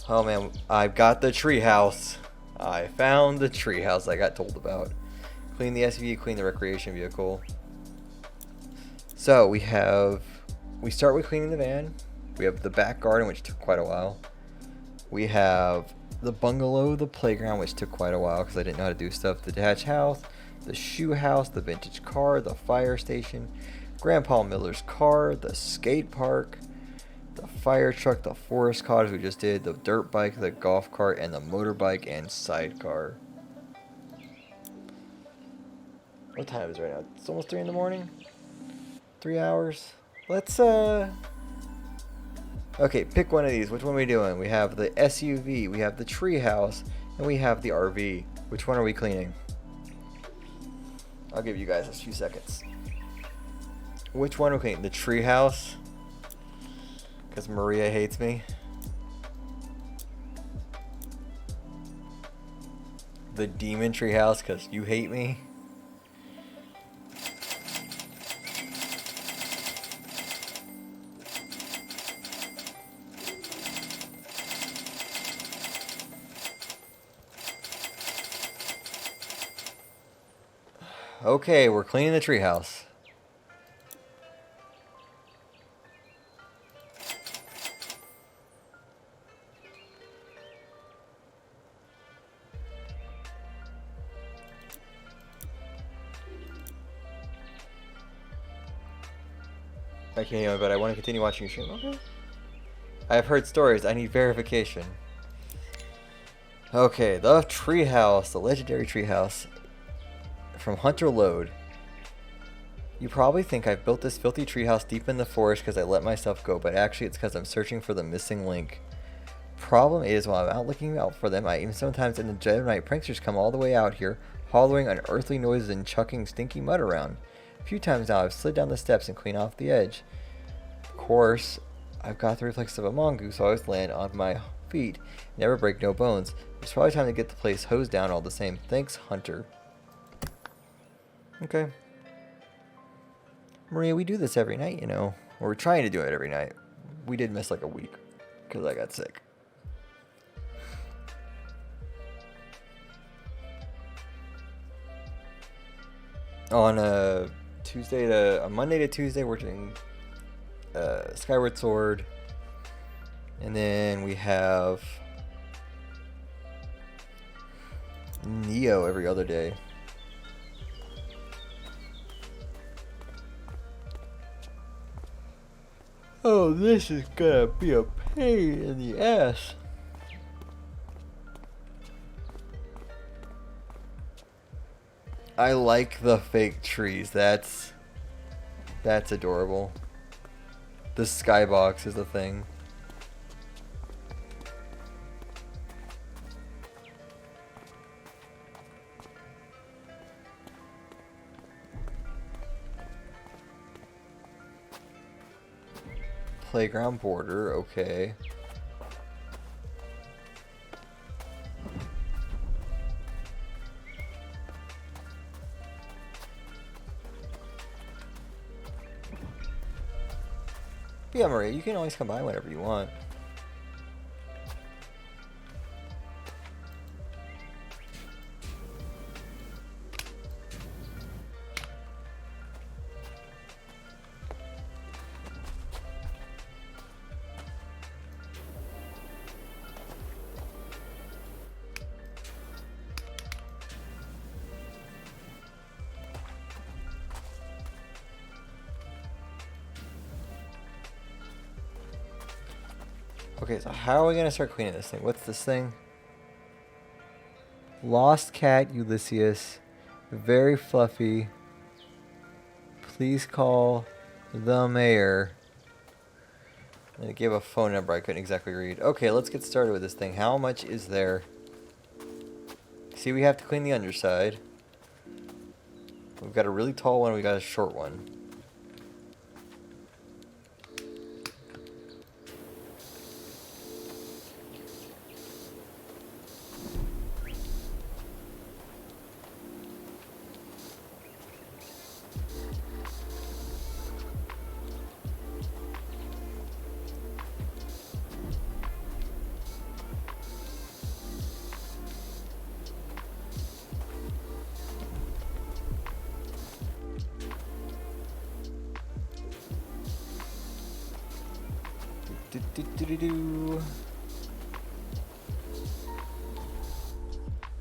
Oh man, I've got the treehouse. I found the treehouse I got told about. Clean the SUV, clean the recreation vehicle. So we start with cleaning the van. We have the back garden, which took quite a while. We have the bungalow, the playground, which took quite a while because I didn't know how to do stuff. The detached house, the shoe house, the vintage car, the fire station, Grandpa Miller's car, the skate park, the fire truck, the forest cottage we just did, the dirt bike, the golf cart, and the motorbike and sidecar. What time is it right now? It's almost 3 in the morning. 3 hours. Let's Okay, pick one of these. Which one are we doing? We have the SUV, we have the treehouse, and we have the RV. Which one are we cleaning? I'll give you guys a few seconds. Which one are we cleaning? The treehouse? Because Maria hates me. The demon treehouse because you hate me. Okay, we're cleaning the treehouse. I can't hear, but I want to continue watching your stream. Okay. I have heard stories. I need verification. Okay, the treehouse, the legendary treehouse from Hunter Load. You probably think I've built this filthy treehouse deep in the forest because I let myself go, but actually it's because I'm searching for the missing link. Problem is, while I'm out looking out for them, I even sometimes in the dead of night pranksters come all the way out here, hollering unearthly noises and chucking stinky mud around. A few times now I've slid down the steps and cleaned off the edge. Of course, I've got the reflex of a mongoose, so I always land on my feet, never break no bones. It's probably time to get the place hosed down all the same. Thanks, Hunter. Okay. Maria, we do this every night, you know. Or we're trying to do it every night. We did miss like a week because I got sick. On a Monday to Tuesday, we're doing Skyward Sword, and then we have Neo every other day. Oh, this is gonna be a pain in the ass. I like the fake trees. That's adorable. The skybox is a thing. Playground border, okay. Yeah, Maria, you can always come by whenever you want. Okay, so how are we gonna start cleaning this thing? What's this thing? Lost cat Ulysses. Very fluffy. Please call the mayor. And it gave a phone number I couldn't exactly read. Okay, let's get started with this thing. How much is there? See, we have to clean the underside. We've got a really tall one, we got a short one.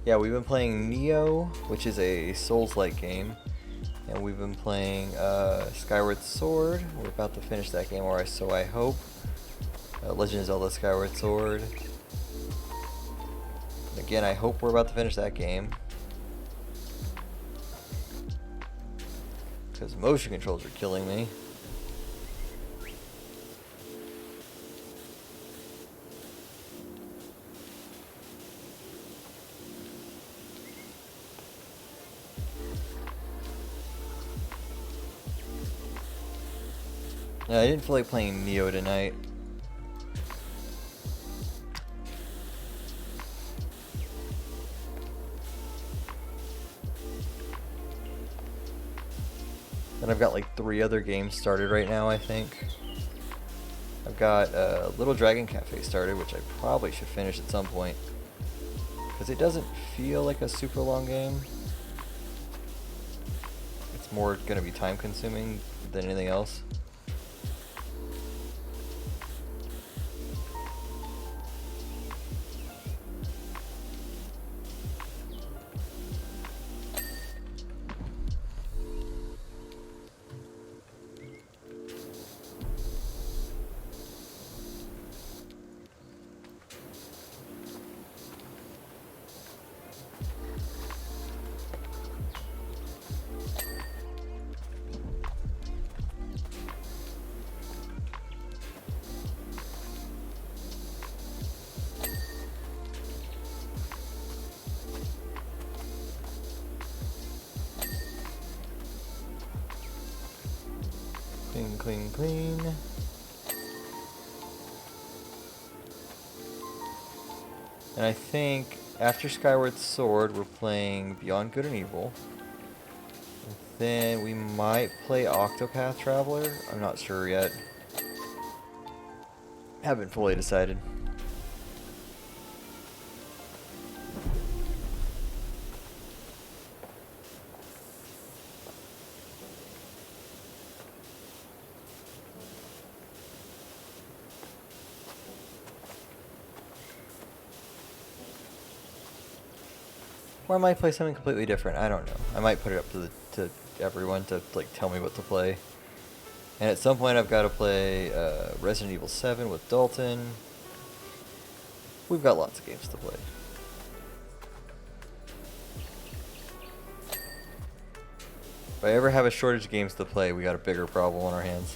Yeah, we've been playing Neo, which is a Souls-like game, and we've been playing Skyward Sword. We're about to finish that game, or so I hope. Legend of Zelda Skyward Sword. Again, I hope we're about to finish that game, because motion controls are killing me. Yeah, I didn't feel like playing Neo tonight. And I've got like 3 other games started right now, I think. I've got Little Dragon Cafe started, which I probably should finish at some point, because it doesn't feel like a super long game. It's more going to be time consuming than anything else. Clean, clean, clean. And I think after Skyward Sword, we're playing Beyond Good and Evil. And then we might play Octopath Traveler. I'm not sure yet. Haven't fully decided. Or I might play something completely different. I don't know. I might put it up to everyone to like tell me what to play. And at some point, I've got to play Resident Evil 7 with Dalton. We've got lots of games to play. If I ever have a shortage of games to play, we got a bigger problem on our hands.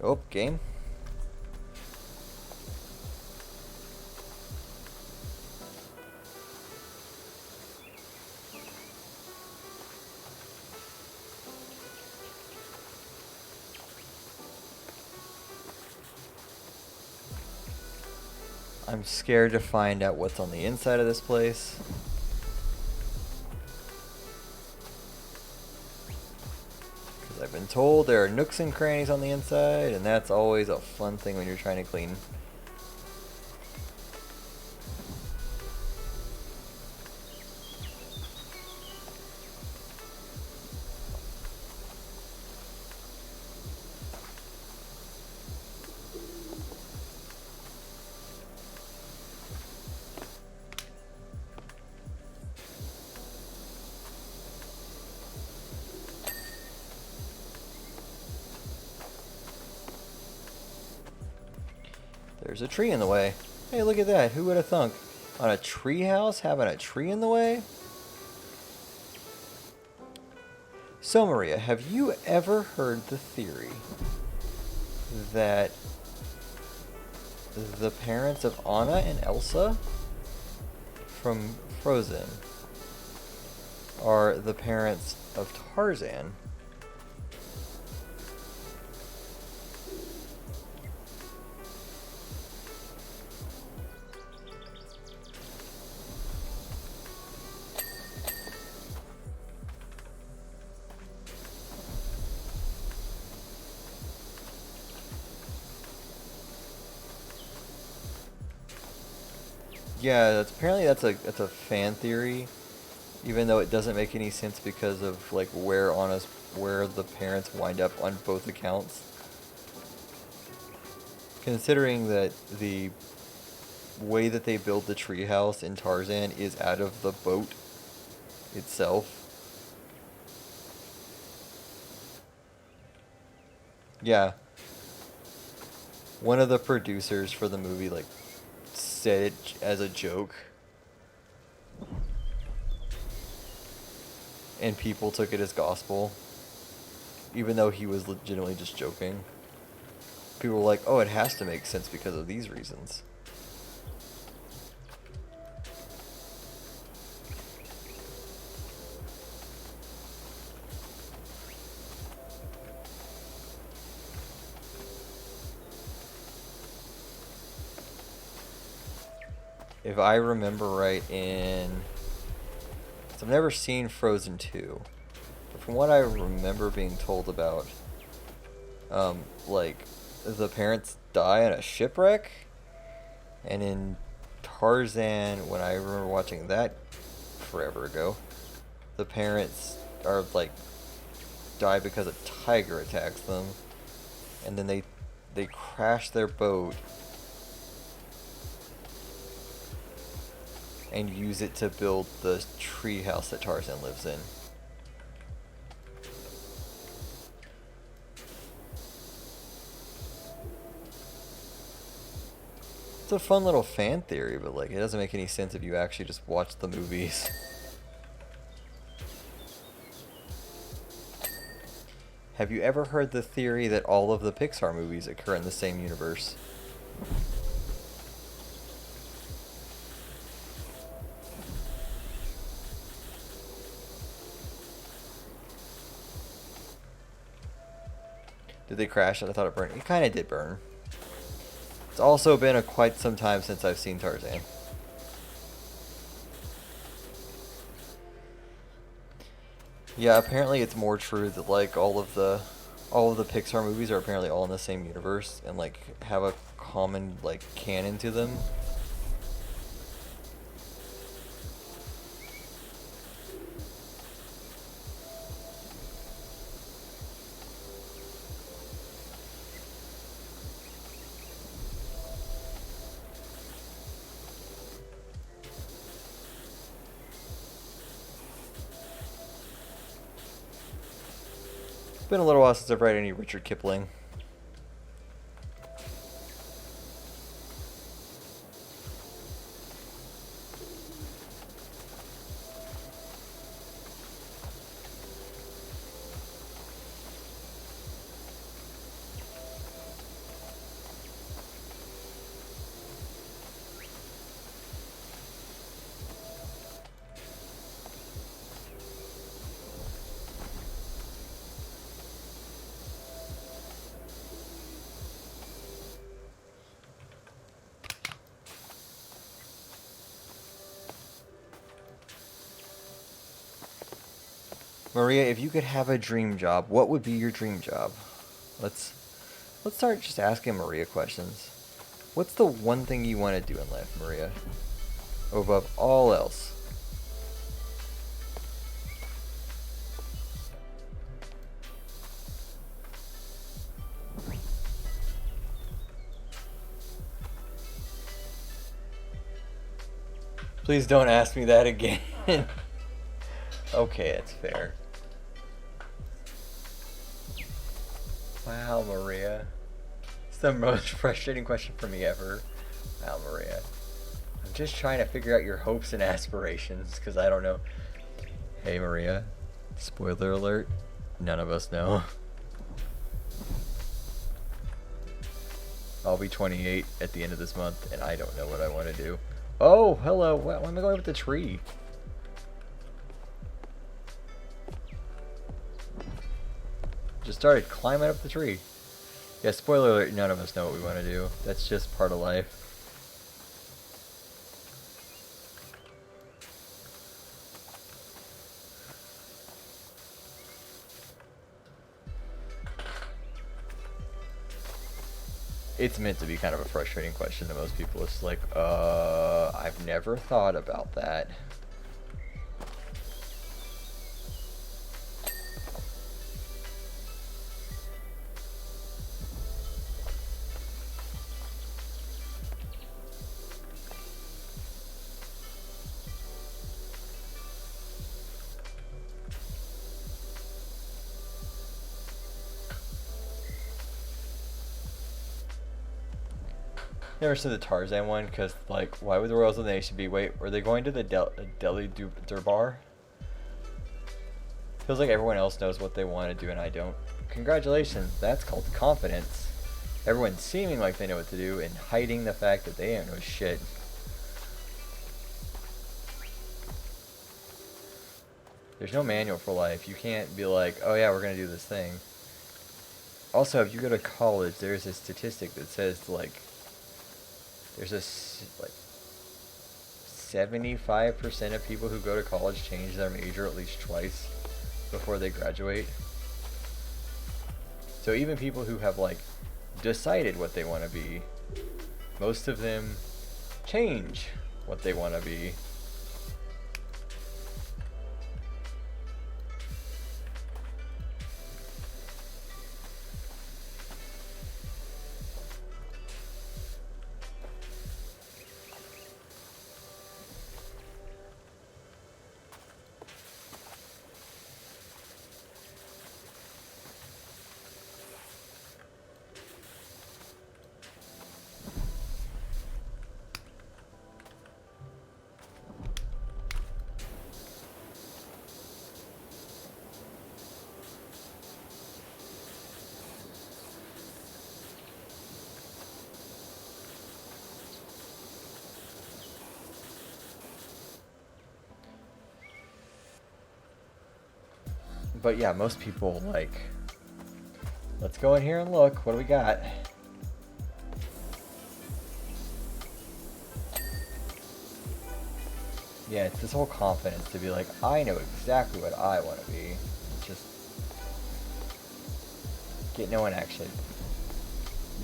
Oh, game. I'm scared to find out what's on the inside of this place. I've been told there are nooks and crannies on the inside, and that's always a fun thing when you're trying to clean. There's a tree in the way. Hey, look at that. Who would have thunk? On a tree house, having a tree in the way? So, Maria, have you ever heard the theory that the parents of Anna and Elsa from Frozen are the parents of Tarzan? Yeah, apparently that's a fan theory, even though it doesn't make any sense because of like where the parents wind up on both accounts. Considering that the way that they build the treehouse in Tarzan is out of the boat itself. Yeah, one of the producers for the movie like said it as a joke, and people took it as gospel, even though he was legitimately just joking. People were like, "Oh, it has to make sense because of these reasons." If I remember right, I've never seen Frozen 2, but from what I remember being told about, like, the parents die in a shipwreck, and in Tarzan, when I remember watching that forever ago, the parents are, like, die because a tiger attacks them, and then they crash their boat and use it to build the tree house that Tarzan lives in. It's a fun little fan theory, but like it doesn't make any sense if you actually just watch the movies. Have you ever heard the theory that all of the Pixar movies occur in the same universe? Did they crash it? I thought it burned. It kind of did burn. It's also been quite some time since I've seen Tarzan. Yeah, apparently it's more true that like all of the Pixar movies are apparently all in the same universe and like have a common like canon to them. It's been a little while since I've read any Richard Kipling. Maria, if you could have a dream job, what would be your dream job? Let's let's start just asking Maria questions. What's the one thing you want to do in life, Maria? Above all else. Please don't ask me that again. Okay, it's fair. Wow, Maria. It's the most frustrating question for me ever. Wow, Maria. I'm just trying to figure out your hopes and aspirations, because I don't know. Hey, Maria. Spoiler alert. None of us know. I'll be 28 at the end of this month, and I don't know what I want to do. Oh, hello. Why am I going with the tree? Just started climbing up the tree. Yeah, spoiler alert, none of us know what we want to do. That's just part of life. it's meant to be kind of a frustrating question to most people. It's like, I've never thought about that. Never said the Tarzan one, because, like, why would the Royals of the Nation be? Wait, were they going to the Delhi Durbar? Feels like everyone else knows what they want to do and I don't. Congratulations, that's called confidence. Everyone seeming like they know what to do and hiding the fact that they don't know shit. There's no manual for life. You can't be like, oh yeah, we're going to do this thing. Also, if you go to college, there's a statistic that says, like, there's like 75% of people who go to college change their major at least twice before they graduate. So even people who have, like, decided what they want to be, most of them change what they want to be. But yeah, most people, like, let's go in here and look. What do we got? Yeah, it's this whole confidence to be like, I know exactly what I want to be. Just no one actually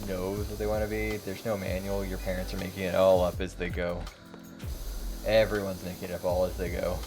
knows what they want to be. There's no manual. Your parents are making it all up as they go. Everyone's making it up all as they go.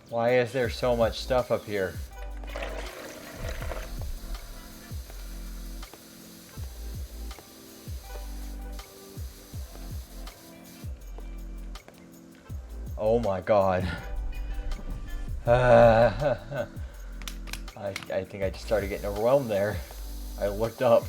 Why is there so much stuff up here? Oh my god. I think I just started getting overwhelmed there. I looked up.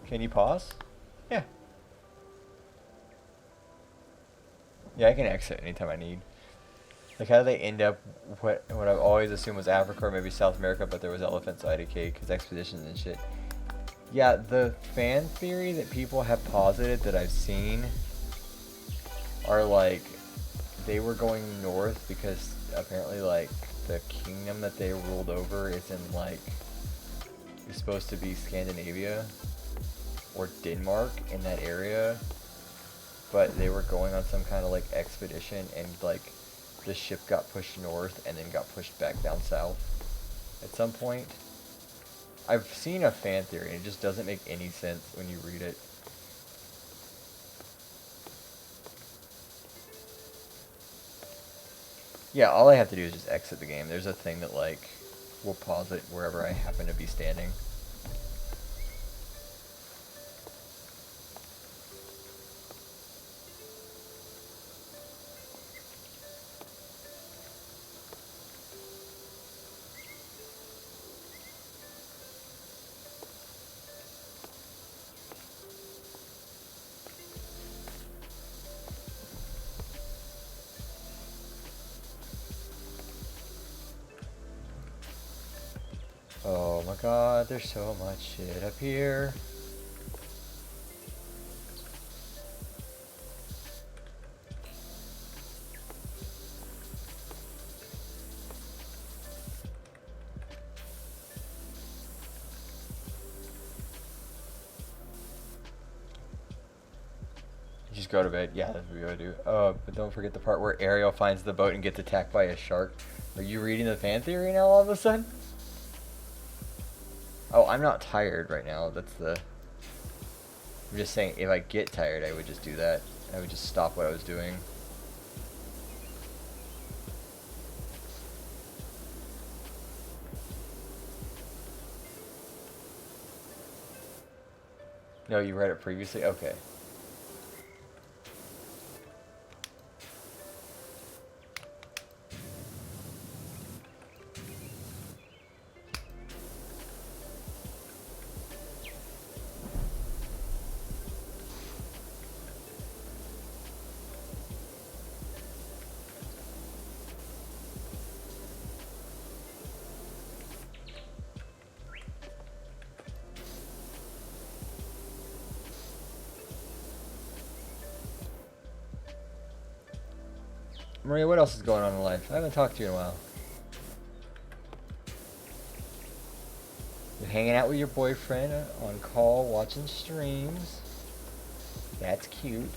Can you pause? Yeah. Yeah, I can exit anytime I need. Like, how do they end up what I've always assumed was Africa or maybe South America, but there was elephants, so I had a cake, because expeditions and shit. Yeah, the fan theory that people have posited that I've seen are, like, they were going north because apparently, like, the kingdom that they ruled over is in, like, it's supposed to be Scandinavia or Denmark, in that area, but they were going on some kind of, like, expedition, and, like, the ship got pushed north and then got pushed back down south at some point. I've seen a fan theory and it just doesn't make any sense when you read it. Yeah, all I have to do is just exit the game. There's a thing that, like, will pause it wherever I happen to be standing. my god, there's so much shit up here. Just go to bed. Yeah, that's what we gotta do. But don't forget the part where Ariel finds the boat and gets attacked by a shark. Are you reading the fan theory now all of a sudden? Oh, I'm not tired right now. That's the... I'm just saying, if I get tired, I would just do that. I would just stop what I was doing. No, you read it previously? Okay. Maria, what else is going on in life? I haven't talked to you in a while. You're hanging out with your boyfriend on call, watching streams. That's cute.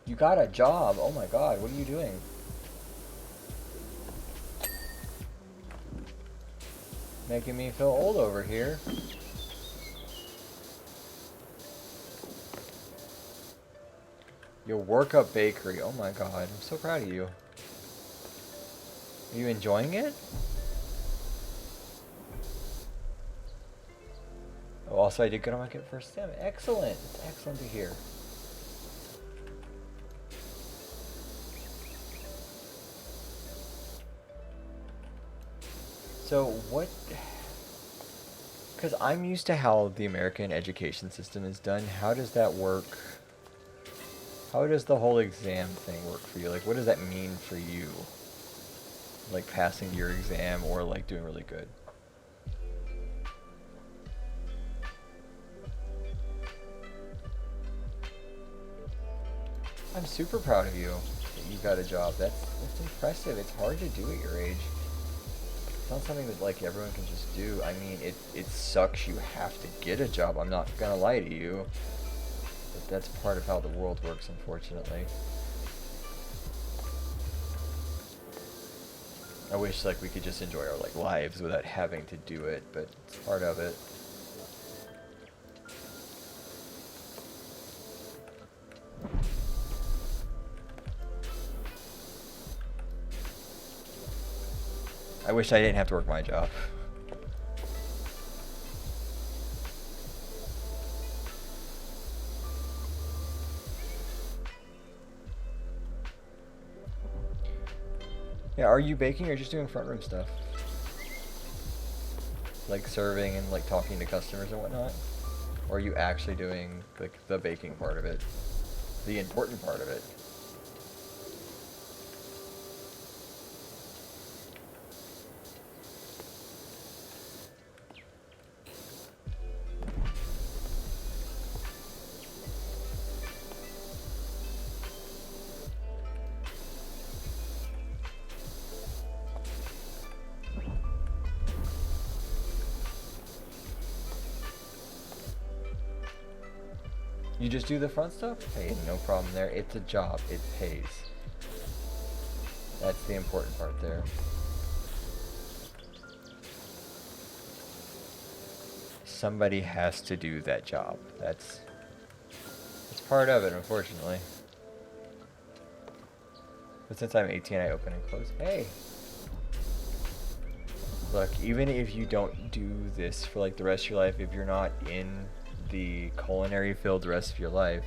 You got a job. Oh my god, what are you doing? Making me feel old over here. Your workup bakery. Oh my god, I'm so proud of you. Are you enjoying it? Oh, also I did good on my first stem. Excellent. It's excellent to hear. So what... Because I'm used to how the American education system is done. How does that work? How does the whole exam thing work for you? Like, what does that mean for you? Like, passing your exam or, like, doing really good? I'm super proud of you that you got a job. That's impressive. It's hard to do at your age. It's not something that, like, everyone can just do. I mean, it sucks you have to get a job. I'm not gonna lie to you. But that's part of how the world works, unfortunately. I wish, like, we could just enjoy our, like, lives without having to do it, but it's part of it. I wish I didn't have to work my job. Yeah, are you baking or just doing front room stuff? Like serving and like talking to customers and whatnot? Or are you actually doing like the baking part of it? The important part of it? You just do the front stuff? Hey, no problem there. It's a job. It pays. That's the important part there. Somebody has to do that job. It's part of it, unfortunately. But since I'm 18, I open and close. Hey! Look, even if you don't do this for like the rest of your life, if you're not in the culinary field the rest of your life,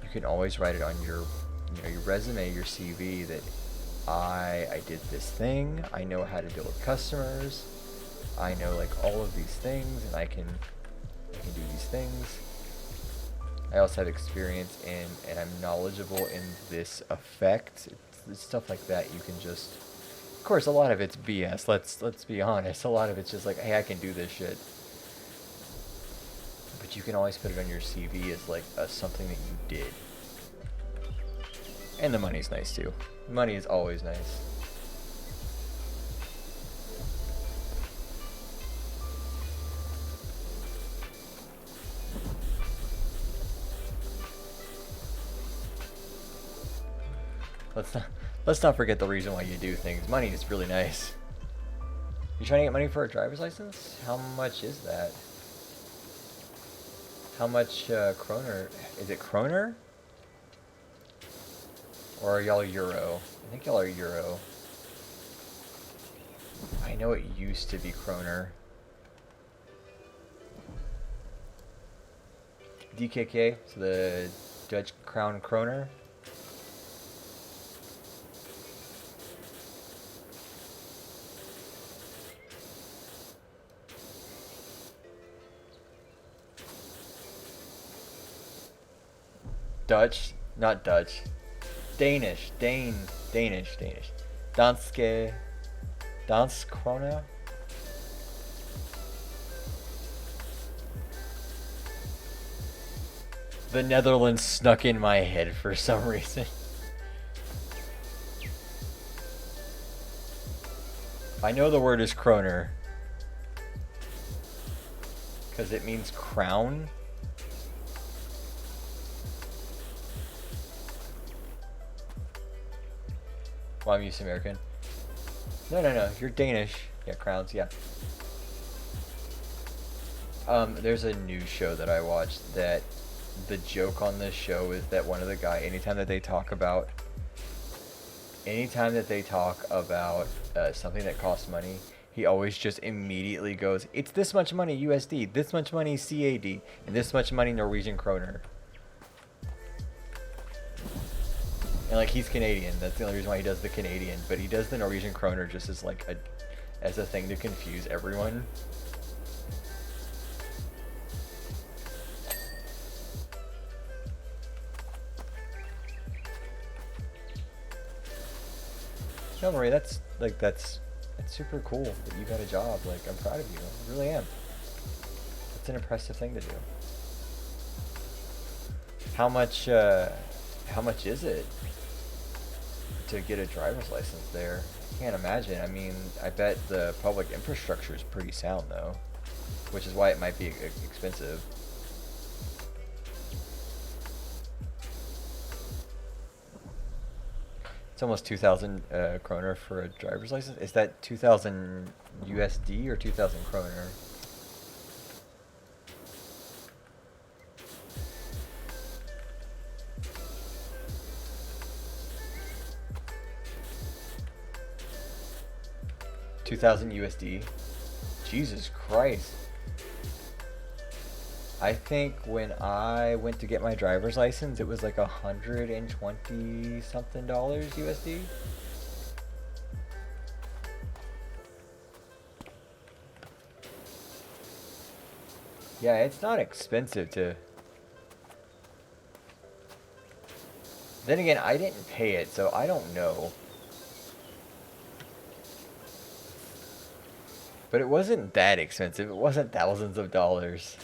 you can always write it on your, you know, your resume, your CV that I did this thing. I know how to deal with customers. I know like all of these things, and I can do these things. I also have experience in, and I'm knowledgeable in this effect. It's stuff like that you can just... Of course, a lot of it's BS. Let's be honest. A lot of it's just like, hey, I can do this shit. But you can always put it on your CV as like something that you did. And the money's nice too. Money is always nice. Let's not forget the reason why you do things. Money is really nice. You trying to get money for a driver's license? How much is that? How much kroner? Is it kroner? Or are y'all euro? I think y'all are euro. I know it used to be kroner. DKK, so the Dutch crown kroner. Dutch, not Dutch. Danish. Danske krona. The Netherlands snuck in my head for some reason. I know the word is kroner. Because it means crown. Well, I'm used to American. No. You're Danish. Yeah, crowns, yeah. There's a news show that I watched that the joke on this show is that one of the guy, anytime that they talk about something that costs money, he always just immediately goes, it's this much money USD, this much money CAD, and this much money Norwegian kroner. And like, he's Canadian, that's the only reason why he does the Canadian, but he does the Norwegian kroner just as like as a thing to confuse everyone. No, Marie, that's super cool that you got a job. Like, I'm proud of you. I really am. It's an impressive thing to do. How much is it to get a driver's license there? I can't imagine. I mean, I bet the public infrastructure is pretty sound though, which is why it might be expensive. It's almost 2,000 kroner for a driver's license. Is that 2,000 USD or 2,000 kroner? $2,000 USD. Jesus Christ. I think when I went to get my driver's license, it was like $120 something USD. Yeah, it's not expensive to... Then again, I didn't pay it, so I don't know. But it wasn't that expensive. It wasn't thousands of dollars.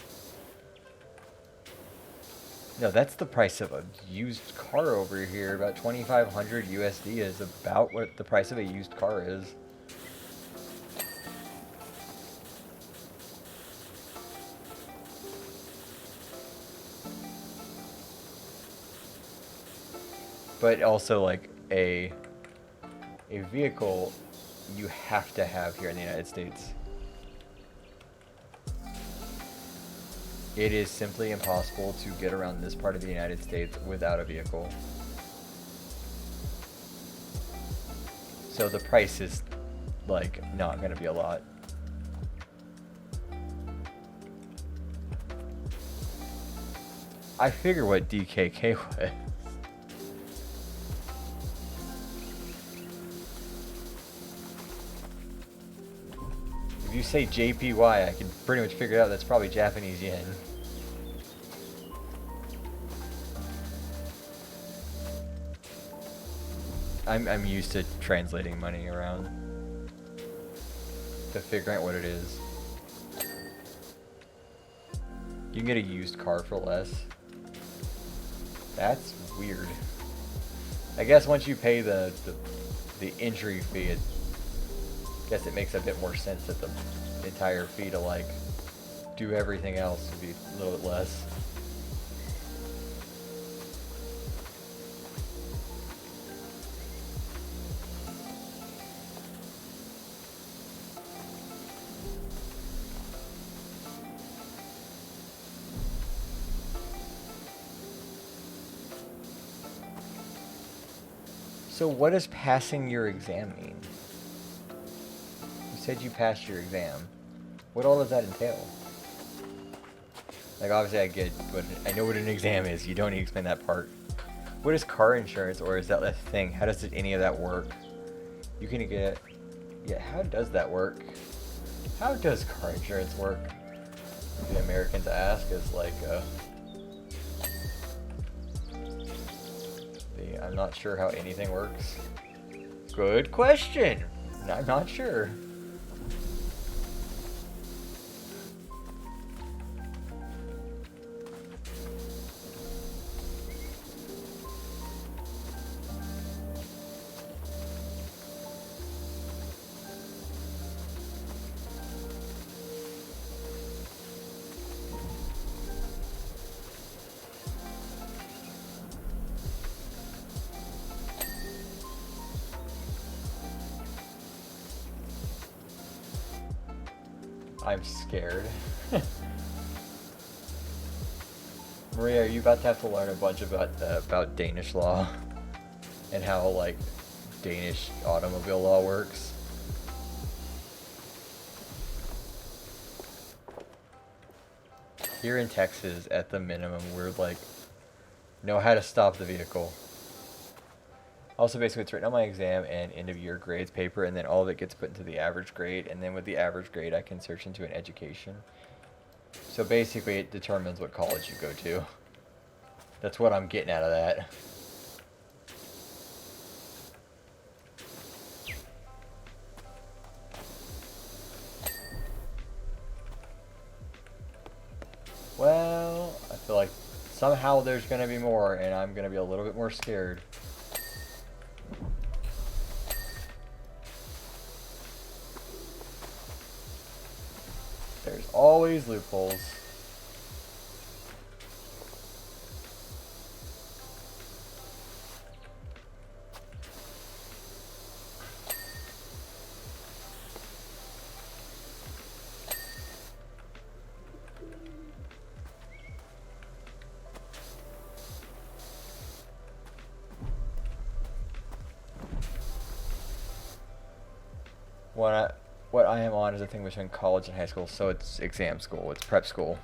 No, that's the price of a used car over here. About 2,500 USD is about what the price of a used car is. But also, like, a vehicle you have to have here in the United States. It is simply impossible to get around this part of the United States without a vehicle. So the price is, like, not going to be a lot. I figure what DKK was. If you say JPY, I can pretty much figure out that's probably Japanese yen. I'm used to translating money around to figure out what it is. You can get a used car for less. That's weird. I guess once you pay the entry fee, I guess it makes a bit more sense that the entire fee to like do everything else would be a little bit less. So what does passing your exam mean? You said you passed your exam. What all does that entail? Like obviously I get, but I know what an exam is. You don't need to explain that part. What is car insurance, or is that a thing? How does any of that work? You can get, yeah, how does that work? How does car insurance work? The Americans ask is like, I'm not sure how anything works. Good question. I'm not sure. I'm scared. Maria, are you about to have to learn a bunch about Danish law and how like Danish automobile law works? Here in Texas, at the minimum, we're like know how to stop the vehicle. Also, basically, it's written on my exam and end of year grades paper, and then all of it gets put into the average grade, and then with the average grade, I can search into an education. So basically, it determines what college you go to. That's what I'm getting out of that. Well, I feel like somehow there's going to be more, and I'm going to be a little bit more scared. There's always loopholes. What I am on is a thing between college and high school, so it's exam school, it's prep school.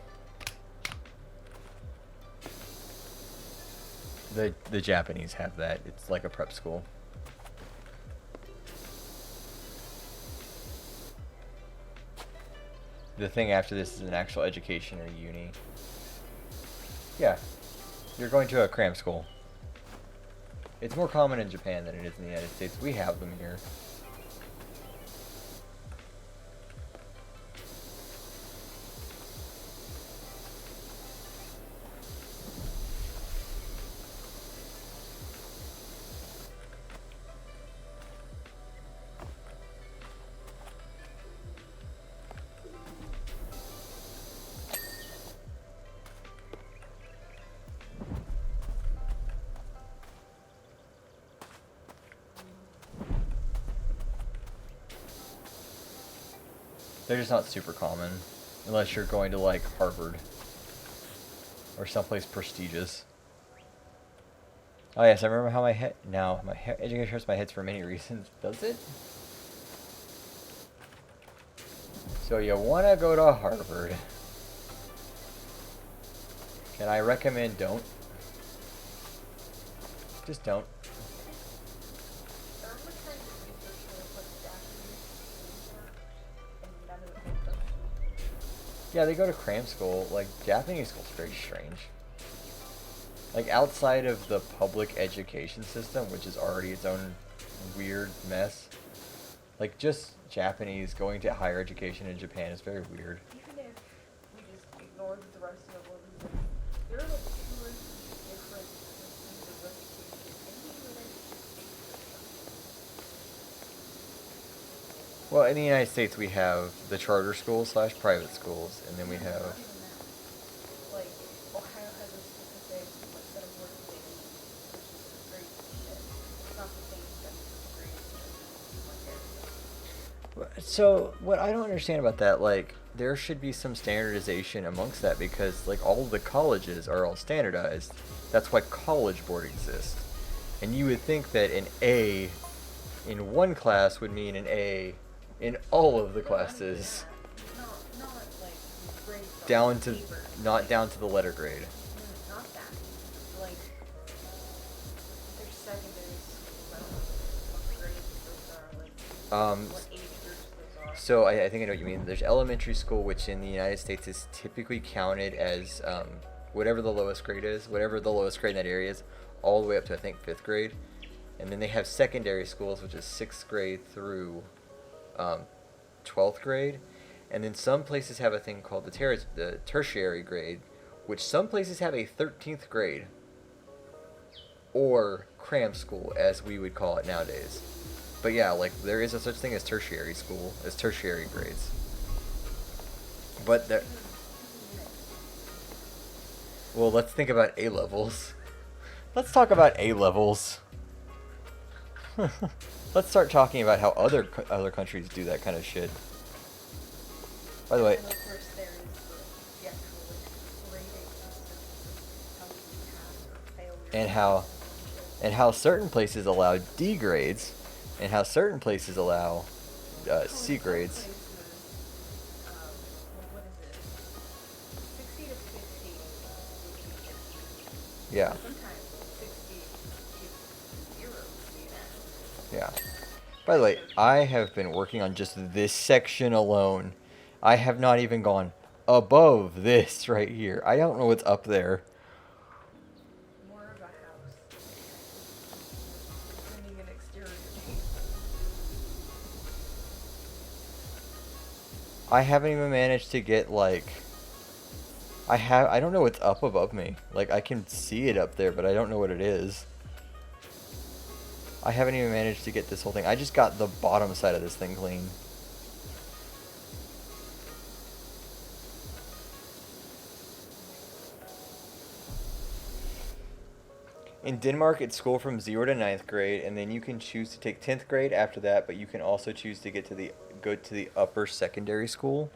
The Japanese have that. It's like a prep school. The thing after this is an actual education at a uni. Yeah, you're going to a cram school. It's more common in Japan than it is in the United States. We have them here. They're just not super common, unless you're going to like Harvard or someplace prestigious. Oh yes, I remember how my head. Now my education hurts my head for many reasons. Does it? So you want to go to Harvard? Can I recommend don't? Just don't. Yeah, they go to cram school. Like, Japanese school's very strange. Like, outside of the public education system, which is already its own weird mess. Like, just Japanese going to higher education in Japan is very weird. Even if we just ignored the rest of what we said, there are like two different systems of education in the United States. Well, in the United States, we have the charter schools / private schools, and then we Not have... even that. Like, Ohio has a specific like, set of words they need, which is great shit. It's not the same set of grades as like everything. So, what I don't understand about that, like, there should be some standardization amongst that because, like, all of the colleges are all standardized. That's why College Board exists. And you would think that an A in one class would mean an A in all of the classes. Not like grades on Down to, paper. not down to the letter grade. Not that. Like, there's secondary schools. I don't know what grades those are. Like, what age groups those are. So I think I know what you mean. There's elementary school, which in the United States is typically counted as whatever the lowest grade is, whatever the lowest grade in that area is, all the way up to I think 5th grade. And then they have secondary schools, which is 6th grade through 12th grade. And then some places have a thing called the tertiary grade, which some places have a 13th grade, or cram school, as we would call it nowadays. But yeah, like, there is a such thing as tertiary school, as tertiary grades. But there... Well, let's think about A-levels. Let's talk about A-levels. Let's start talking about how other countries do that kind of shit. By the way... And of course there is the actual like, grading system, how you pass or fail. And how certain places allow D grades, and how certain places allow C grades. What is it? 60 to 50 would be Yeah. sometimes 60 to 0 would be that. Yeah. By the way, I have been working on just this section alone. I have not even gone above this right here. I don't know what's up there. More of a house. Printing an exterior paint. I haven't even managed to get, like... I don't know what's up above me. Like, I can see it up there, but I don't know what it is. I haven't even managed to get this whole thing. I just got the bottom side of this thing clean. In Denmark, it's school from 0 to 9th grade, and then you can choose to take 10th grade after that, but you can also choose to go to the upper secondary school.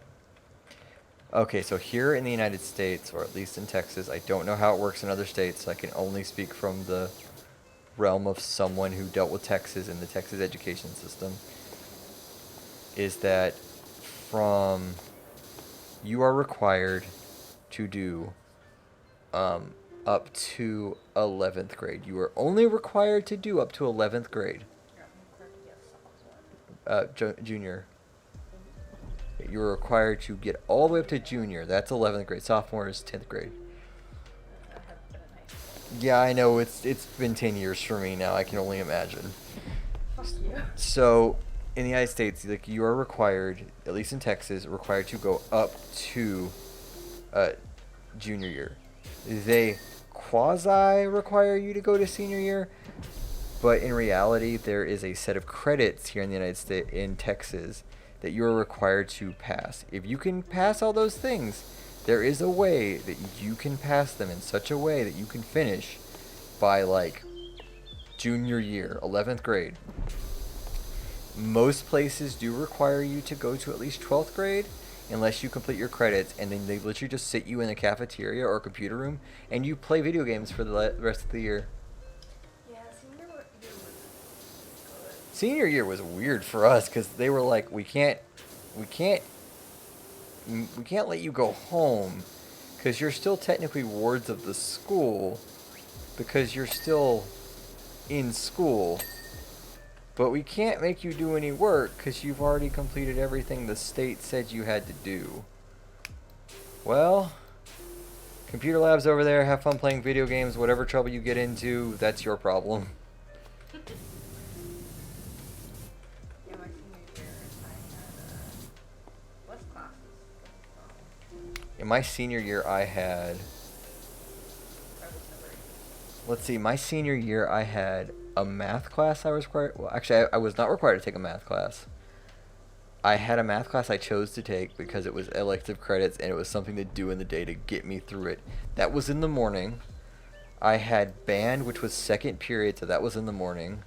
Okay, so here in the United States, or at least in Texas, I don't know how it works in other states, so I can only speak from the realm of someone who dealt with Texas and the Texas education system, is that you are required to do up to 11th grade. You are only required to do up to 11th grade. Junior. You're required to get all the way up to junior. That's 11th grade. Sophomore is 10th grade. Yeah, I know. It's been 10 years for me now. I can only imagine. Fuck you. So, in the United States, like, you are required, at least in Texas, required to go up to junior year. They quasi require you to go to senior year, but in reality, there is a set of credits here in the United States, in Texas, that you are required to pass. If you can pass all those things, there is a way that you can pass them in such a way that you can finish by, like, junior year, 11th grade. Most places do require you to go to at least 12th grade, unless you complete your credits, and then they literally just sit you in the cafeteria or computer room, and you play video games for the rest of the year. Yeah, senior year was good. Senior year was weird for us, because they were like, we can't let you go home, because you're still technically wards of the school, because you're still in school. But we can't make you do any work because you've already completed everything the state said you had to do. Well, computer labs over there, have fun playing video games. Whatever trouble you get into, that's your problem. in my senior year, I had. I was never. Let's see. My senior year, I had a math class I was required. Well, actually, I was not required to take a math class. I had a math class I chose to take because it was elective credits and it was something to do in the day to get me through it. That was in the morning. I had band, which was second period, so that was in the morning.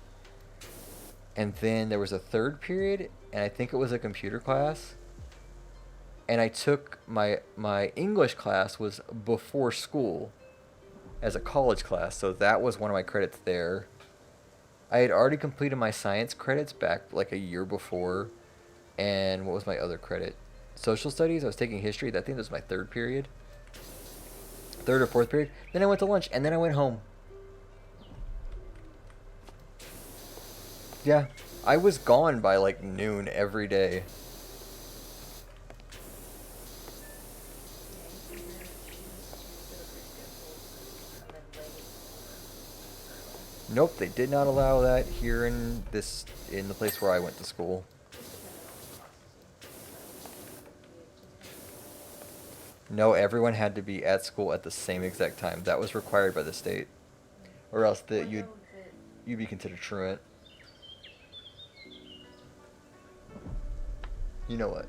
And then there was a third period, and I think it was a computer class. And I took my English class was before school as a college class, so that was one of my credits there. I had already completed my science credits back like a year before. And what was my other credit? Social studies. I was taking history. I think that was my third period. Third or fourth period. Then I went to lunch, and then I went home. Yeah, I was gone by like noon every day. Nope, they did not allow that here in the place where I went to school. No, everyone had to be at school at the same exact time. That was required by the state, or else you'd be considered truant. You know what?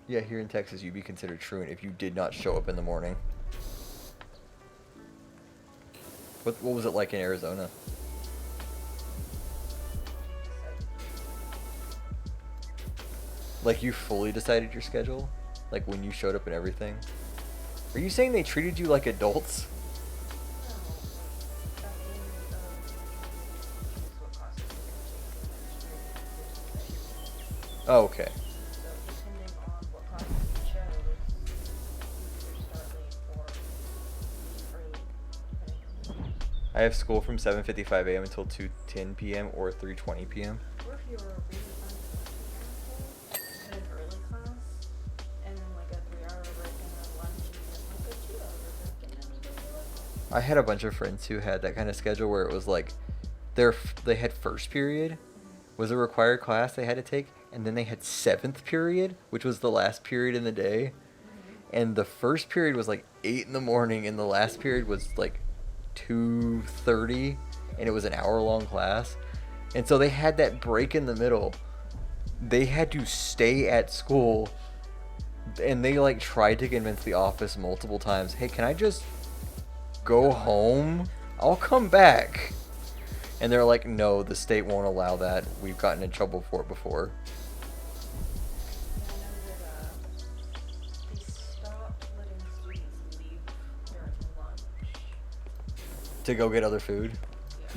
Yeah, here in Texas, you'd be considered truant if you did not show up in the morning. What was it like in Arizona? Like you fully decided your schedule? Like when you showed up and everything? Are you saying they treated you like adults? Oh, okay. I have school from 7:55 a.m. until 2:10 p.m. or 3:20 p.m. What if you were really in an early class, and then like a 3-hour break and then lunch, and then like a 2-hour break, and then you go to lunch? I had a bunch of friends who had that kind of schedule where it was like they had first period was a required class they had to take, and then they had seventh period, which was the last period in the day. And the first period was like 8 in the morning, and the last period was like 2:30, and it was an hour-long class. And so they had that break in the middle. They had to stay at school, and they like tried to convince the office multiple times, hey, can I just go home? I'll come back. And they're like, no, the state won't allow that. We've gotten in trouble for it before. They stopped letting students leave during lunch. To go get other food? Yeah.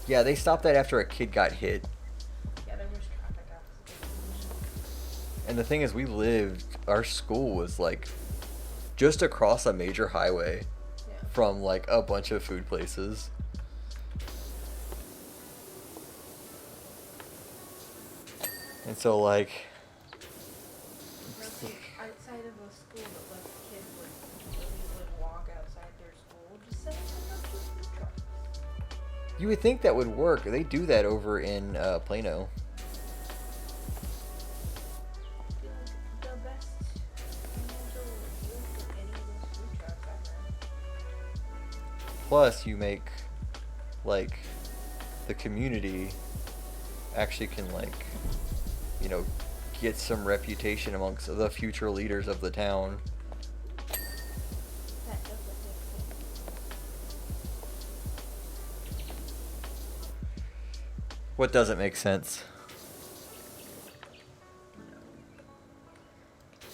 Yeah, they stopped that after a kid got hit. Yeah, there was traffic accidents. And the thing is, our school was like just across a major highway from like a bunch of food places. And so like outside of a school that lets kids would walk outside their school, just set up enough food trucks. you would think that would work. They do that over in Plano. I feel like the best financial use of any of those food trucks ever. Plus you make like the community actually can like, you know, get some reputation amongst the future leaders of the town. That does look What doesn't make sense?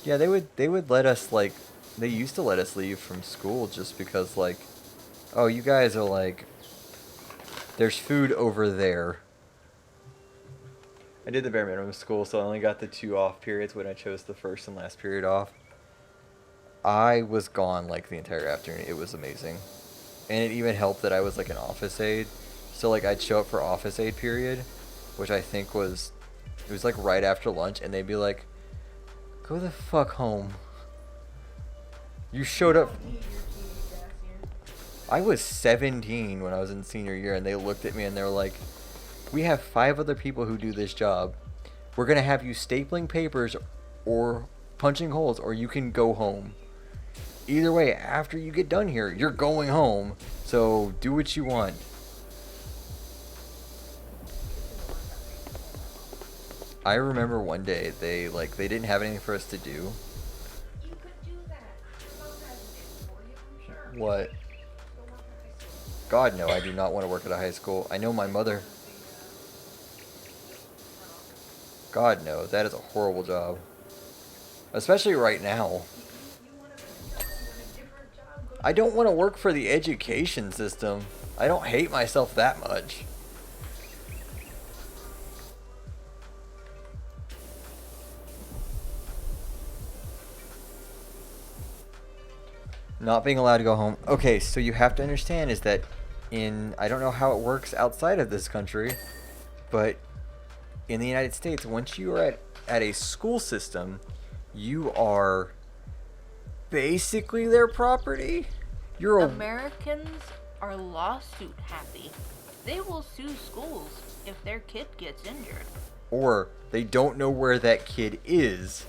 Yeah, they would let us like, they used to let us leave from school just because like, oh, you guys are like, there's food over there. I did the bare minimum school, so I only got the 2 off periods when I chose the first and last period off. I was gone like the entire afternoon. It was amazing. And it even helped that I was like an office aide. So like I'd show up for office aide period, which I think it was like right after lunch, and they'd be like, go the fuck home. You showed up. I was 17 when I was in senior year, and they looked at me and they were like, we have 5 other people who do this job. We're going to have you stapling papers or punching holes, or you can go home. Either way, after you get done here, you're going home. So do what you want. I remember one day they didn't have anything for us to do. You could do that. Your mom has it for you, I'm sure. What? Go work at high school. God no, I do not want to work at a high school. I know my mother. God no, that is a horrible job. Especially right now. You want to get a different job? Go I don't want to work for the education system. I don't hate myself that much. Not being allowed to go home. Okay, so you have to understand is that I don't know how it works outside of this country, but in the United States, once you are at a school system, you are basically their property. You're Americans are lawsuit happy. They will sue schools if their kid gets injured. Or they don't know where that kid is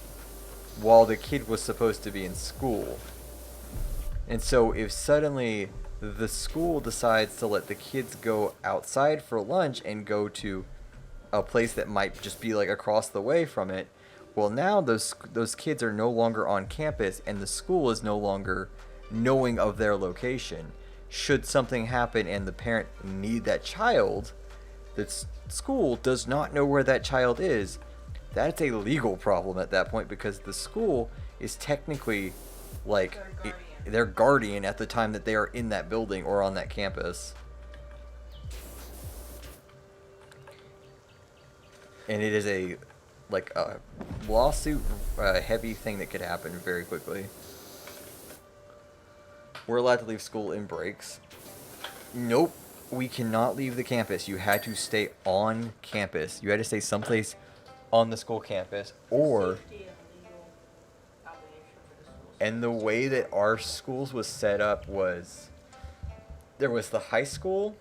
while the kid was supposed to be in school. And so if suddenly the school decides to let the kids go outside for lunch and go to a place that might just be like across the way from it, well, now those kids are no longer on campus and the school is no longer knowing of their location. Should something happen and the parent need that child, the school does not know where that child is. That's a legal problem at that point because the school is technically like their guardian at the time that they are in that building or on that campus. And it is a lawsuit heavy thing that could happen very quickly. We're allowed to leave school in breaks. Nope, we cannot leave the campus. You had to stay on campus. You had to stay someplace on the school campus, or and the way that our schools was set up was there was the high school,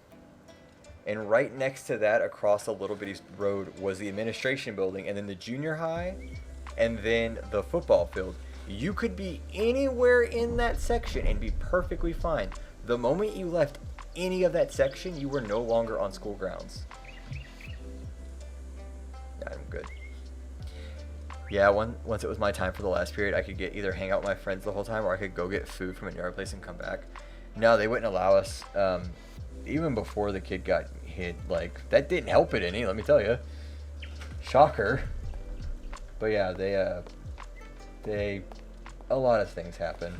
and right next to that across a little bitty road was the administration building, and then the junior high, and then the football field. You could be anywhere in that section and be perfectly fine. The moment you left any of that section, you were no longer on school grounds. Yeah, I'm good. Yeah, once it was my time for the last period, I could either hang out with my friends the whole time or I could go get food from a yard place and come back. No, they wouldn't allow us. Even before the kid got hit, that didn't help it any, let me tell you. Shocker. But yeah, they a lot of things happen.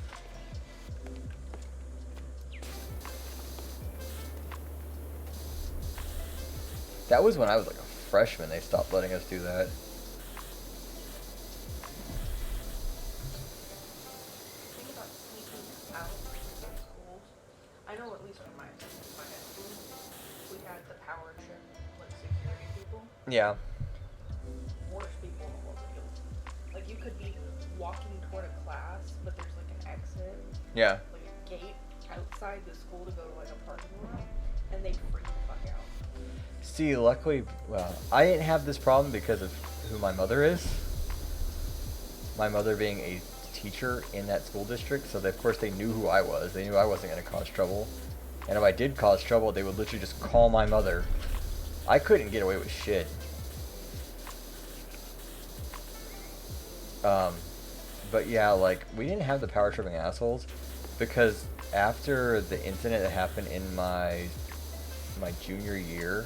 That was when I was like a freshman. They stopped letting us do that. Think about sneaking out of schools. I know at least when my school, we had the power trip, security people. Yeah. Worst people in the world to deal with. Like, you could be walking toward a class, but there's an exit. Yeah. A gate outside the school to go to a parking lot, and they'd freak the fuck out. See, luckily, well, I didn't have this problem because of who my mother is. My mother being a teacher in that school district, so of course they knew who I was. They knew I wasn't going to cause trouble. And if I did cause trouble, they would literally just call my mother. I couldn't get away with shit. But yeah, we didn't have the power tripping assholes because after the incident that happened in my junior year,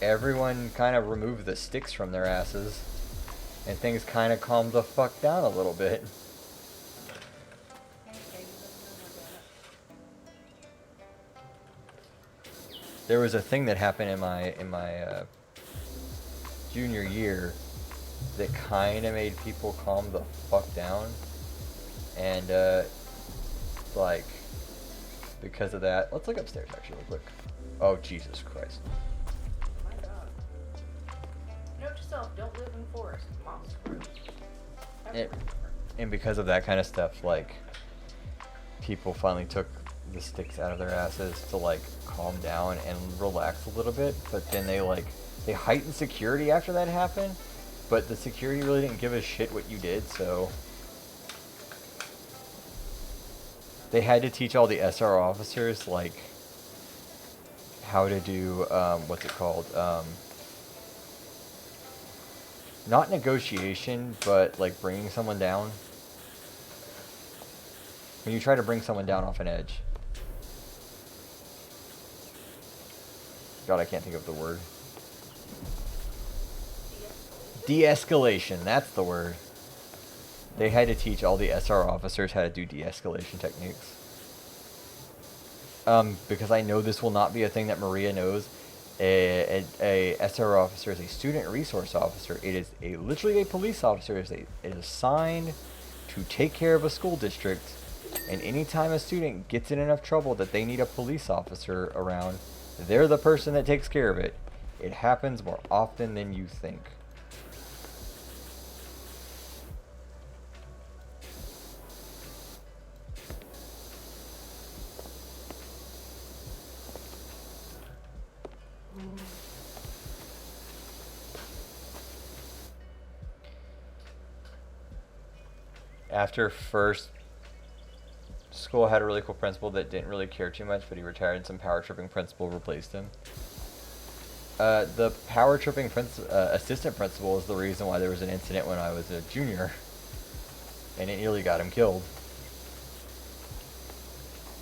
everyone kind of removed the sticks from their asses and things kind of calmed the fuck down a little bit. There was a thing that happened in my junior year that kind of made people calm the fuck down, and because of that, let's look upstairs actually real quick. Oh Jesus Christ! My God. Note to self: don't live in forest. Mom's screwed. And because of that kind of stuff, people finally took the sticks out of their asses to calm down and relax a little bit. But then they heightened security after that happened. But the security really didn't give a shit what you did, so They had to teach all the SR officers, like, how to do, what's it called? Not negotiation, but, like, bringing someone down. When you try to bring someone down off an edge. God, I can't think of the word. De-escalation, that's the word. They had to teach all the SR officers how to do de-escalation techniques. Because I know this will not be a thing that Maria knows. A SR officer is a student resource officer. It is literally a police officer. It is assigned to take care of a school district. And anytime a student gets in enough trouble that they need a police officer around, they're the person that takes care of it. It happens more often than you think. After first, school had a really cool principal that didn't really care too much, but he retired and some power tripping principal replaced him. The power tripping assistant principal is the reason why there was an incident when I was a junior, and it nearly got him killed.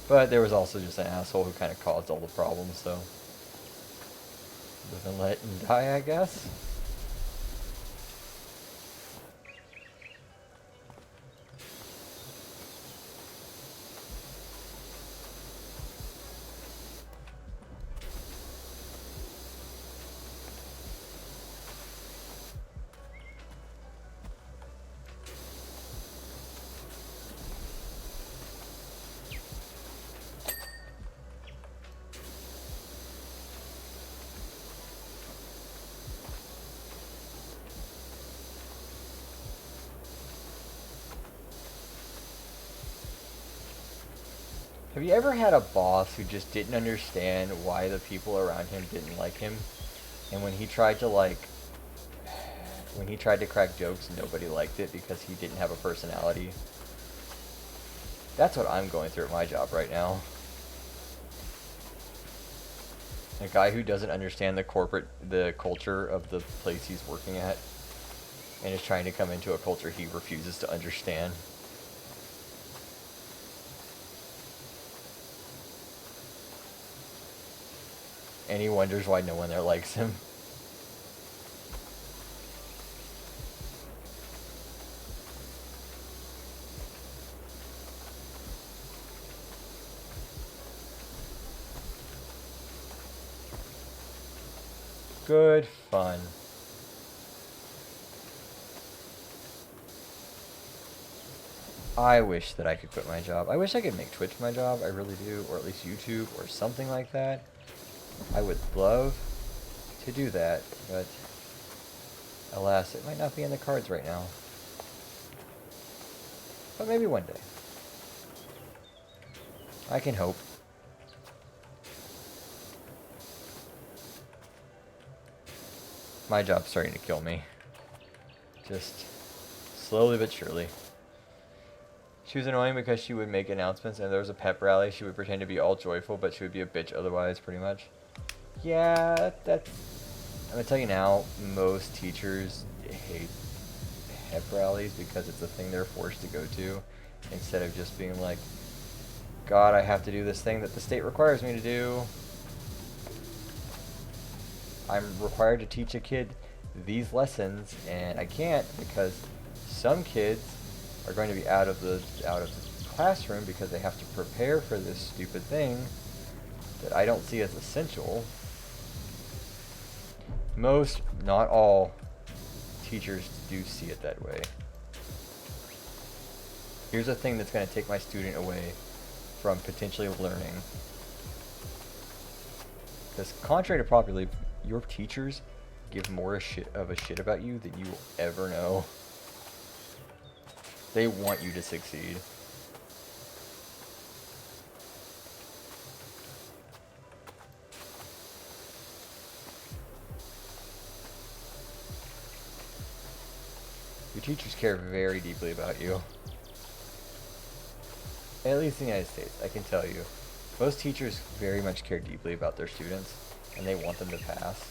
But there was also just an asshole who kind of caused all the problems, so live and let him die, I guess. Have you ever had a boss who just didn't understand why the people around him didn't like him? And when he tried to crack jokes, nobody liked it because he didn't have a personality? That's what I'm going through at my job right now. A guy who doesn't understand the culture of the place he's working at, and is trying to come into a culture he refuses to understand. And he wonders why no one there likes him. Good fun. I wish that I could quit my job. I wish I could make Twitch my job. I really do. Or at least YouTube or something like that. I would love to do that, but alas, it might not be in the cards right now. But maybe one day. I can hope. My job's starting to kill me. Just slowly but surely. She was annoying because she would make announcements, and if there was a pep rally, she would pretend to be all joyful, but she would be a bitch otherwise, pretty much. Yeah, that's... I'm gonna tell you now, most teachers hate pep rallies because it's a thing they're forced to go to, instead of just being like, God, I have to do this thing that the state requires me to do. I'm required to teach a kid these lessons, and I can't because some kids are going to be out of the classroom because they have to prepare for this stupid thing that I don't see as essential. Most, not all, teachers do see it that way. Here's a thing that's going to take my student away from potentially learning. Because contrary to popular belief, your teachers give more of a shit about you than you will ever know. They want you to succeed. Your teachers care very deeply about you. at least in the United States, I can tell you, most teachers very much care deeply about their students, and they want them to pass,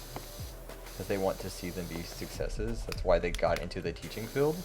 because they want to see them be successes. That's why they got into the teaching field.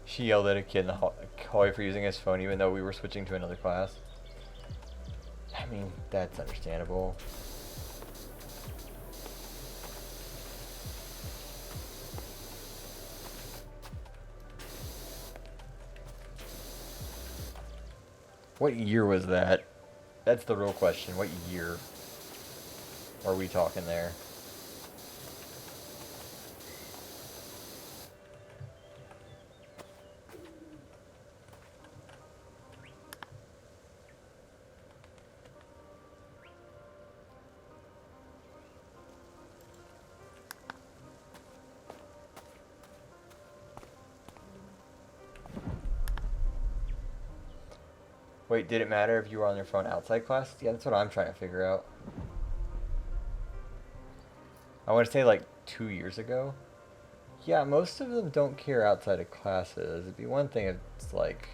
She yelled at a kid in the hallway for using his phone even though we were switching to another class. I mean, that's understandable. What year was that? That's the real question. What year are we talking there? Wait, did it matter if you were on your phone outside class? Yeah, that's what I'm trying to figure out. I want to say like 2 years ago. Yeah, most of them don't care outside of classes. It'd be one thing if it's like...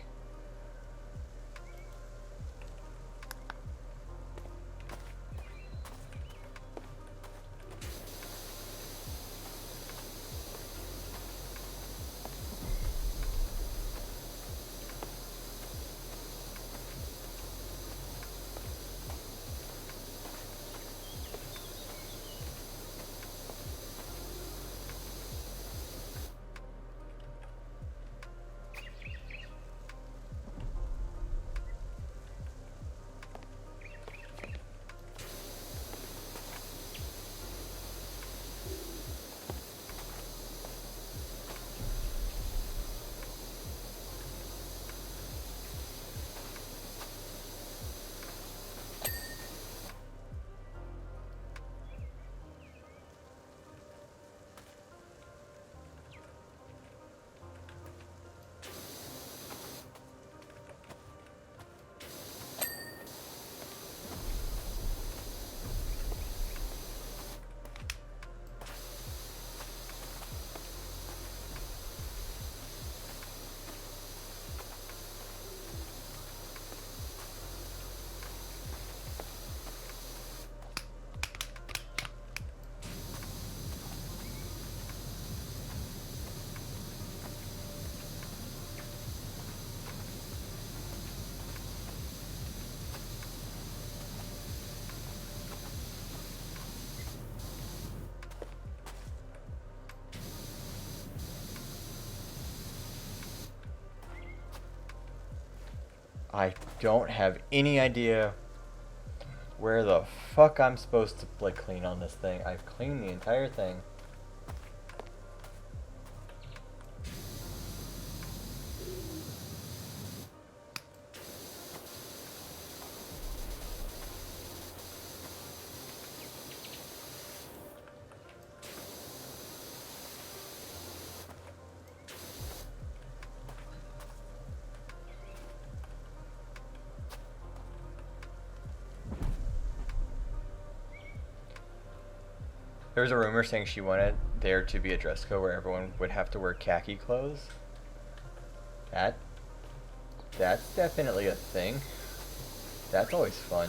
I don't have any idea where the fuck I'm supposed to like clean on this thing. I've cleaned the entire thing. There was a rumor saying she wanted there to be a dress code where everyone would have to wear khaki clothes. That's definitely a thing. That's always fun.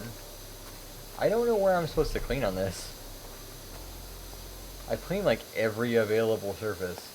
I don't know where I'm supposed to clean on this. I clean like every available surface.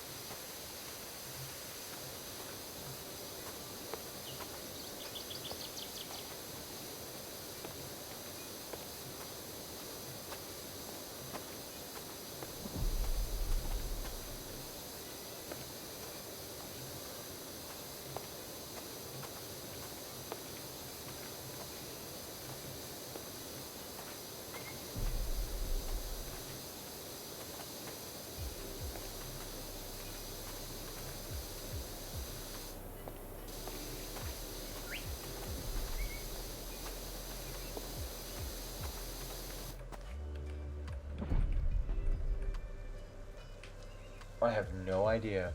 I have no idea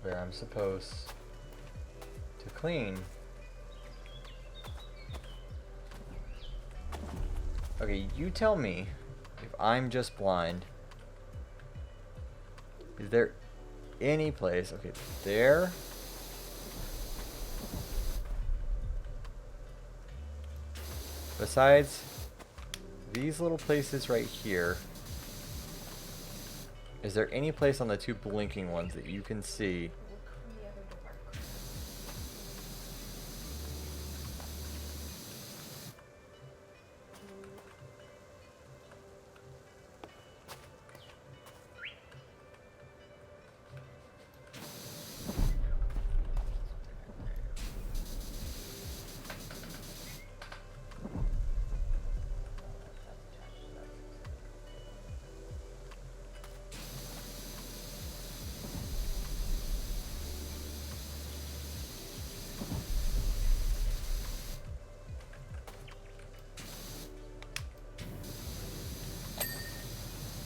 where I'm supposed to clean. Okay, you tell me if I'm just blind. Is there any place? Okay, there. Besides these little places right here, is there any place on the two blinking ones that you can see? Look from the other door.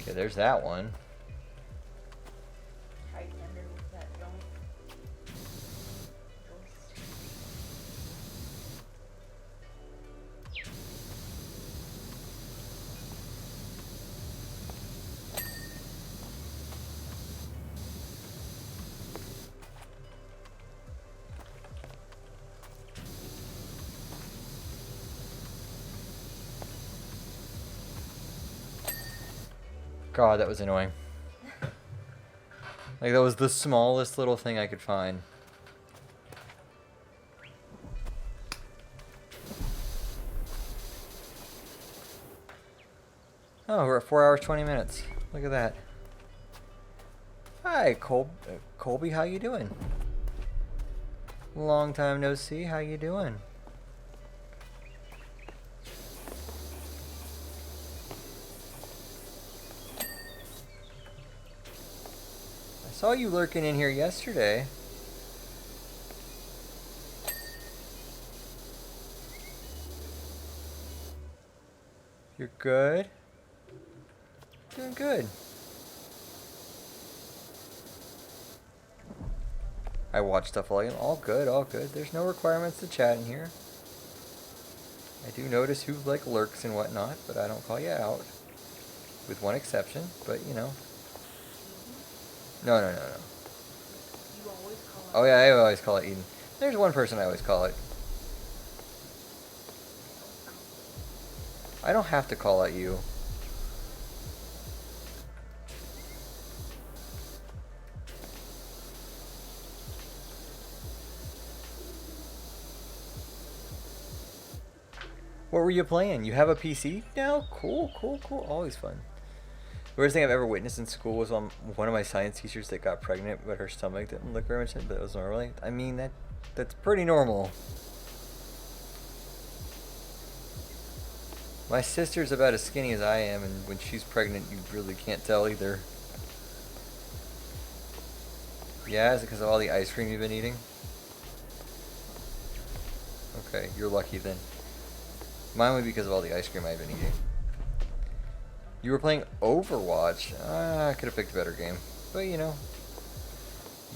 Okay, there's that one. Hiding underneath that dome. Ghost. God, that was annoying. Like, that was the smallest little thing I could find. Oh, we're at 4 hours, 20 minutes. Look at that. Hi, Colby, how you doing? Long time no see, how you doing? I saw you lurking in here yesterday. You're good? Doing good. I watch stuff all good, all good. There's no requirements to chat in here. I do notice who like lurks and whatnot, but I don't call you out. With one exception, but you know. No. You always call out. Oh yeah, I always call it Eden. There's one person I always call it. I don't have to call out you. What were you playing? You have a PC now? Cool. Always fun. The worst thing I've ever witnessed in school was on one of my science teachers that got pregnant, but her stomach didn't look very much, but it was normally. I mean, that's pretty normal. My sister's about as skinny as I am, and when she's pregnant, you really can't tell either. Yeah, is it because of all the ice cream you've been eating? Okay, you're lucky then. Mine would be because of all the ice cream I've been eating. You were playing Overwatch. I could have picked a better game. But, you know,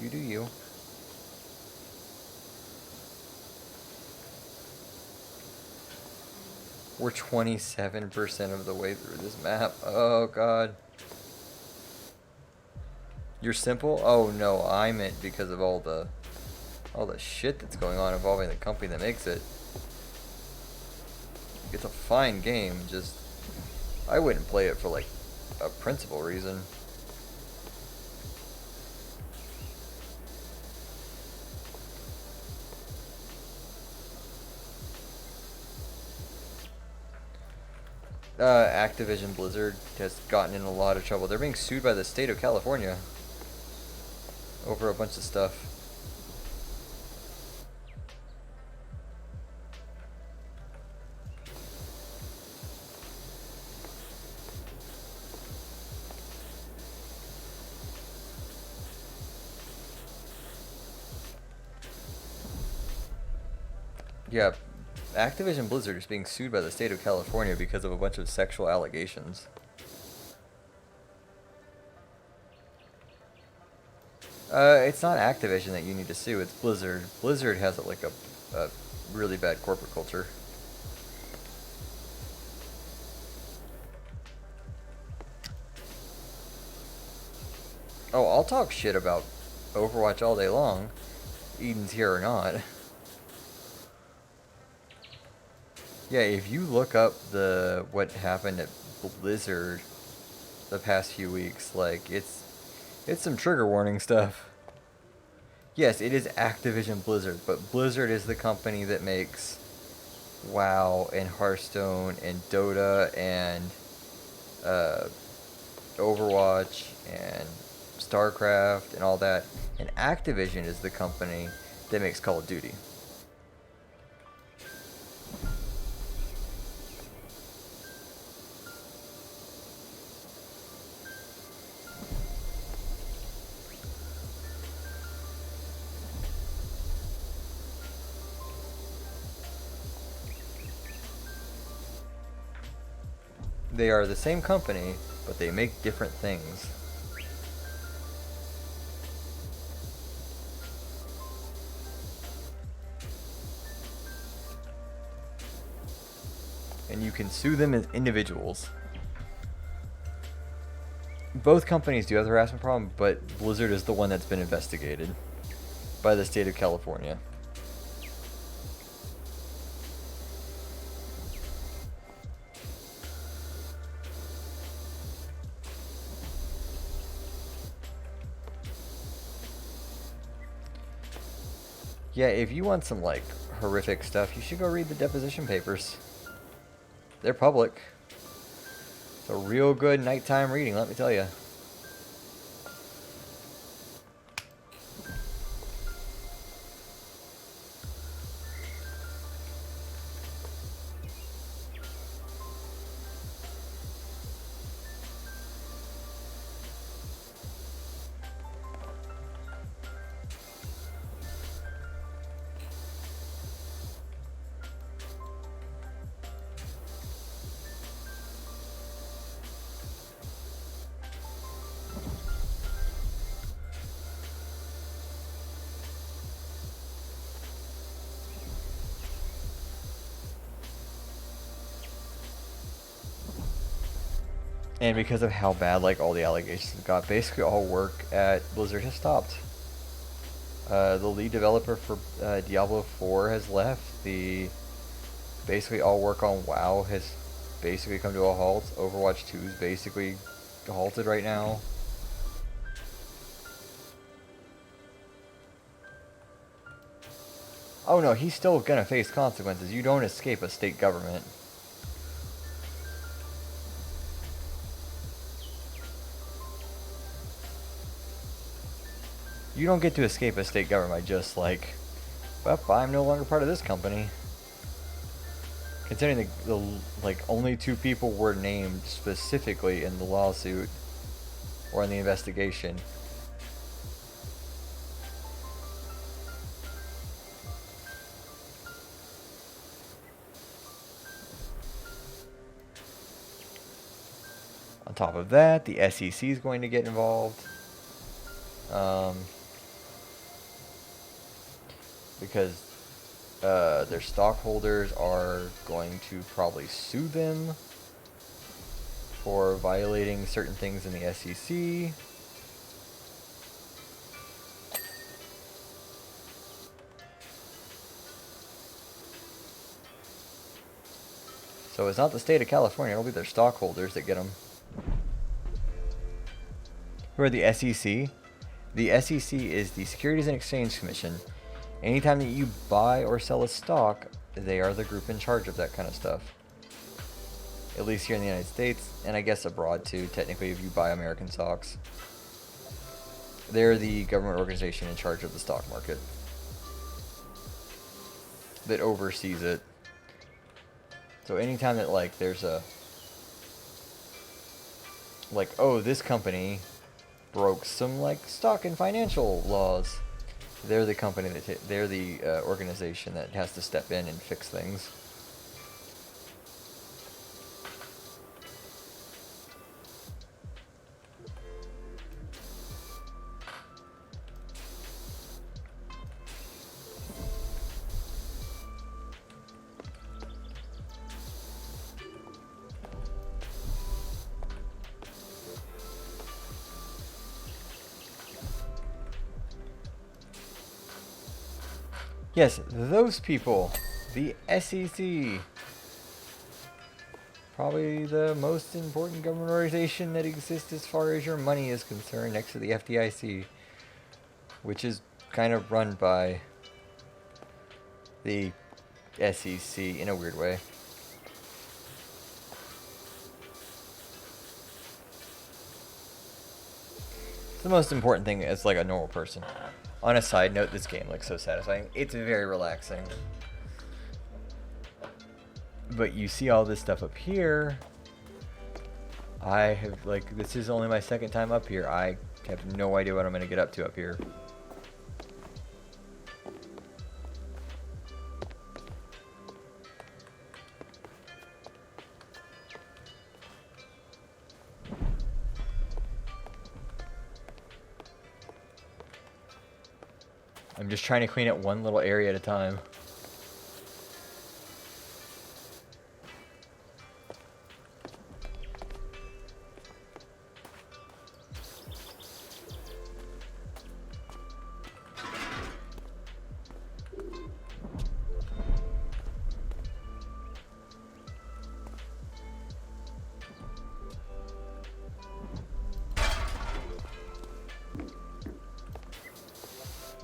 you do you. We're 27% of the way through this map. Oh, God. You're simple? Oh, no, I meant because of all the shit that's going on involving the company that makes it. It's a fine game, just I wouldn't play it for like a principal reason. Activision Blizzard has gotten in a lot of trouble. They're being sued by the state of California over a bunch of stuff. Yeah, Activision Blizzard is being sued by the state of California because of a bunch of sexual allegations. It's not Activision that you need to sue. It's Blizzard. Blizzard has like a really bad corporate culture. Oh, I'll talk shit about Overwatch all day long. Eden's here or not. Yeah, if you look up what happened at Blizzard the past few weeks, like it's some trigger warning stuff. Yes, it is Activision Blizzard, but Blizzard is the company that makes WoW and Hearthstone and Dota and Overwatch and StarCraft and all that. And Activision is the company that makes Call of Duty. They are the same company, but they make different things. And you can sue them as individuals. Both companies do have the harassment problem, but Blizzard is the one that's been investigated by the state of California. Yeah, if you want some, like, horrific stuff, you should go read the deposition papers. They're public. It's a real good nighttime reading, let me tell you. And because of how bad, like, all the allegations got, basically all work at Blizzard has stopped. The lead developer for Diablo 4 has left. Basically all work on WoW has basically come to a halt. Overwatch 2 is basically halted right now. Oh no, he's still gonna face consequences. You don't escape a state government. You don't get to escape a state government by just like, well, I'm no longer part of this company. Considering the like only 2 people were named specifically in the lawsuit or in the investigation. On top of that, the SEC is going to get involved. Because their stockholders are going to probably sue them for violating certain things in the SEC. So it's not the state of California, it'll be their stockholders that get them. Who are the SEC? The SEC is the Securities and Exchange Commission. Anytime that you buy or sell a stock, they are the group in charge of that kind of stuff. At least here in the United States, and I guess abroad too, technically, if you buy American stocks. They're the government organization in charge of the stock market that oversees it. So anytime that, like, there's a, like, oh, this company broke some, like, stock and financial laws, they're the company they're the organization that has to step in and fix things. Yes, those people. The SEC. Probably the most important government organization that exists as far as your money is concerned, next to the FDIC, which is kind of run by the SEC in a weird way. It's the most important thing as like a normal person. On a side note, this game looks so satisfying. It's very relaxing. But you see all this stuff up here. I have, like, this is only my second time up here. I have no idea what I'm going to get up to up here. I'm just trying to clean up one little area at a time.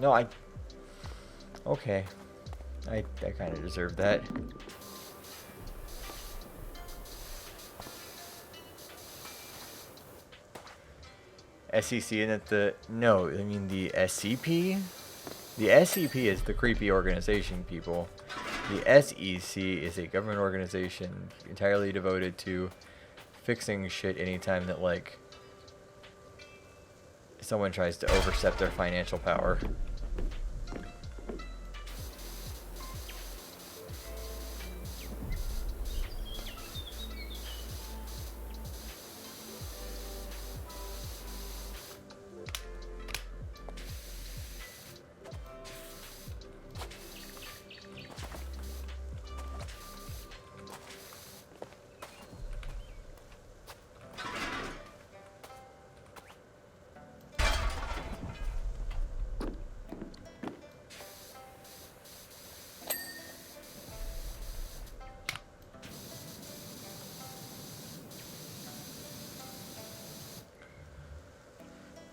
No, okay. I kind of deserve that. SEC and no, I mean the SCP? The SCP is the creepy organization, people. The SEC is a government organization entirely devoted to fixing shit anytime that, like, someone tries to overstep their financial power.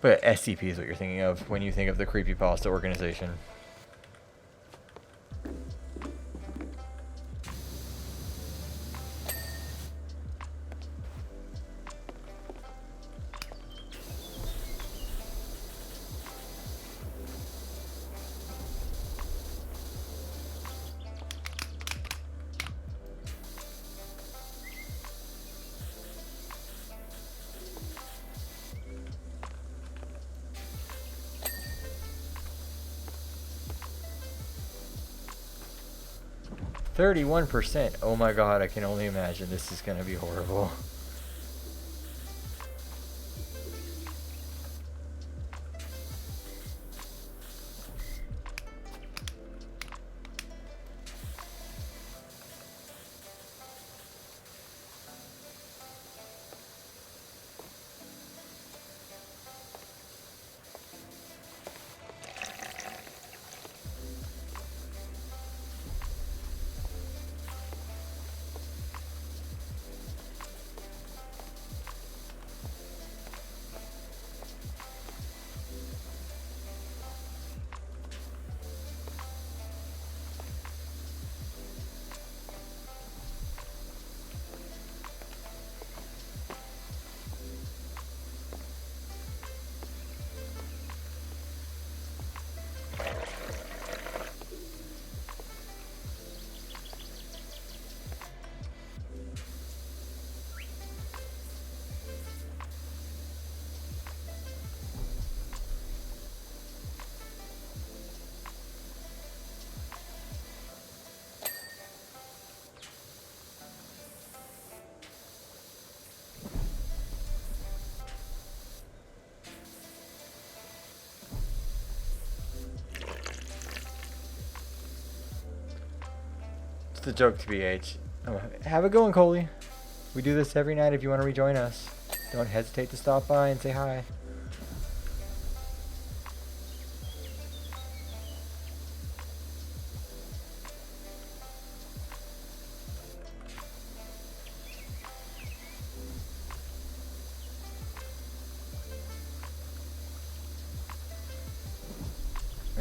But SCP is what you're thinking of when you think of the creepypasta organization. %. Oh my god, I can only imagine this is gonna be horrible. It's a joke to BH. Have a good one, Coley. We do this every night if you want to rejoin us. Don't hesitate to stop by and say hi.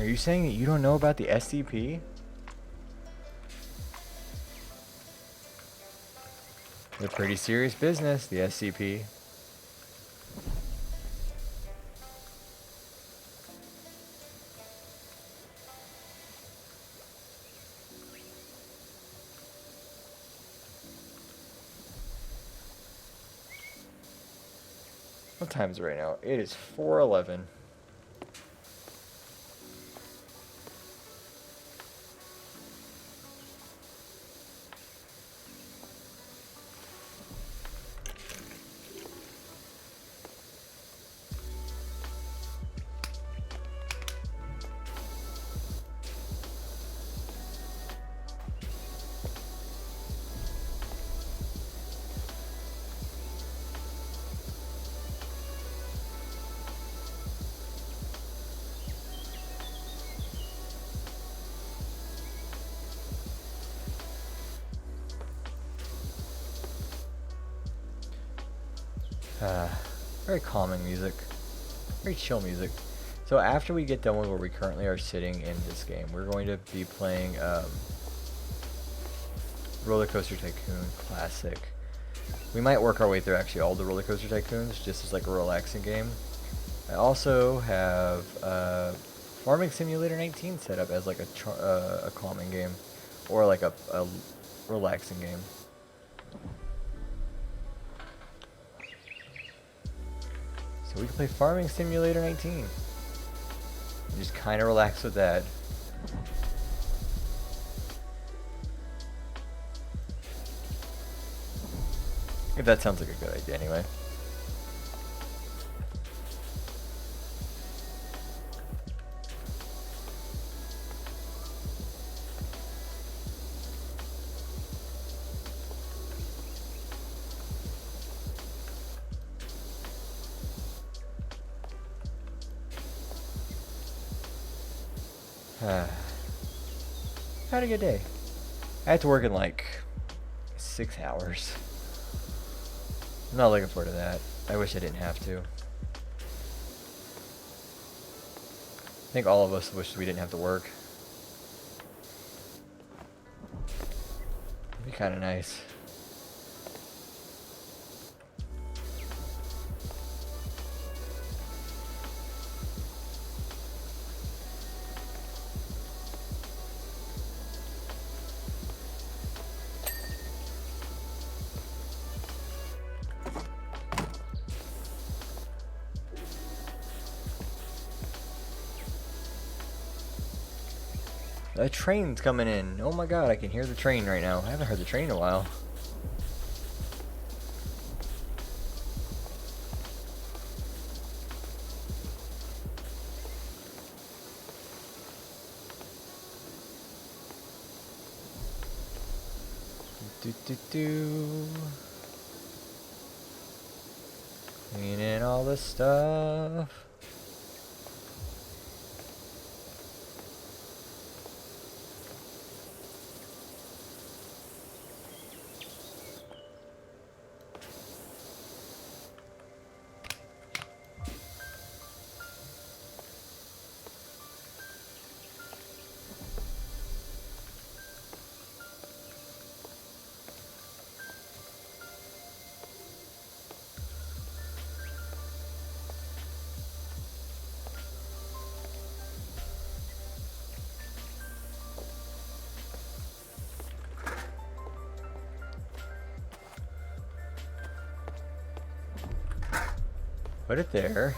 Are you saying that you don't know about the SCP? They're pretty serious business, the SCP. What time is it right now? It is 4:11. Very calming music. Very chill music. So after we get done with where we currently are sitting in this game, we're going to be playing Roller Coaster Tycoon Classic. We might work our way through actually all the Roller Coaster Tycoons, just as like a relaxing game. I also have Farming Simulator 19 set up as like a calming game, or like a relaxing game. So we can play Farming Simulator 19. Just kind of relax with that. If that sounds like a good idea anyway. Had a good day. I had to work in like 6 hours. I'm not looking forward to that. I wish I didn't have to. I think all of us wish we didn't have to work. It'd be kind of nice. A train's coming in. Oh my god, I can hear the train right now. I haven't heard the train in a while. Cleaning all the stuff. Put it there.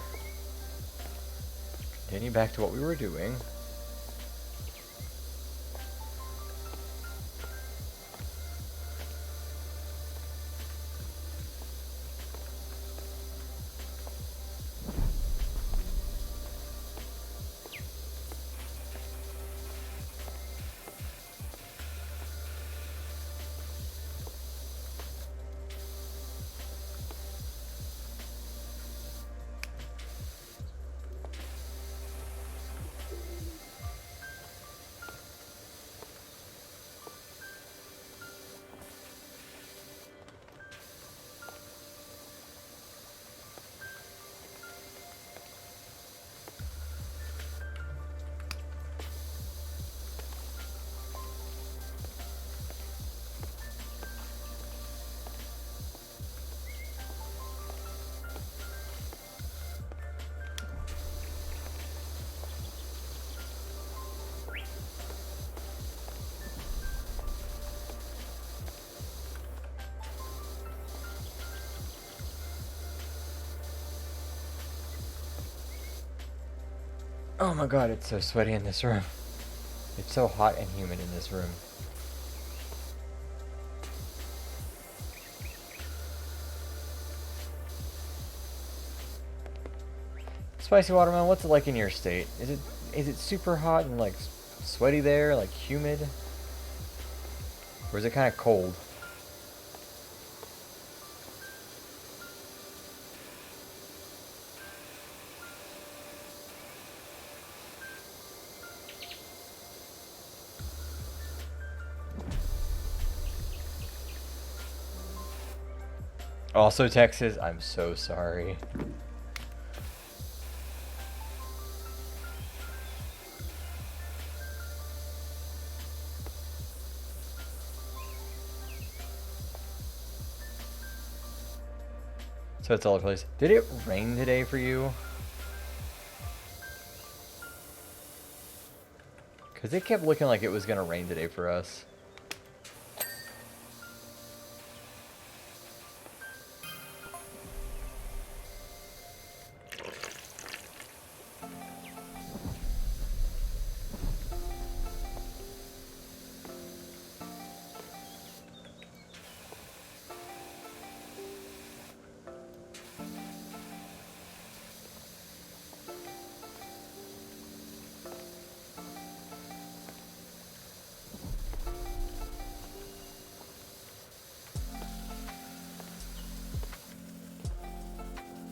Continue back to what we were doing. Oh my god, it's so sweaty in this room. It's so hot and humid in this room. Spicy watermelon, what's it like in your state? Is it super hot and like sweaty there, like humid? Or is it kind of cold? Also Texas, I'm so sorry. So it's all over the place. Did it rain today for you? Because it kept looking like it was going to rain today for us.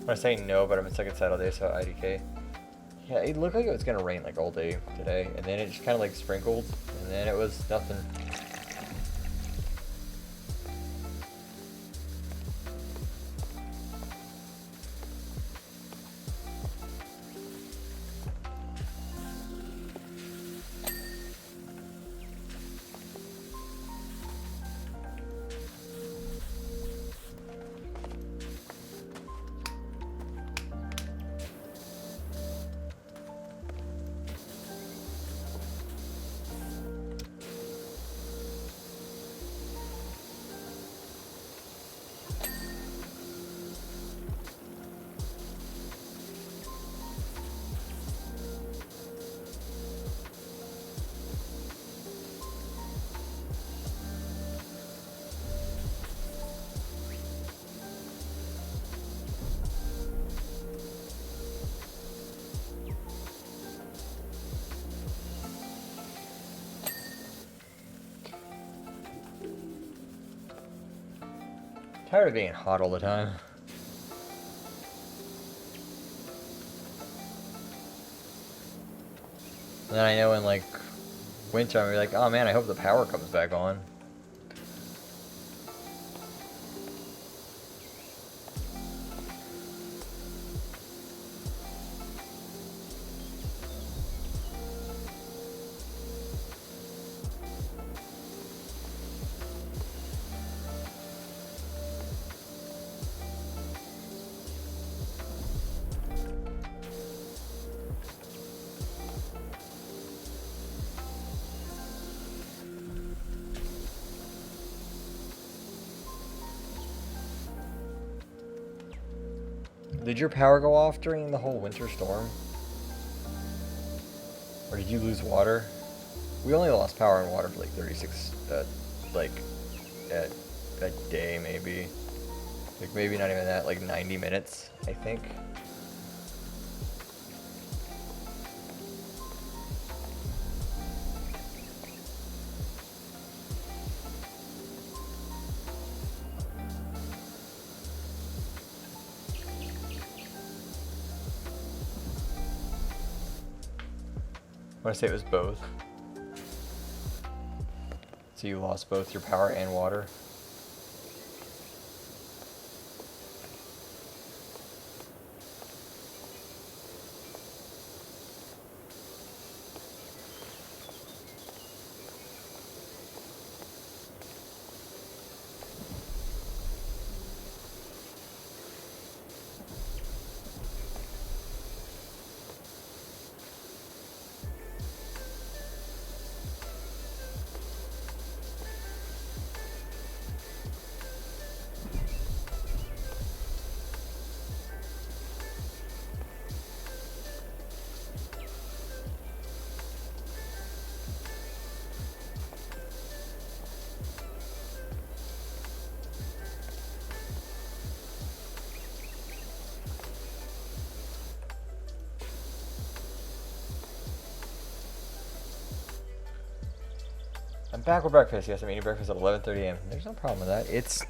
I say no, but I've been stuck inside all day, so IDK. Yeah, it looked like it was gonna rain like all day today, and then it just kind of like sprinkled, and then it was nothing. Tired of being hot all the time. And then I know in like winter I'm like, oh man, I hope the power comes back on. Did your power go off during the whole winter storm? Or did you lose water? We only lost power and water for like 36, like, a day maybe. Like maybe not even that, like 90 minutes, I think. I want to say it was both. So you lost both your power and water? I'm back with breakfast. Yes, I'm eating breakfast at 11:30 a.m. There's no problem with that. It's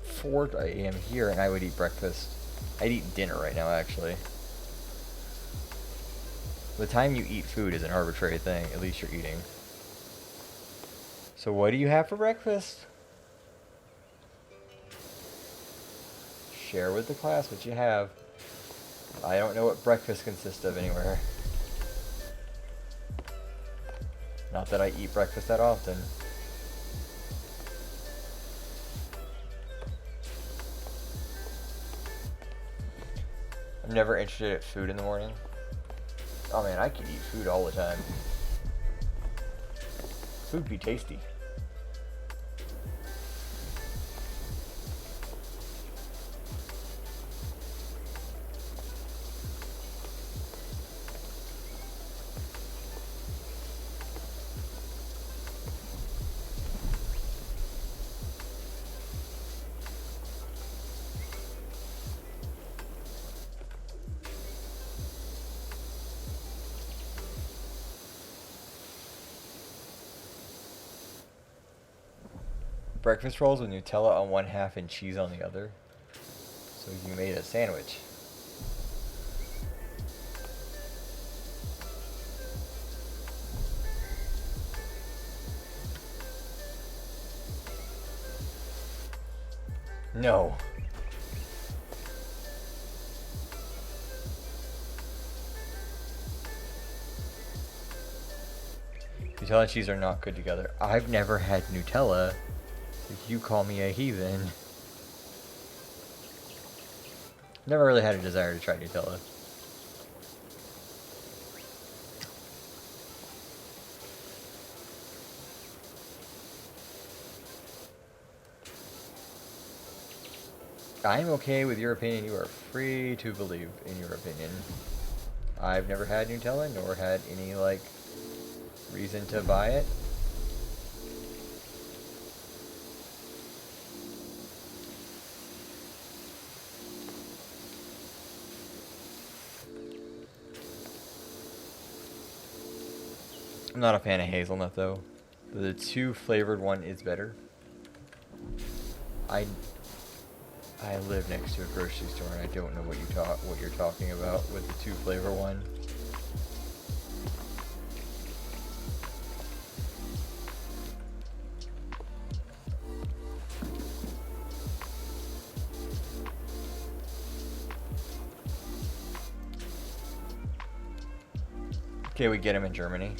4 a.m. here, and I would eat breakfast. I'd eat dinner right now, actually. The time you eat food is an arbitrary thing. At least you're eating. So what do you have for breakfast? Share with the class what you have. I don't know what breakfast consists of anywhere. Not that I eat breakfast that often. I'm never interested in food in the morning. Oh man, I could eat food all the time. Food be tasty. Breakfast rolls with Nutella on one half and cheese on the other. So you made a sandwich. No. Nutella and cheese are not good together. I've never had Nutella. You call me a heathen. Never really had a desire to try Nutella. I'm okay with your opinion. You are free to believe in your opinion. I've never had Nutella, nor had any, reason to buy it. I'm not a fan of hazelnut though. The 2 flavored one is better. I live next to a grocery store and I don't know what you're talking about with the 2 flavor one. Okay, we get them in Germany.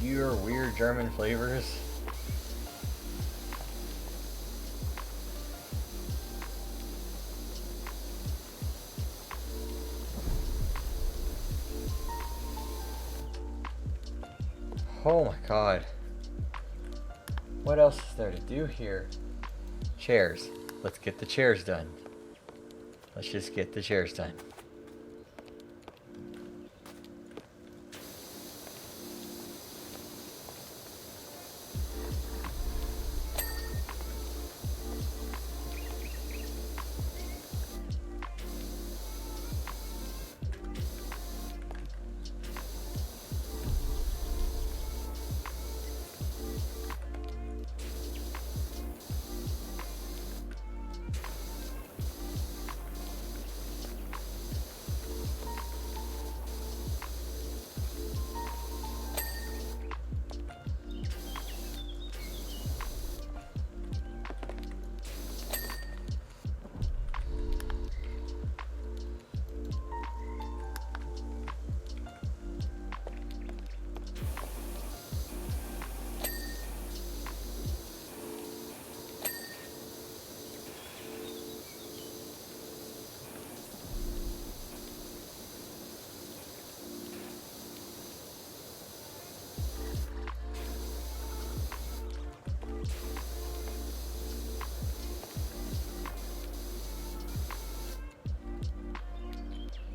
Your weird German flavors. Oh my god. What else is there to do here? Chairs. Let's get the chairs done. Let's just get the chairs done.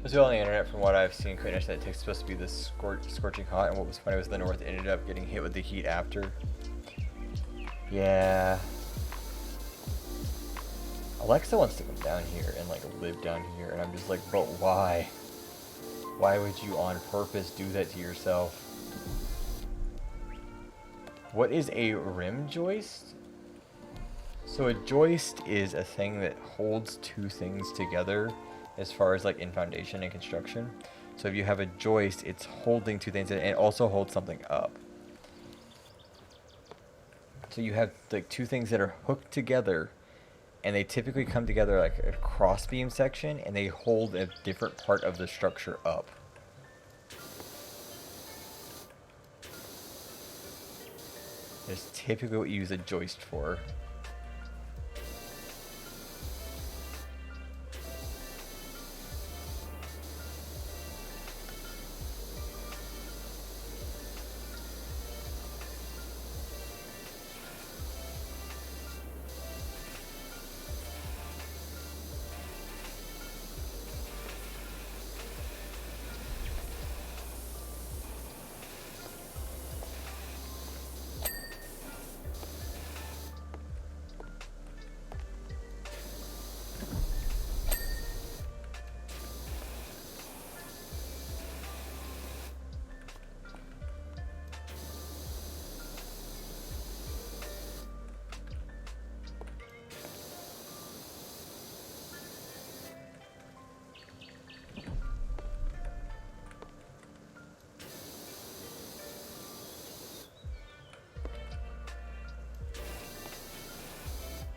As well on the internet, from what I've seen, couldn't that it's supposed to be this scorching hot, and what was funny was the north ended up getting hit with the heat after. Yeah. Alexa wants to come down here and live down here, and I'm just like, but why? Why would you on purpose do that to yourself? What is a rim joist? So a joist is a thing that holds two things together as far as like in foundation and construction. So if you have a joist, it's holding two things and it also holds something up. So you have like two things that are hooked together and they typically come together like a cross beam section and they hold a different part of the structure up. That's typically what you use a joist for.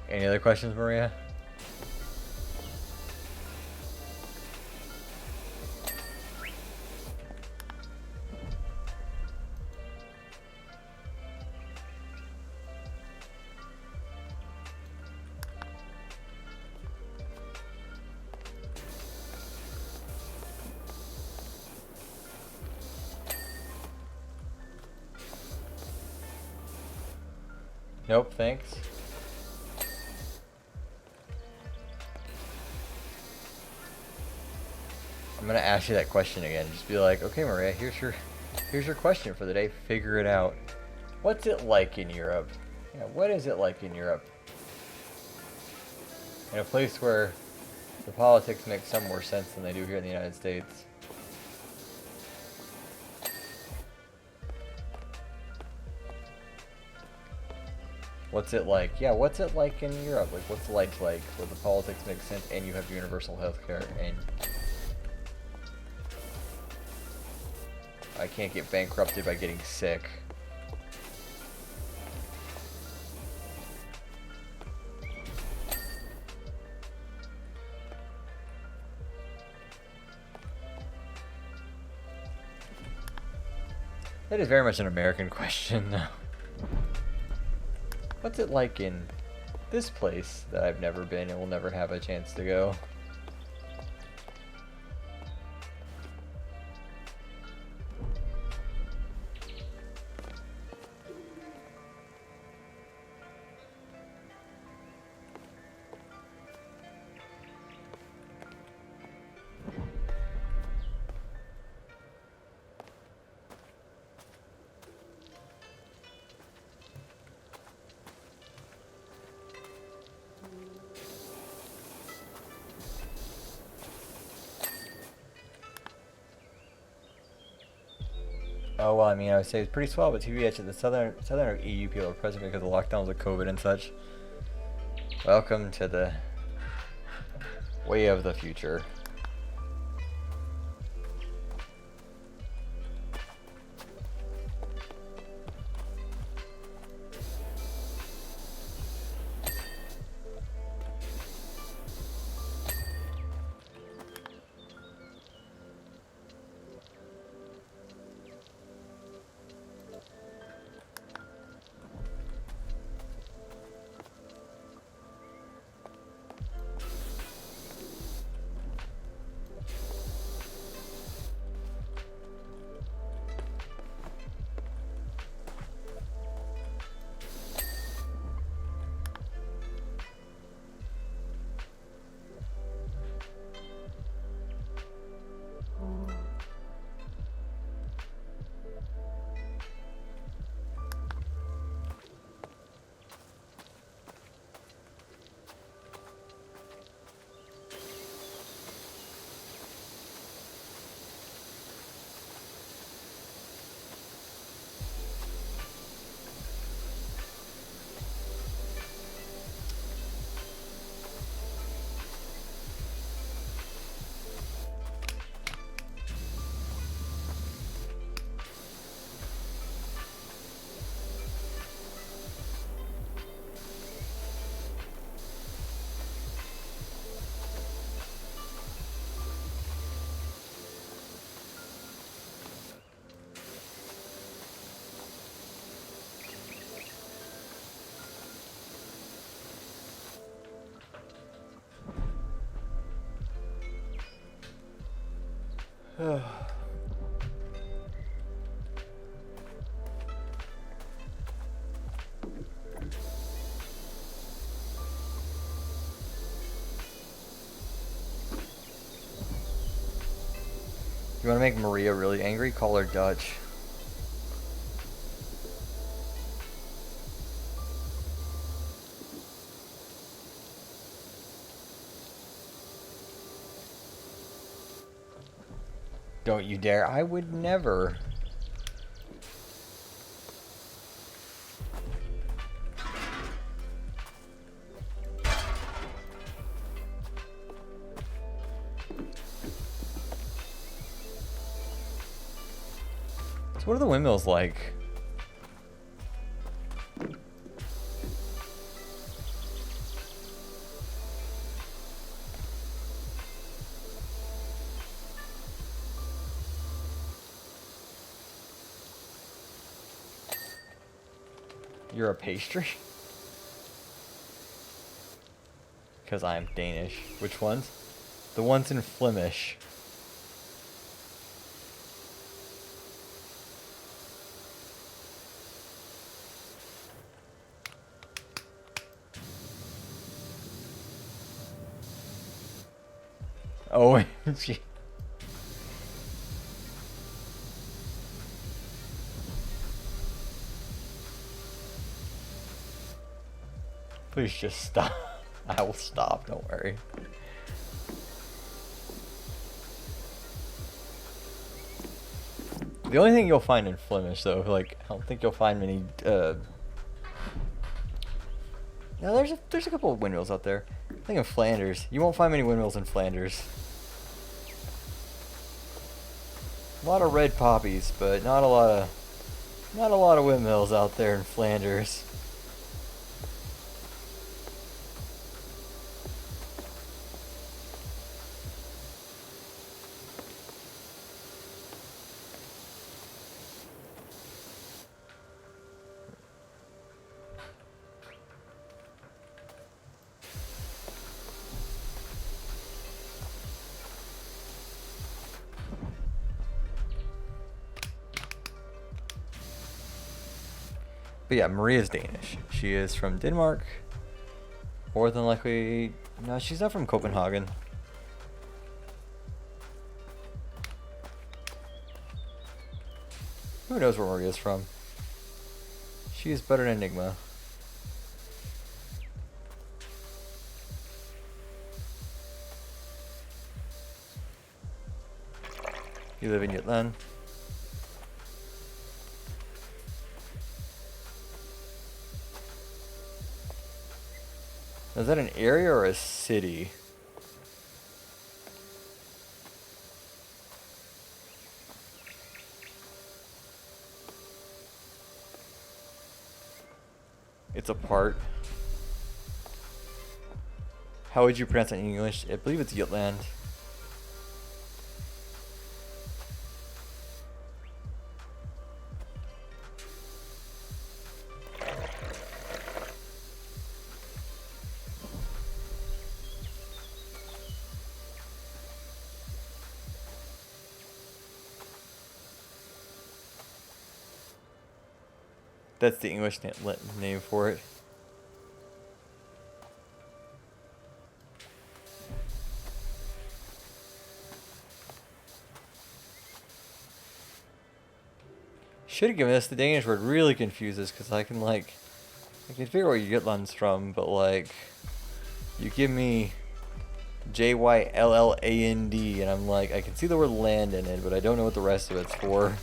Any other questions, Maria? Nope, thanks. I'm gonna ask you that question again. Just be like, okay, Maria, here's your question for the day. Figure it out. What's it like in Europe? Yeah, what is it like in Europe? In a place where the politics make some more sense than they do here in the United States. What's it like? Yeah, what's it like in Europe? Like, what's life like where the politics make sense and you have universal health care and I can't get bankrupted by getting sick. That is very much an American question. What's it like in this place that I've never been and will never have a chance to go? Oh, well, I mean, I would say it's pretty swell, but TBH, the southern EU people are present because of the lockdowns of COVID and such. Welcome to the way of the future. You want to make Maria really angry? Call her Dutch. Don't you dare. I would never. So what are the windmills like? You're a pastry? Because I'm Danish. Which ones? The ones in Flemish. OMG. Please just stop. I will stop, don't worry. The only thing you'll find in Flemish, though, like, I don't think you'll find many, no, there's a couple of windmills out there. I think in Flanders. You won't find many windmills in Flanders. A lot of red poppies, but not a lot of windmills out there in Flanders. But yeah, Maria's Danish. She is from Denmark. More than likely... No, she's not from Copenhagen. Who knows where Maria's from? She is but an enigma. You live in Jutland? Is that an area or a city? It's a part. How would you pronounce it in English? I believe it's Jutland. That's the English name for it. Should have given us the Danish word. Really confuses because I can figure where Jutland's from, but like you give me Jylland and I'm like, I can see the word land in it, but I don't know what the rest of it's for.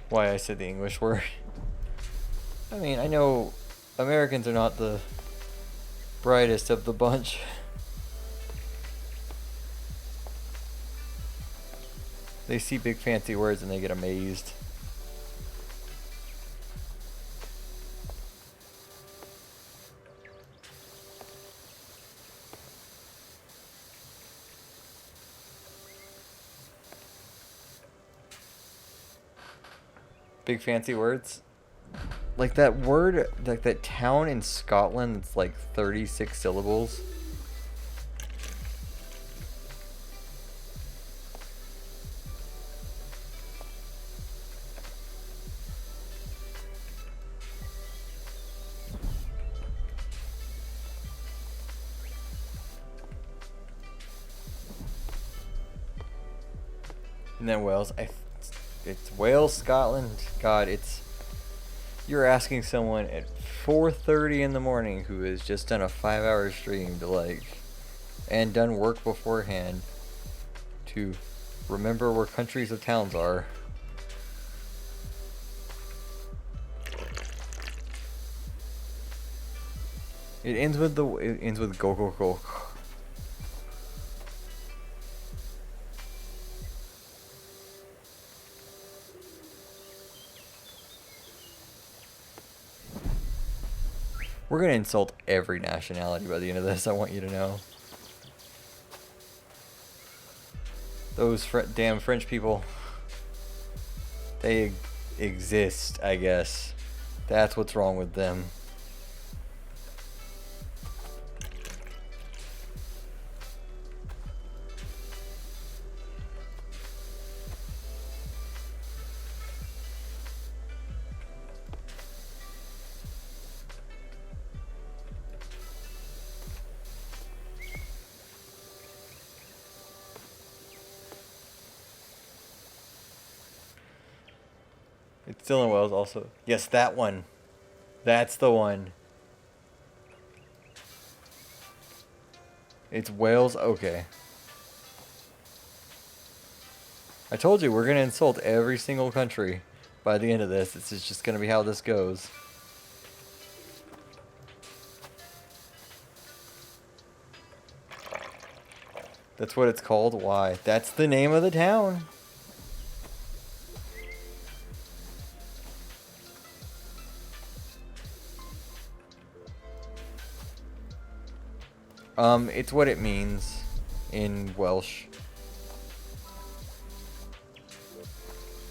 Why I said the English word. I mean, I know Americans are not the brightest of the bunch. They see big fancy words and they get amazed. Big fancy words. Like that word, like that town in Scotland that's like 36 syllables. And then Wales. It's Wales, Scotland. God, it's... You're asking someone at 4:30 in the morning who has just done a 5-hour stream to like... And done work beforehand to remember where countries of towns are. It ends with go go go. We're gonna insult every nationality by the end of this, I want you to know. Those damn French people. They exist, I guess. That's what's wrong with them. It's still in Wales also. Yes, that one. That's the one. It's Wales? Okay. I told you, we're going to insult every single country by the end of this. This is just going to be how this goes. That's what it's called? Why? That's the name of the town. It's what it means in Welsh.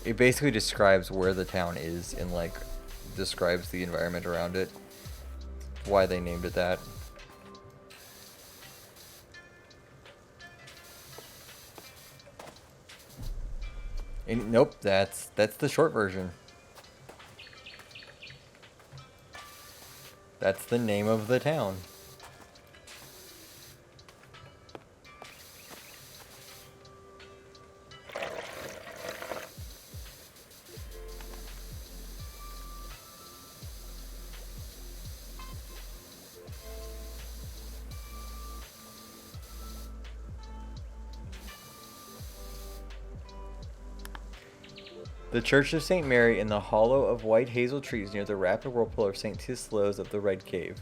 It basically describes where the town is and, like, describes the environment around it. Why they named it that. And, nope, that's the short version. That's the name of the town. The Church of St. Mary in the hollow of white hazel trees near the rapid whirlpool of St. Tislo's of the Red Cave.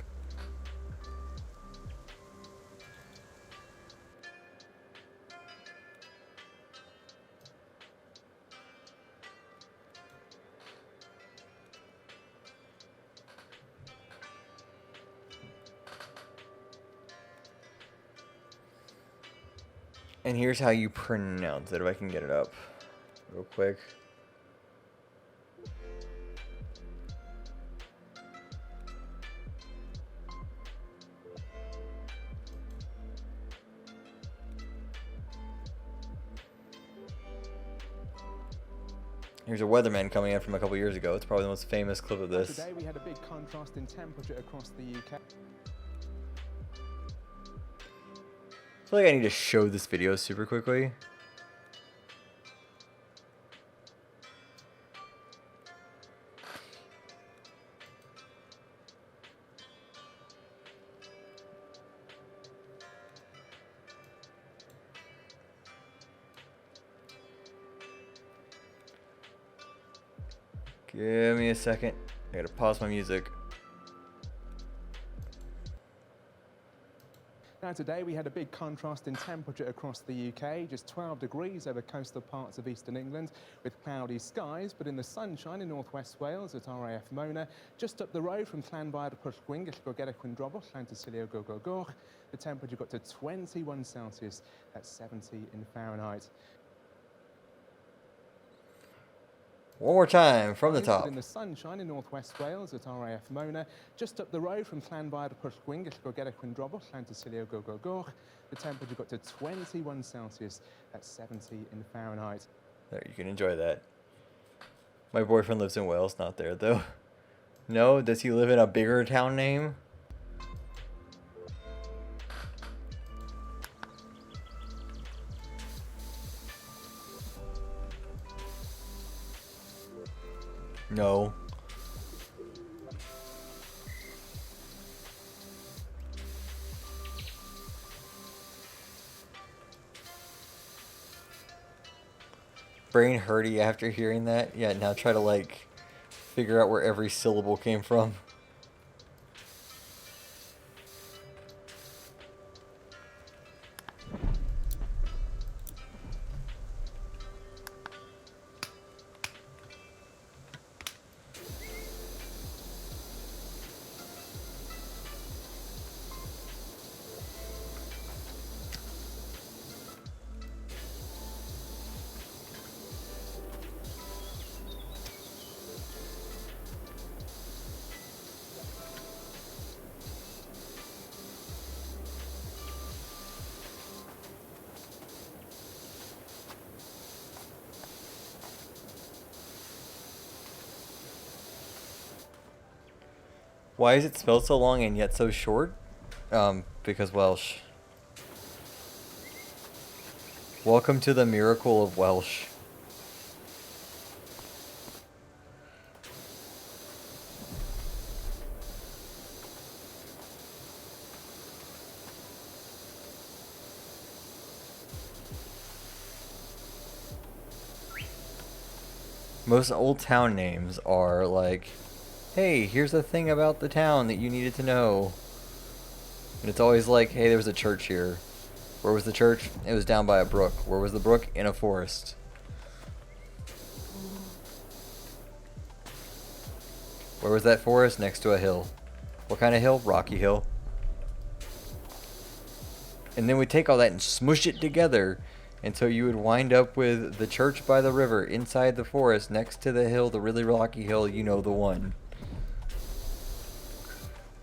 And here's how you pronounce it, if I can get it up real quick. Here's a weatherman coming in from a couple years ago. It's probably the most famous clip of this. Today we had a big contrast in temperature across the UK. I feel like I need to show this video super quickly. Give me a second. I gotta pause my music. Now today we had a big contrast in temperature across the UK, just 12 degrees over coastal parts of eastern England with cloudy skies, but in the sunshine in northwest Wales at RAF Mona, just up the road from Llanfair Pwllgwyn, Gellgorgera Cwndrobwll, Llantysilio Gogolgoch, the temperature got to 21 Celsius, that's 70 in Fahrenheit. One more time from the top. In the sunshine in northwest Wales at RAF Mona, just up the road from Llanfair Pwllgwyn, Gellgorgera Cwndrobwll, Llantysilio Gogolgoch, the temperature got to 21 Celsius, that's 70 in Fahrenheit. There, you can enjoy that. My boyfriend lives in Wales, not there though. No? Does he live in a bigger town name? No. Brain hurty after hearing that? Yeah, now try to like figure out where every syllable came from. Why is it spelled so long and yet so short? Because Welsh. Welcome to the miracle of Welsh. Most old town names are like, hey, here's a thing about the town that you needed to know. And it's always like, hey, there was a church here. Where was the church? It was down by a brook. Where was the brook? In a forest. Where was that forest? Next to a hill. What kind of hill? Rocky Hill. And then we take all that and smush it together. And so you would wind up with the church by the river inside the forest next to the hill, the really rocky hill, you know the one.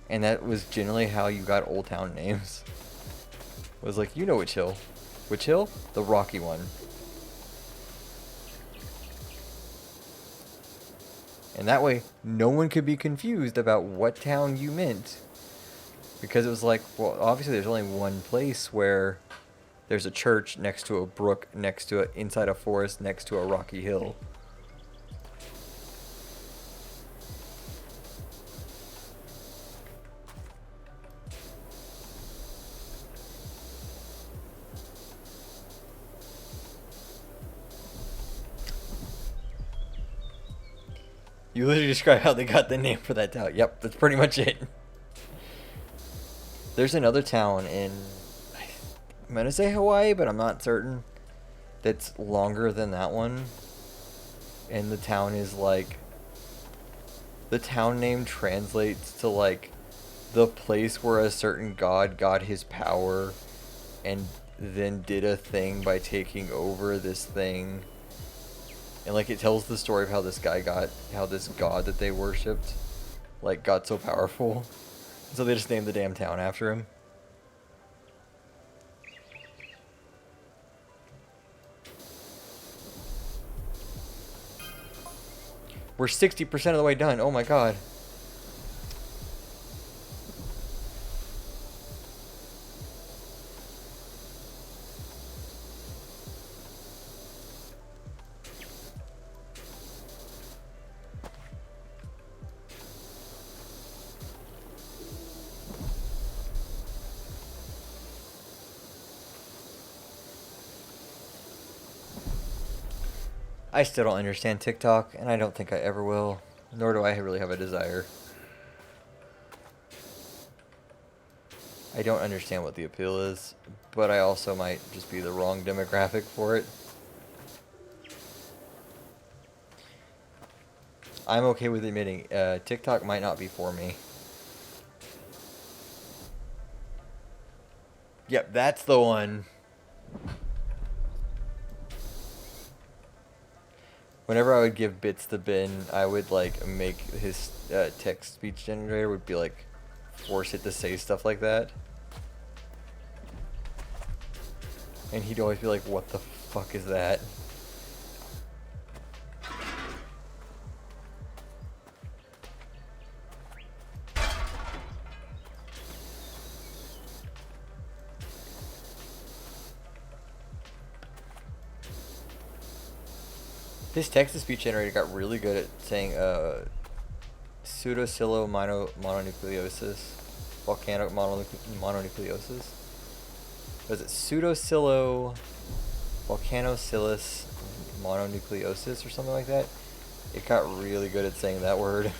And that was generally how you got old town names. It was like, you know which hill. Which hill? The rocky one. And that way, no one could be confused about what town you meant. Because it was like, well, obviously there's only one place where there's a church next to a brook, next to inside a forest, next to a rocky hill. You literally describe how they got the name for that town. Yep, that's pretty much it. There's another town in, I'm going to say Hawaii, but I'm not certain, that's longer than that one. And the town is like, the town name translates to like the place where a certain god got his power and then did a thing by taking over this thing. And like it tells the story of how this guy got, how this god that they worshipped, like got so powerful. So they just named the damn town after him. We're 60% of the way done. Oh my god. I still don't understand TikTok, and I don't think I ever will, nor do I really have a desire. I don't understand what the appeal is, but I also might just be the wrong demographic for it. I'm okay with admitting TikTok might not be for me. Yep, that's the one. Whenever I would give bits to Ben, I would like make his text speech generator would be like force it to say stuff like that. And he'd always be like, what the fuck is that? His text-to-speech generator got really good at saying pseudocilo mononucleosis, volcanic mononucleosis. Was it pseudocilo volcanocilus mononucleosis or something like that? It got really good at saying that word.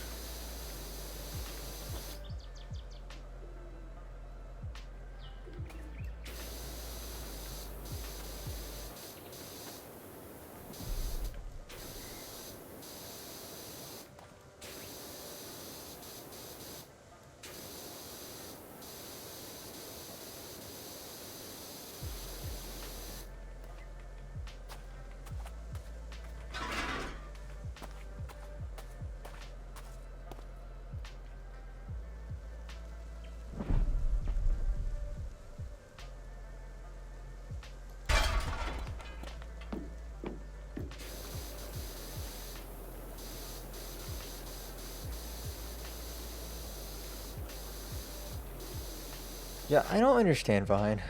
Yeah, I don't understand Vine.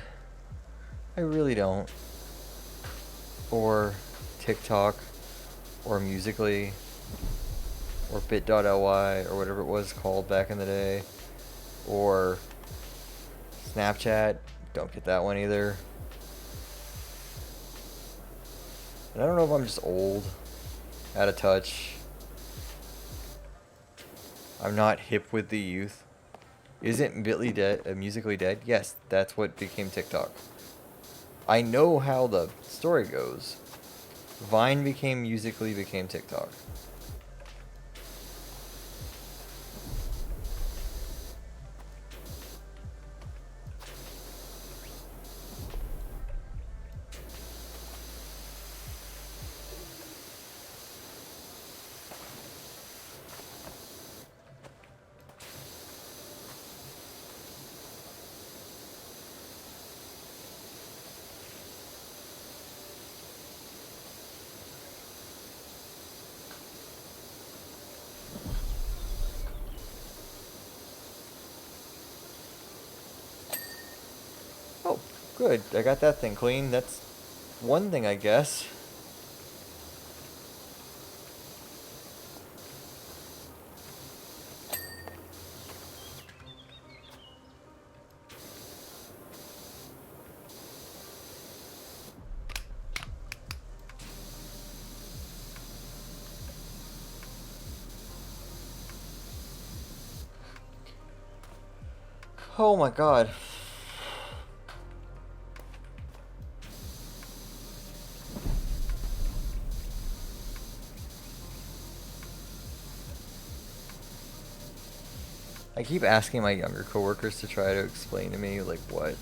I really don't. Or TikTok, or Musical.ly, or bit.ly, or whatever it was called back in the day. Or Snapchat, don't get that one either. And I don't know if I'm just old, out of touch. I'm not hip with the youth. Isn't Bitly dead? Musically dead? Yes, that's what became TikTok. I know how the story goes. Vine became Musically, became TikTok. Oh, good. I got that thing clean. That's one thing, I guess. Oh my god. I keep asking my younger coworkers to try to explain to me like what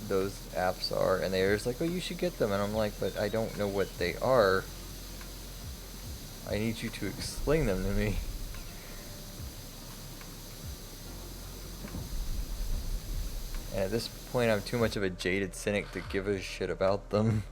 those apps are, and they're just like, "Oh, you should get them," and I'm like, "But I don't know what they are. I need you to explain them to me." And at this point, I'm too much of a jaded cynic to give a shit about them.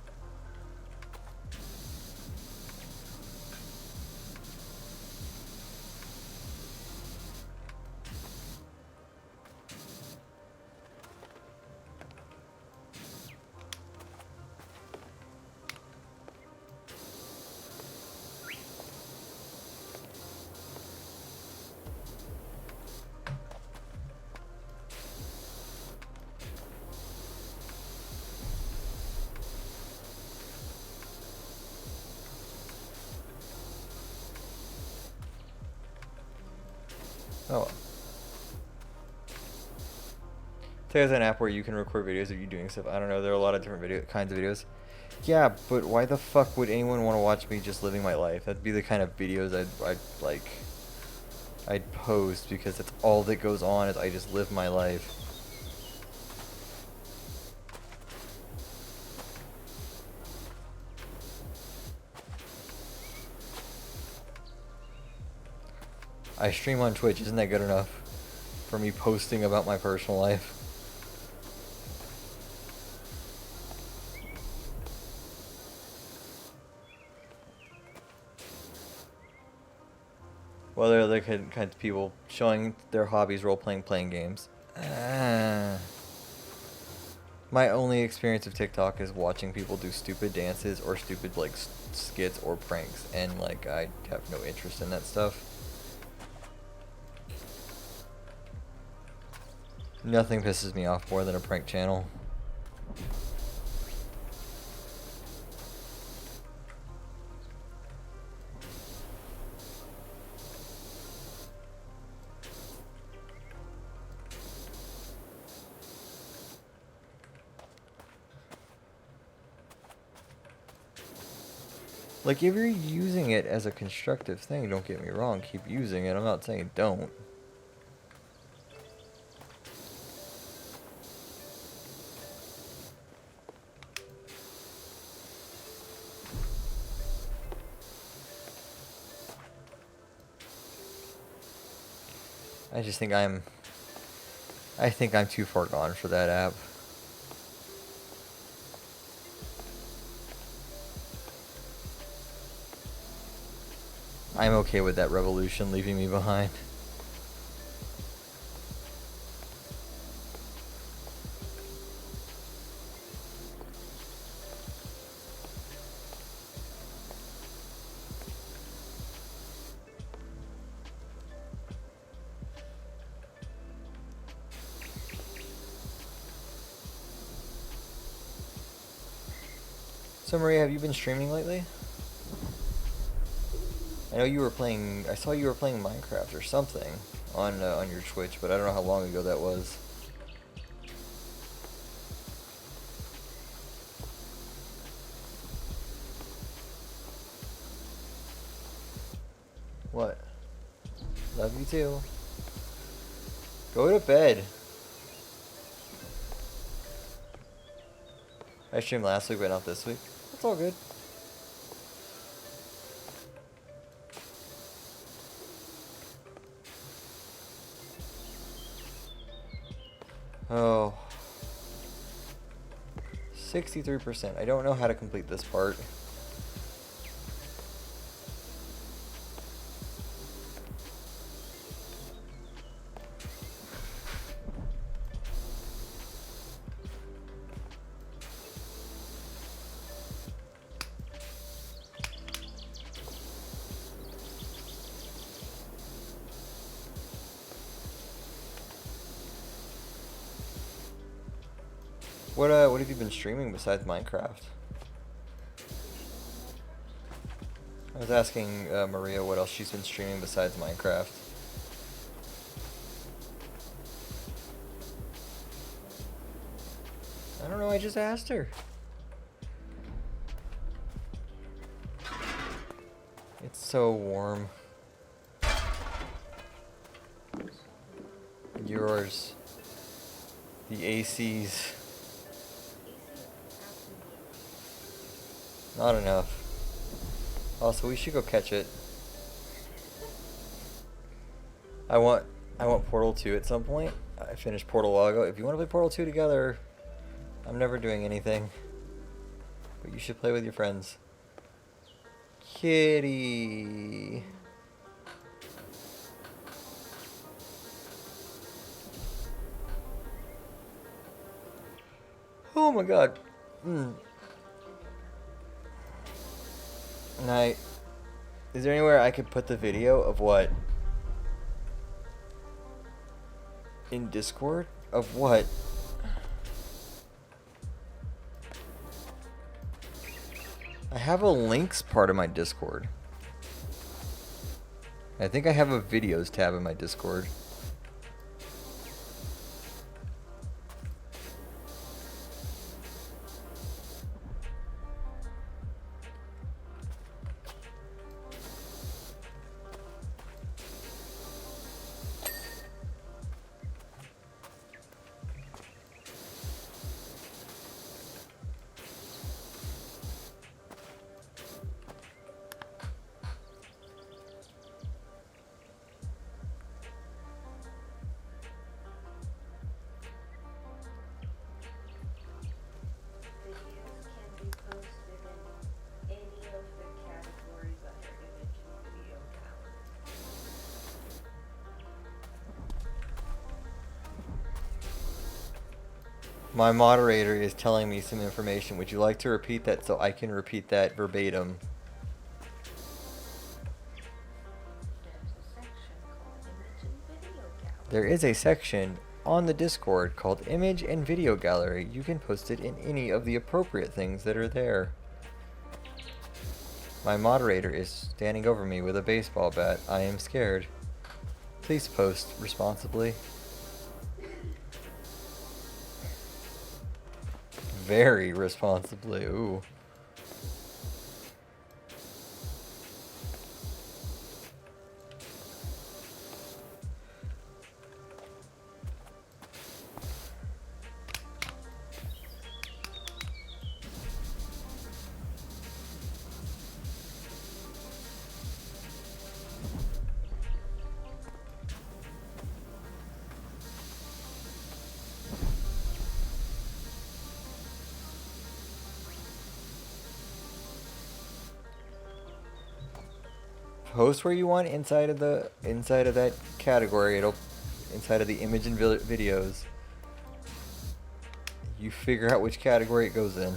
Oh. There's an app where you can record videos of you doing stuff. I don't know. There are a lot of different kinds of videos. Yeah, but why the fuck would anyone want to watch me just living my life? That'd be the kind of videos I'd post, because that's all that goes on is I just live my life. I stream on Twitch. Isn't that good enough for me posting about my personal life? Well, there are other kinds of people showing their hobbies, role-playing, playing games. My only experience of TikTok is watching people do stupid dances or stupid, like, skits or pranks. And, like, I have no interest in that stuff. Nothing pisses me off more than a prank channel. Like, if you're using it as a constructive thing, don't get me wrong, keep using it. I'm not saying don't. I just think I'm too far gone for that app. I'm okay with that revolution leaving me behind. So Maria, have you been streaming lately? I know you were playing. I saw you were playing Minecraft or something on your Twitch, but I don't know how long ago that was. What? Love you too. Go to bed. I streamed last week, but not this week. That's all good. Oh. 63%. I don't know how to complete this part. What have you been streaming besides Minecraft? I was asking Maria what else she's been streaming besides Minecraft. I don't know, I just asked her. It's so warm. Yours. The AC's. Not enough. Also, we should go catch it. I want Portal 2 at some point. I finished Portal a while ago. If you want to play Portal 2 together, I'm never doing anything. But you should play with your friends. Kitty. Oh my god. Night. Is there anywhere I could put the video of what? In Discord? Of what? I have a links part of my Discord. I think I have a videos tab in my Discord. My moderator is telling me some information. Would you like to repeat that so I can repeat that verbatim? There is a section on the Discord called Image and Video Gallery. You can post it in any of the appropriate things that are there. My moderator is standing over me with a baseball bat. I am scared. Please post responsibly. Very responsibly. Ooh. Post where you want inside of that category. It'll inside of the image and videos. You figure out which category it goes in.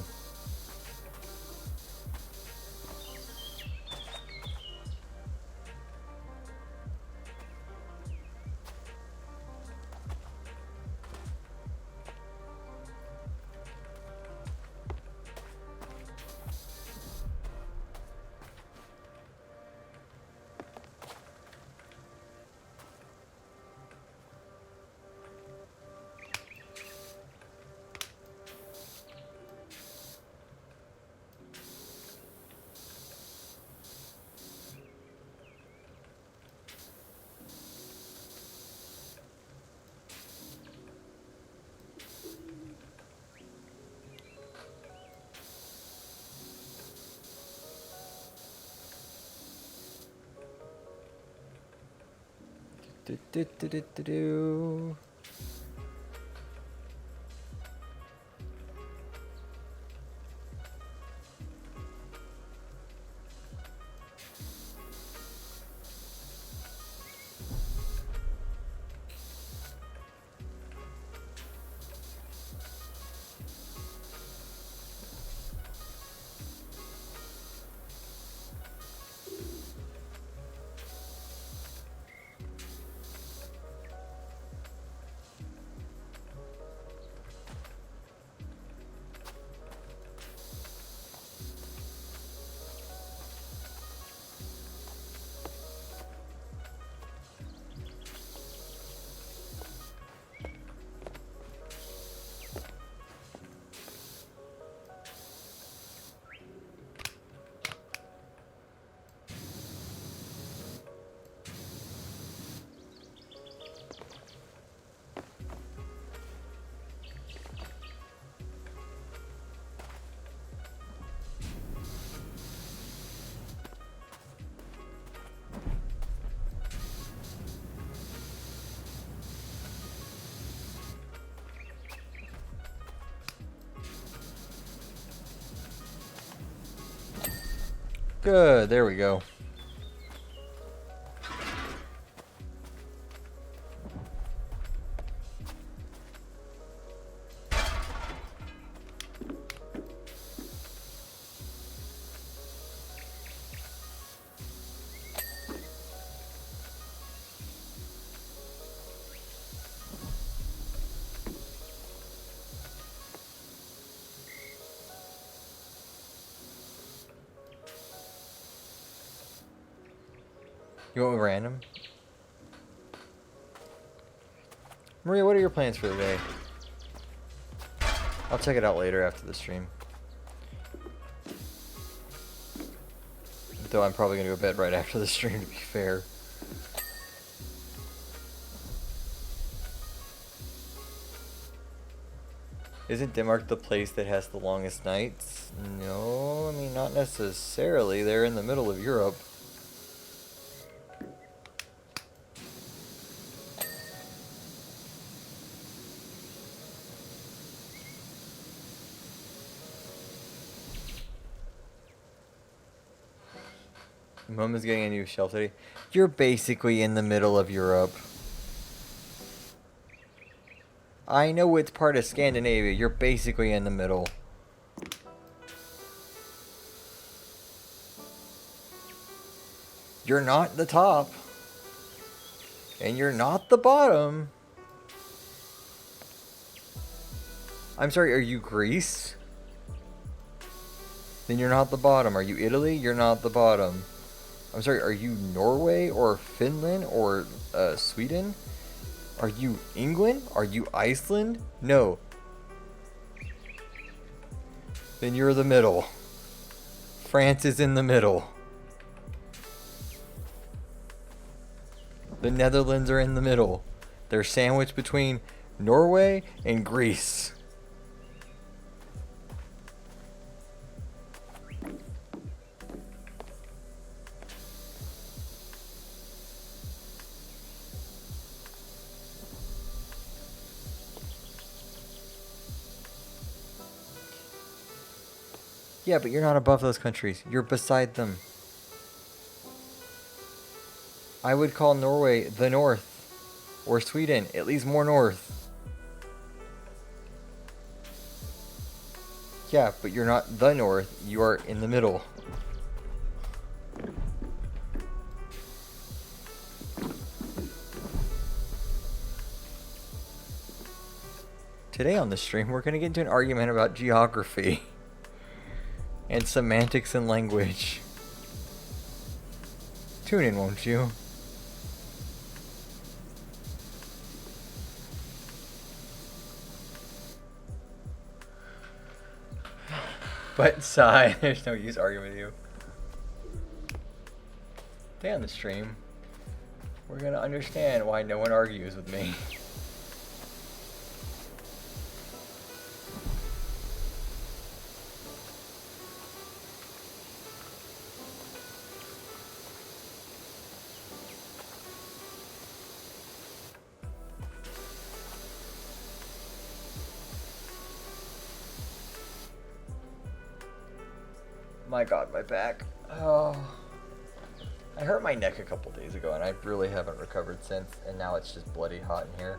Do, do, do, do, do, do. Good, there we go. You want random? Maria, what are your plans for the day? I'll check it out later after the stream. Though I'm probably gonna go to bed right after the stream, to be fair. Isn't Denmark the place that has the longest nights? No, I mean, not necessarily. They're in the middle of Europe. Mom is getting a new shelf today. You're basically in the middle of Europe. I know it's part of Scandinavia. You're basically in the middle. You're not the top. And you're not the bottom. I'm sorry, are you Greece? Then you're not the bottom. Are you Italy? You're not the bottom. I'm sorry, are you Norway or Finland or Sweden? Are you England? Are you Iceland? No. Then you're the middle. France is in the middle. The Netherlands are in the middle. They're sandwiched between Norway and Greece. Yeah, but you're not above those countries. You're beside them. I would call Norway the north. Or Sweden, at least more north. Yeah, but you're not the north. You are in the middle. Today on the stream, we're going to get into an argument about geography. And semantics and language. Tune in, won't you? But sigh, there's no use arguing with you. Today on the stream, we're gonna understand why no one argues with me. My god, my back. Oh. I hurt my neck a couple days ago and I really haven't recovered since, and now it's just bloody hot in here.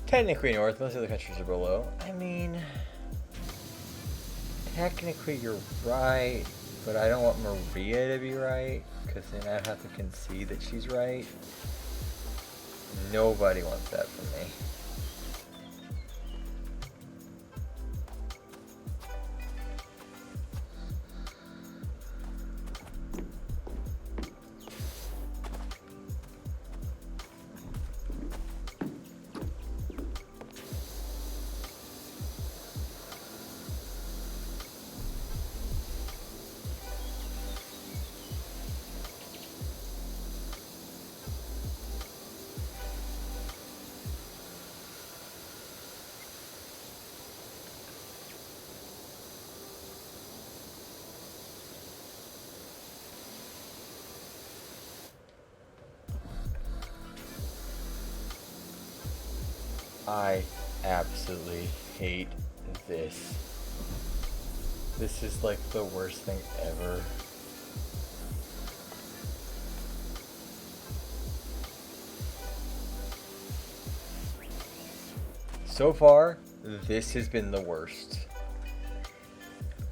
Technically north, most of the countries are below. I mean, technically you're right, but I don't want Maria to be right, because then I'd have to concede that she's right. Nobody wants that from me. I absolutely hate this. This is like the worst thing ever. So far, this has been the worst.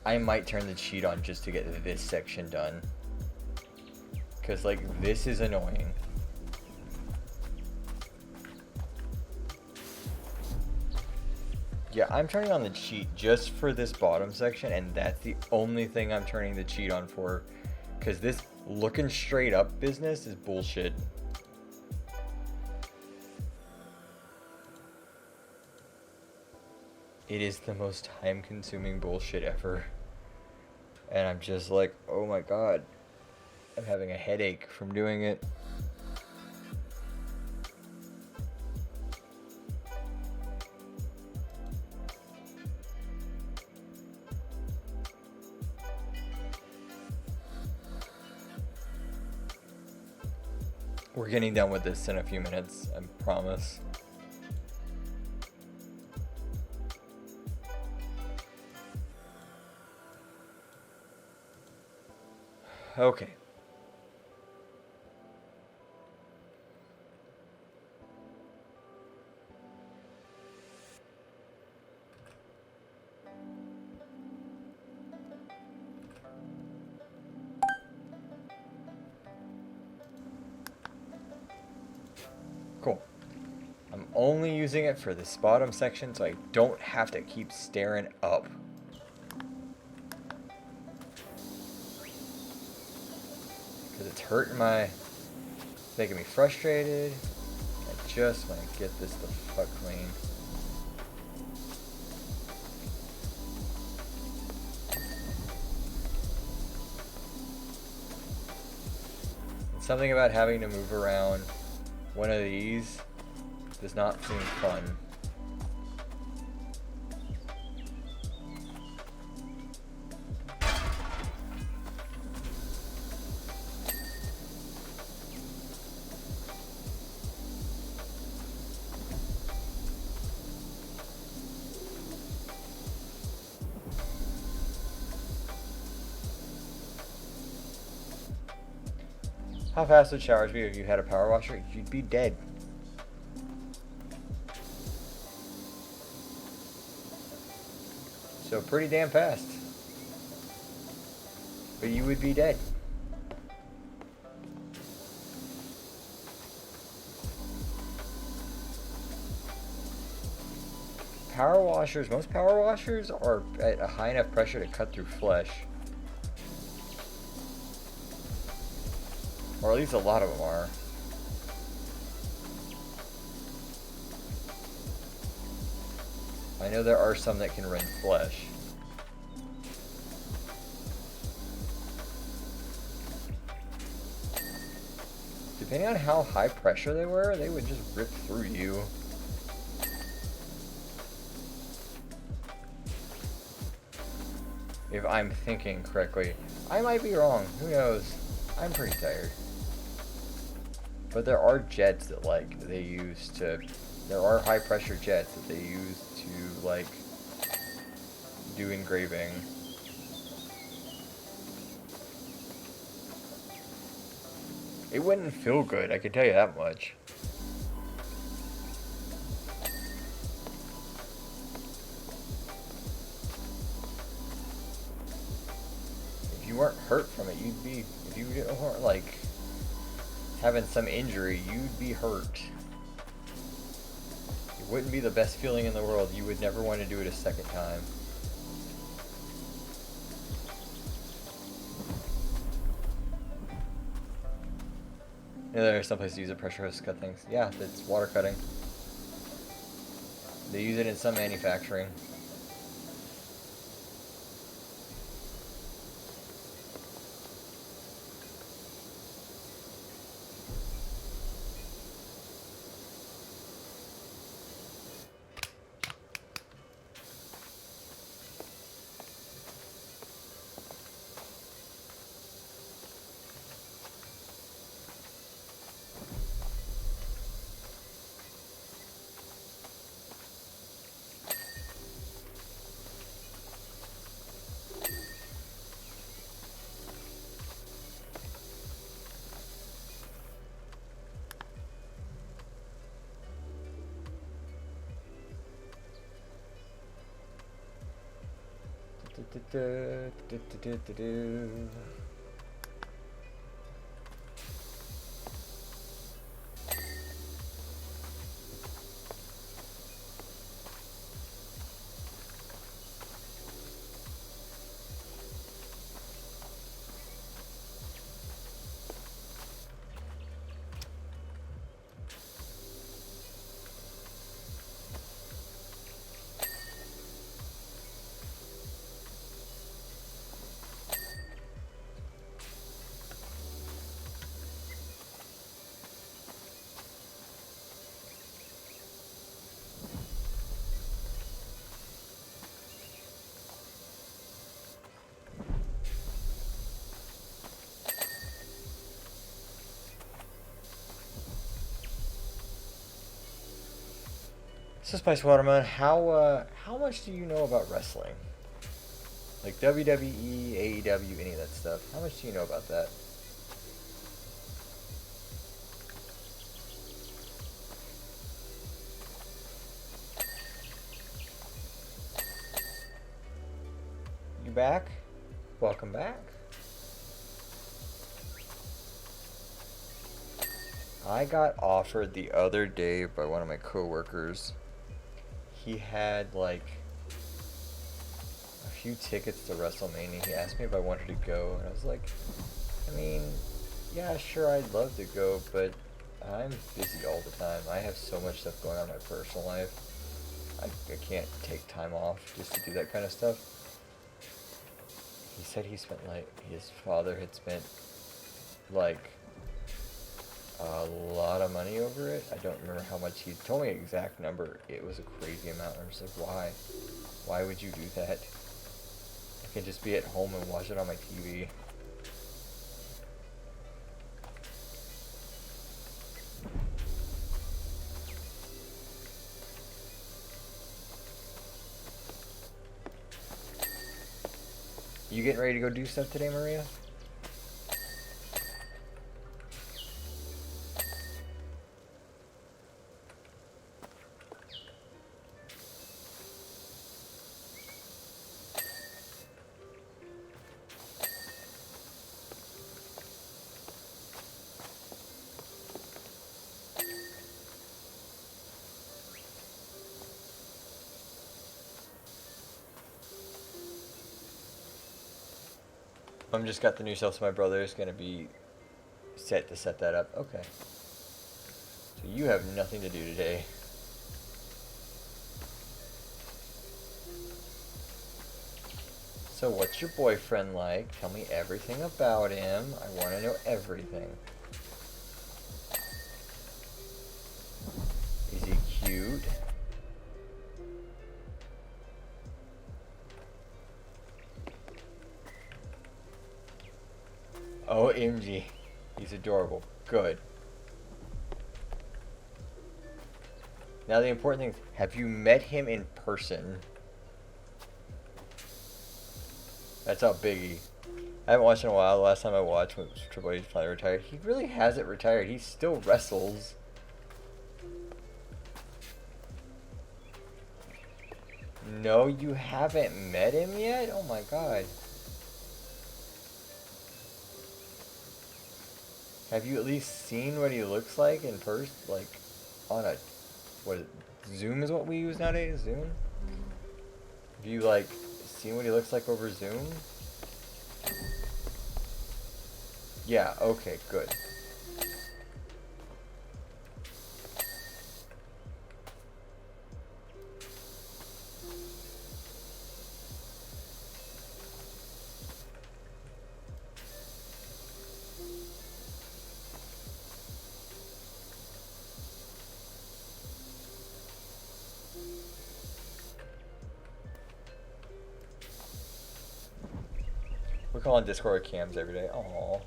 I might turn the cheat on just to get this section done. 'Cause like, this is annoying. Yeah, I'm turning on the cheat just for this bottom section, and that's the only thing I'm turning the cheat on for. Because this looking straight up business is bullshit. It is the most time consuming bullshit ever. And I'm just like, oh my god. I'm having a headache from doing it. We're getting done with this in a few minutes, I promise. Okay. Cool. I'm only using it for this bottom section so I don't have to keep staring up. Because it's hurting my... It's making me frustrated. I just want to get this the fuck clean. Something about having to move around one of these does not seem fun. How fast would showers be if you had a power washer? You'd be dead. So pretty damn fast. But you would be dead. Power washers, most power washers are at a high enough pressure to cut through flesh. Or at least a lot of them are. I know there are some that can rend flesh. Depending on how high pressure they were, they would just rip through you. If I'm thinking correctly. I might be wrong, who knows? I'm pretty tired. But there are jets that they use to, there are high pressure jets that they use to do engraving. It wouldn't feel good, I can tell you that much. If you weren't hurt from it, you'd be, if you weren't having some injury, you'd be hurt. It wouldn't be the best feeling in the world. You would never want to do it a second time. You know, there's some place to use a pressure hose to cut things. Yeah, it's water cutting. They use it in some manufacturing. So Spice Watermelon, how much do you know about wrestling? Like WWE, AEW, any of that stuff. How much do you know about that? You back? Welcome back. I got offered the other day by one of my coworkers. He had like a few tickets to WrestleMania. He asked me if I wanted to go, and I was like, I mean, yeah, sure, I'd love to go, but I'm busy all the time. I have so much stuff going on in my personal life. I can't take time off just to do that kind of stuff. He said he spent like, his father had spent like a lot of money over it. I don't remember how much. He told me an exact number. It was a crazy amount. I was like, why? Why would you do that? I can just be at home and watch it on my TV. You getting ready to go do stuff today, Maria? I'm just got the new stuff, so my brother is going to be set to set that up. Okay. So you have nothing to do today. So what's your boyfriend like? Tell me everything about him. I want to know everything. Is he cute? OMG. He's adorable. Good. Now the important thing is, have you met him in person? That's how big I haven't watched in a while. The last time I watched was Triple H finally retired. He really hasn't retired. He still wrestles. No, you haven't met him yet? Oh my god. Have you at least seen what he looks like in person? Like, on a, what is it? Zoom is what we use nowadays? Zoom? Have you, like, seen what he looks like over Zoom? Yeah, okay, good. We're calling Discord cams every day. Aww.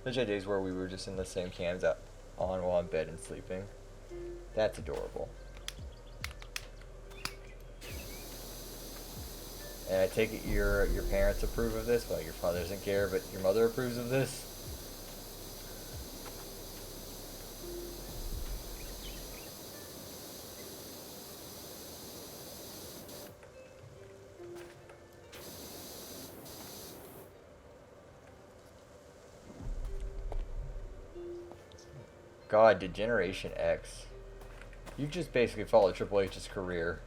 There's days where we were just in the same cams on while in bed and sleeping. That's adorable. And I take it your parents approve of this? Well, your father doesn't care, but your mother approves of this? God, Degeneration X. You've just basically followed Triple H's career.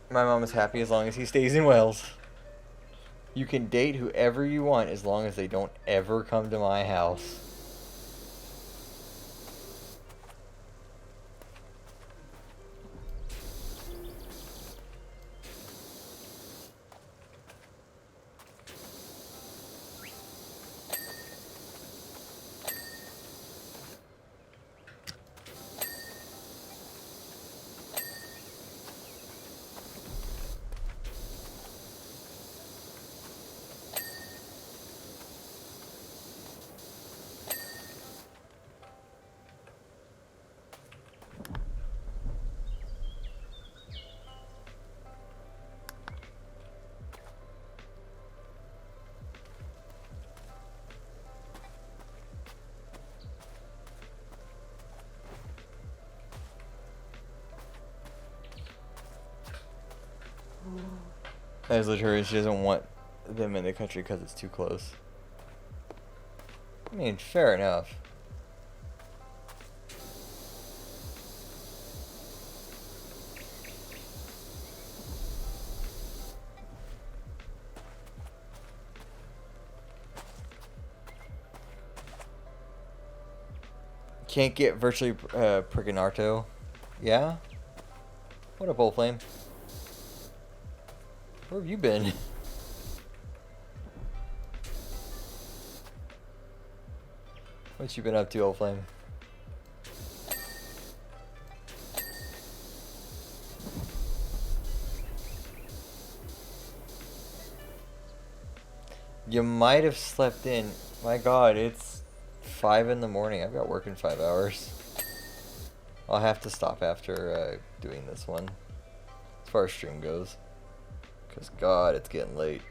My mom is happy as long as he stays in Wales. You can date whoever you want as long as they don't ever come to my house. As literally, she doesn't want them in the country because it's too close. I mean, fair enough. Can't get virtually Prigonarto. Yeah? What up, Old Flame? Where have you been? What you been up to, Old Flame? You might have slept in. My god, it's 5 in the morning. I've got work in 5 hours. I'll have to stop after doing this one. As far as stream goes. Because god, it's getting late.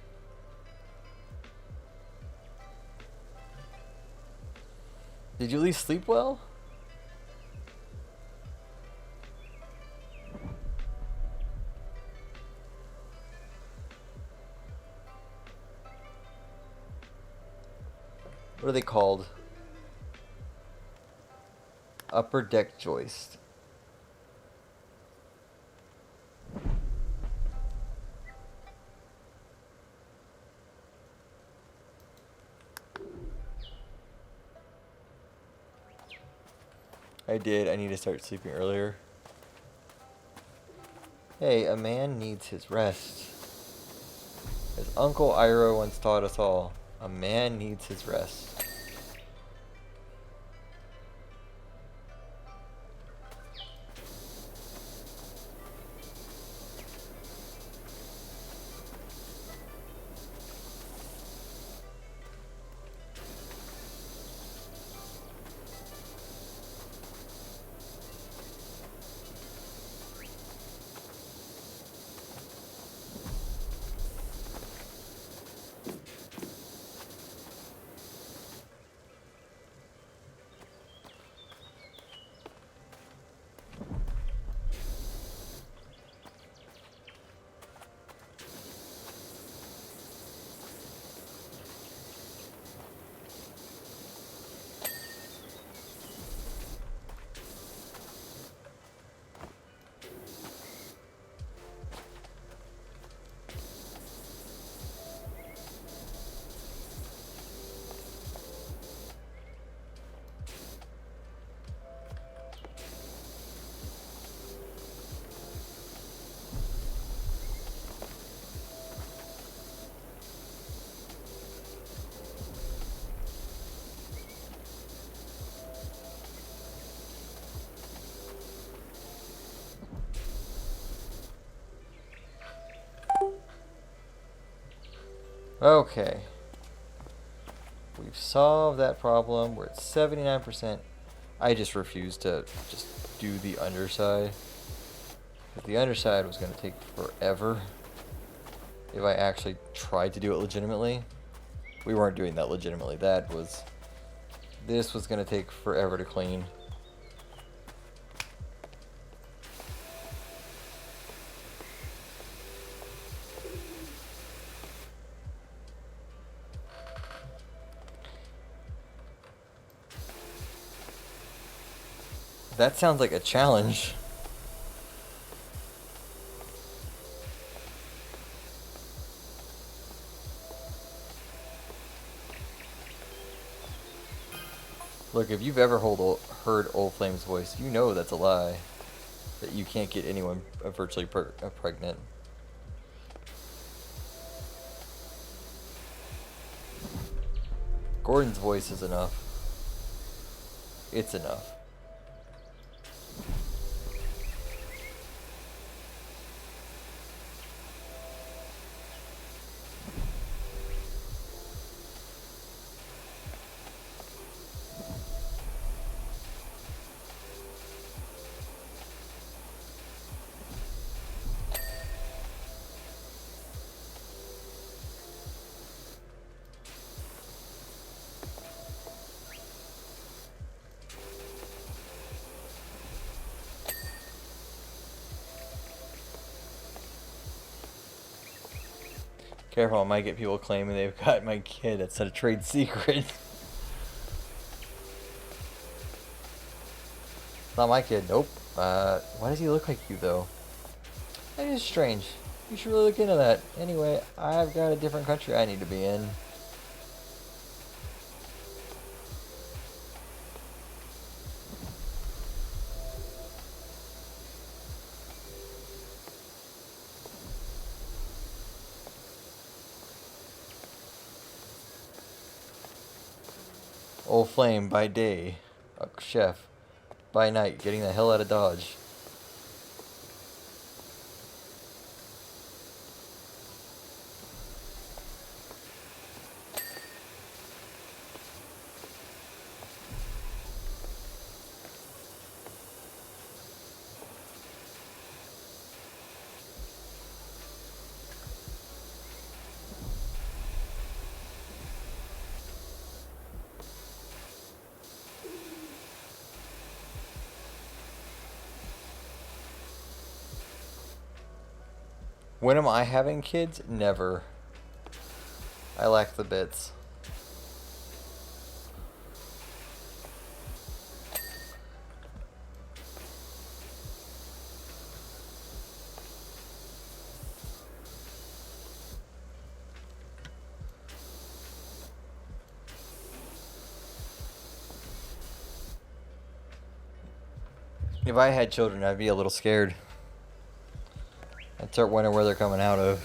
Did you at least sleep well? What are they called? Upper deck joist. I did. I need to start sleeping earlier. Hey, a man needs his rest. As Uncle Iroh once taught us all, a man needs his rest. Okay. We've solved that problem. We're at 79%. I just refuse to just do the underside. But the underside was going to take forever if I actually tried to do it legitimately. We weren't doing that legitimately. This was going to take forever to clean. That sounds like a challenge. Look, if you've ever heard Old Flame's voice, you know that's a lie. That you can't get anyone virtually pregnant. Gordon's voice is enough. It's enough. Careful, I might get people claiming they've got my kid. That's a trade secret. Not my kid, nope. Why does he look like you, though? That is strange. You should really look into that. Anyway, I've got a different country I need to be in. Old Flame by day, a chef. By night, getting the hell out of Dodge. When am I having kids? Never. I lack the bits. If I had children, I'd be a little scared. I'd start wondering where they're coming out of.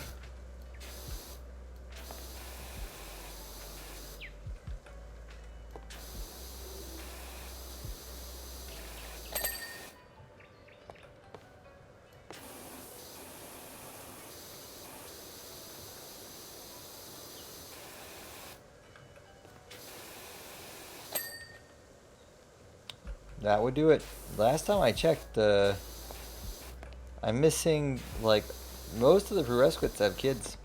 That would do it. Last time I checked, I'm missing, like, most of the prerequisites have kids.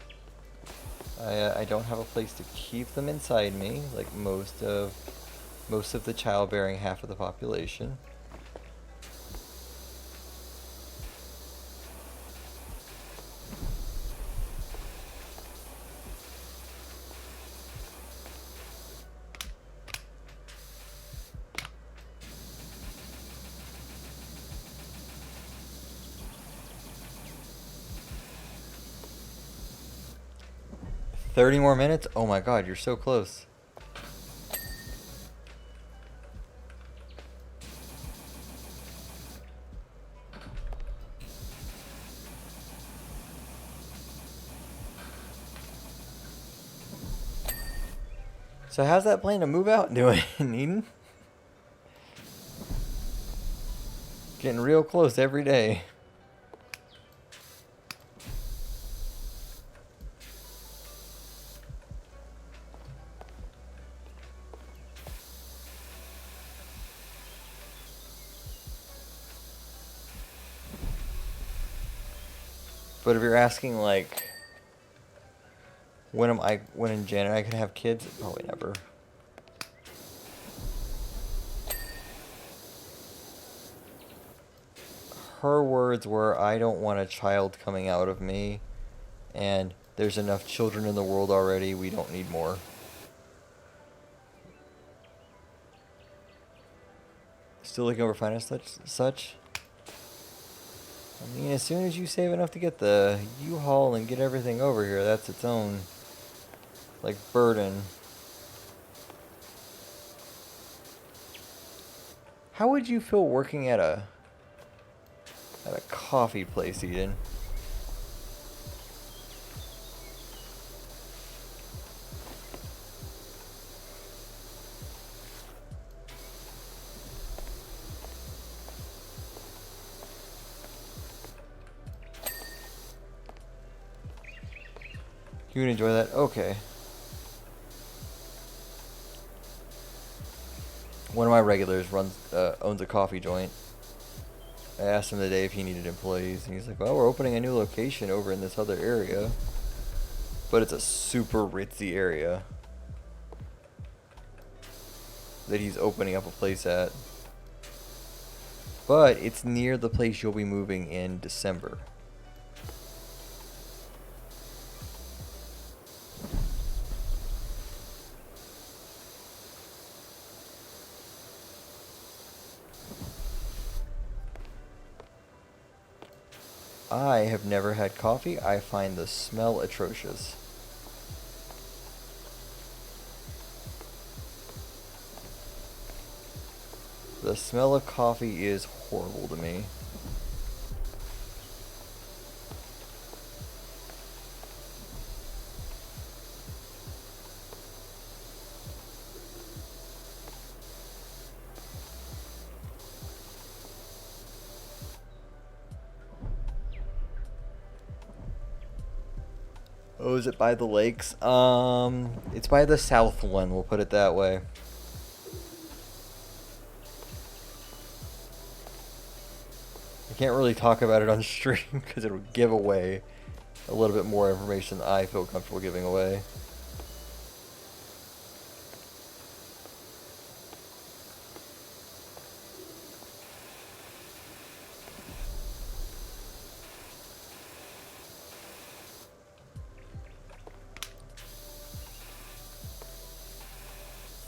I don't have a place to keep them inside me, like most of the childbearing half of the population. "30 more minutes? Oh my god, you're so close." So how's that plan to move out doing, Eden? Getting real close every day. But if you're asking, like, when in January I can have kids? Probably never. Her words were, "I don't want a child coming out of me, and there's enough children in the world already, we don't need more." Still looking over finance such? I mean, as soon as you save enough to get the U-Haul and get everything over here, that's its own, like, burden. How would you feel working at a coffee place, Eden? You would enjoy that? Okay. One of my regulars owns a coffee joint. I asked him today if he needed employees, and he's like, "Well, we're opening a new location over in this other area, but it's a super ritzy area that he's opening up a place at. But it's near the place you'll be moving in December." I have never had coffee. I find the smell atrocious. The smell of coffee is horrible to me. Oh, is it by the lakes? It's by the south one, we'll put it that way. I can't really talk about it on stream because it'll give away a little bit more information than I feel comfortable giving away.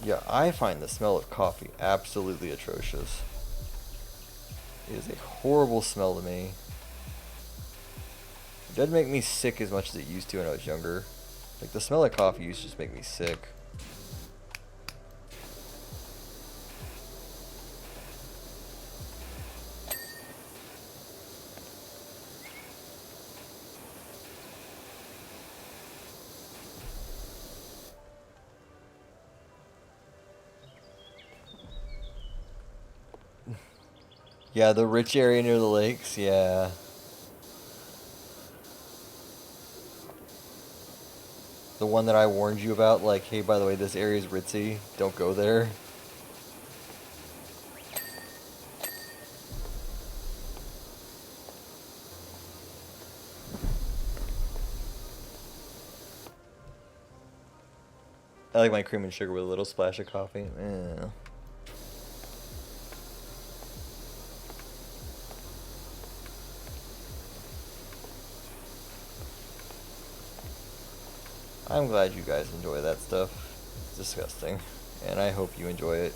Yeah, I find the smell of coffee absolutely atrocious. It is a horrible smell to me. It doesn't make me sick as much as it used to when I was younger. Like, the smell of coffee used to just make me sick. Yeah, the rich area near the lakes, yeah. The one that I warned you about, like, hey, by the way, this area is ritzy. Don't go there. I like my cream and sugar with a little splash of coffee. Eh. I'm glad you guys enjoy that stuff. It's disgusting. And I hope you enjoy it.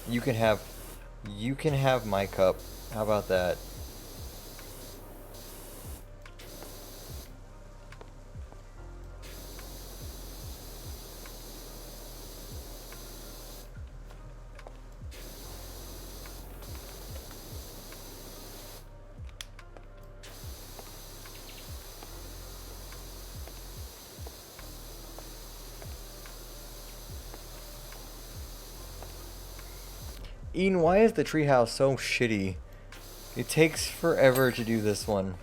You can have my cup. How about that? Ian, why is the treehouse so shitty? It takes forever to do this one.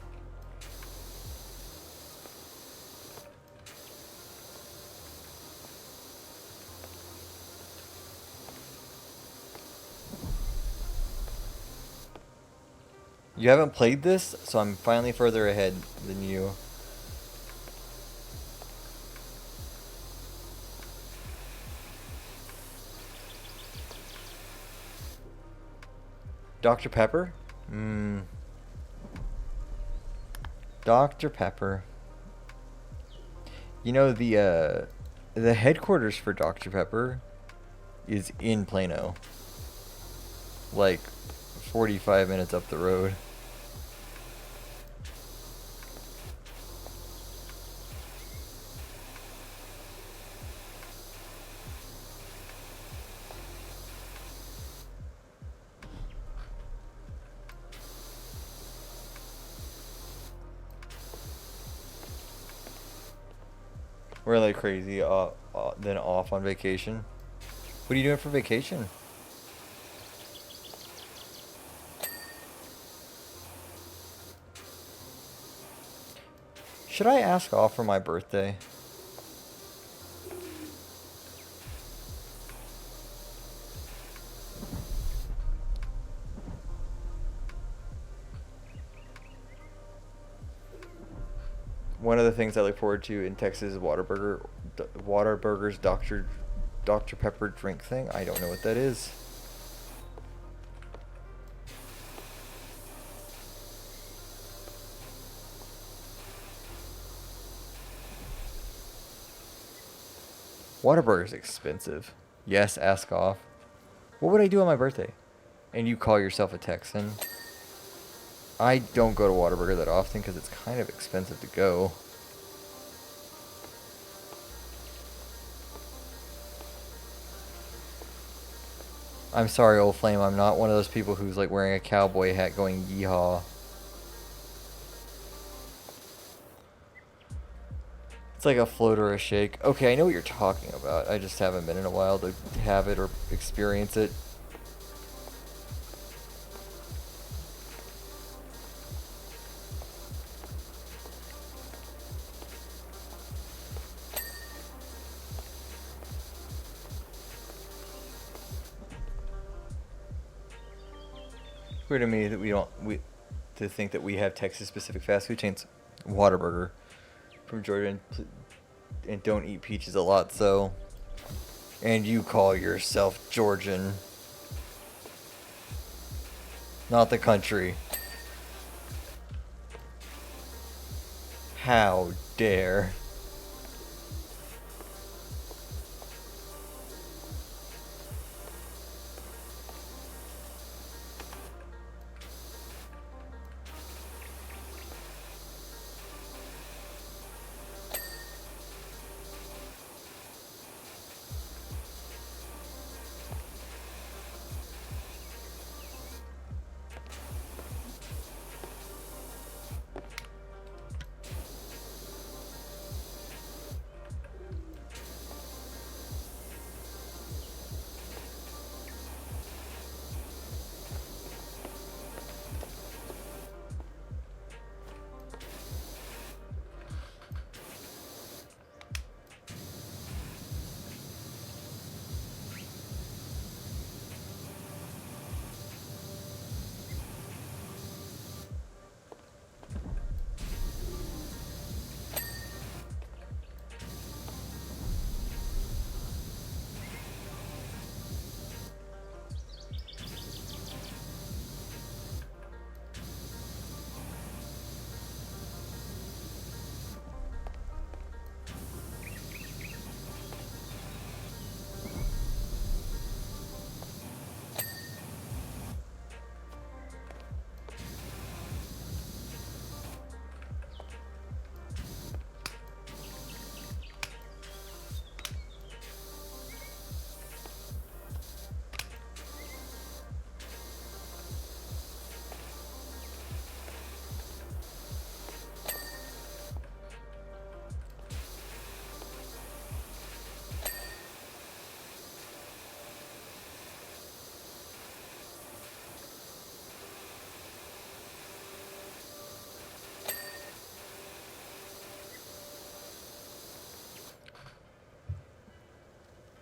You haven't played this, so I'm finally further ahead than you. Dr. Pepper? Dr. Pepper. You know, the headquarters for Dr. Pepper is in Plano. Like 45 minutes up the road. We're like crazy, then off on vacation. What are you doing for vacation? Should I ask off for my birthday? One of the things I look forward to in Texas is Whataburger's Dr. Pepper drink thing. I don't know what that is. Whataburger's expensive. Yes, ask off. What would I do on my birthday? And you call yourself a Texan? I don't go to Whataburger that often because it's kind of expensive to go. I'm sorry, Old Flame. I'm not one of those people who's like wearing a cowboy hat going yeehaw. It's like a float or a shake. Okay, I know what you're talking about. I just haven't been in a while to have it or experience it. Weird to me that to think that we have Texas-specific fast food chains. Whataburger from Georgia and don't eat peaches a lot, so. And you call yourself Georgian. Not the country. How dare.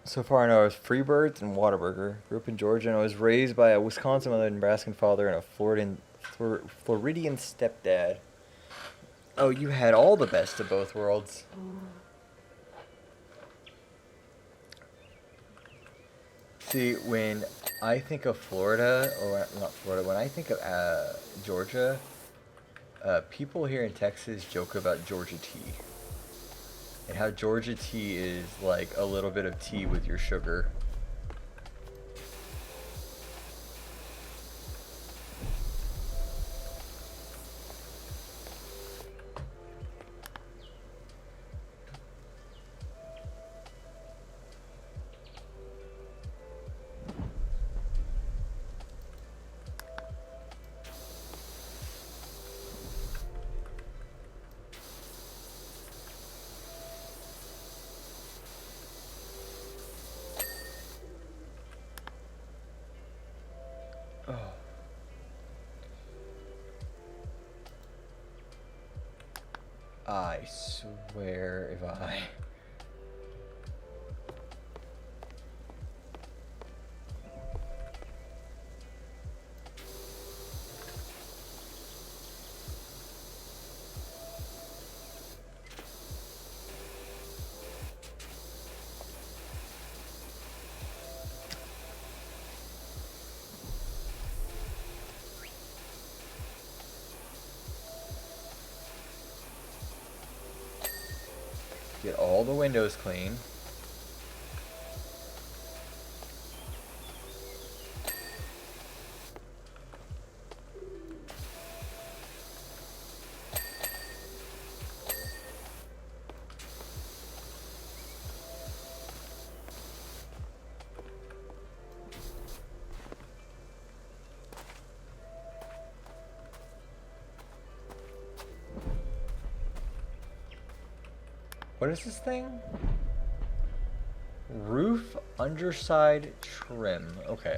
So far I know I was Freebirds and Whataburger. Grew up in Georgia and I was raised by a Wisconsin mother, Nebraskan father, and a Floridian stepdad. Oh, you had all the best of both worlds. See, when I think of Florida, or not Florida, when I think of Georgia, people here in Texas joke about Georgia tea. And how Georgia tea is like a little bit of tea with your sugar. I swear if I... Get all the windows clean. What is this thing? Roof underside trim. Okay.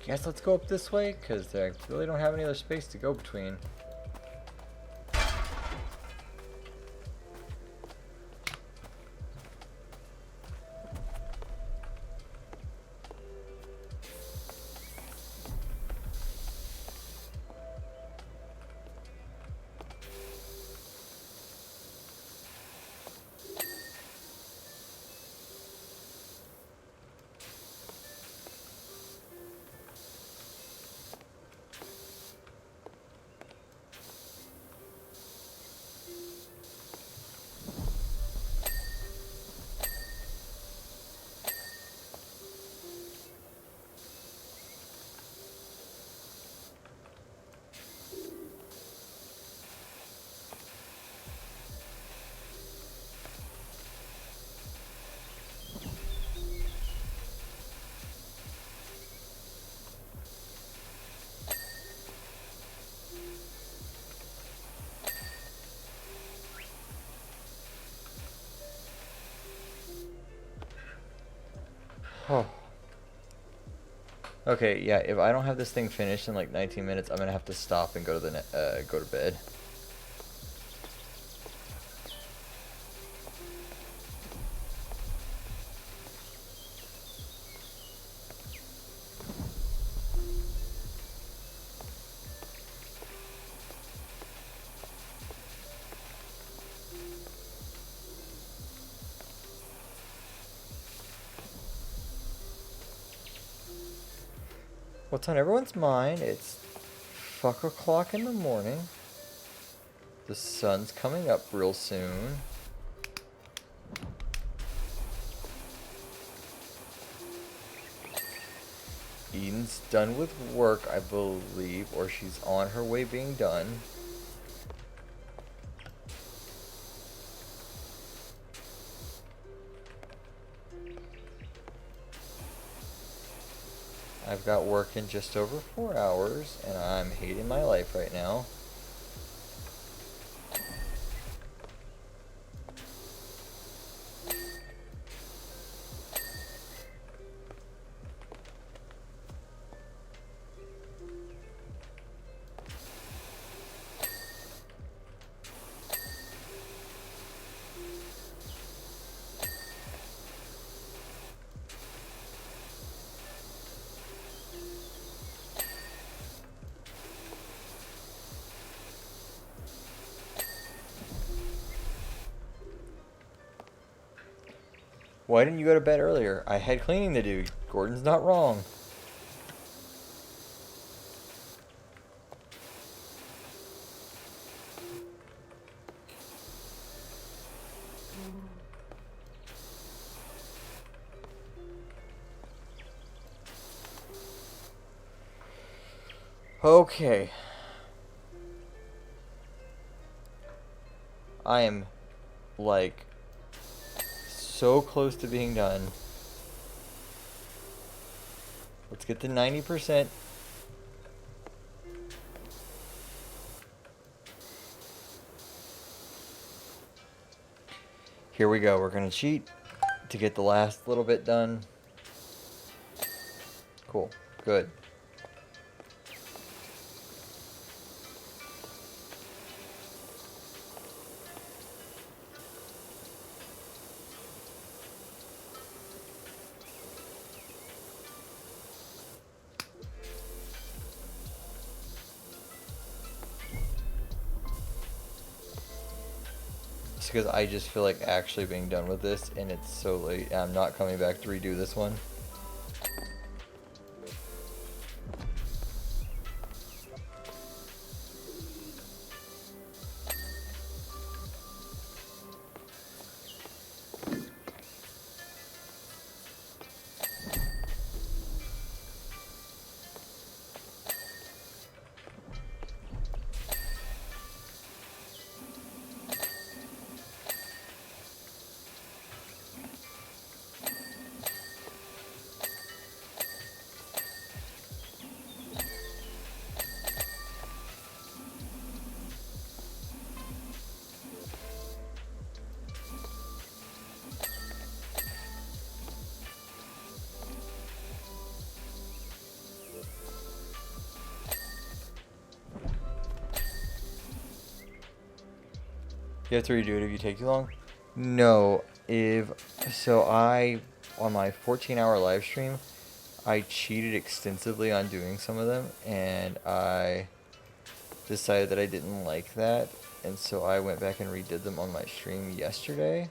Guess let's go up this way, because I really don't have any other space to go between. Oh. Okay, yeah, if I don't have this thing finished in like 19 minutes, I'm gonna have to stop and go to go to bed. What's on everyone's mind? It's fuck o'clock in the morning. The sun's coming up real soon. Eden's done with work, I believe, or she's on her way being done. I've got work in just over 4 hours, and I'm hating my life right now. Why didn't you go to bed earlier? I had cleaning to do. Gordon's not wrong. Okay. I am like so close to being done. Let's get to 90%. Here we go. We're gonna cheat to get the last little bit done. Cool. Good. Because I just feel like actually being done with this, and it's so late. I'm not coming back to redo this one. you have to redo it if you take too long? No. On my 14-hour live stream, I cheated extensively on doing some of them, and I decided that I didn't like that, and so I went back and redid them on my stream yesterday.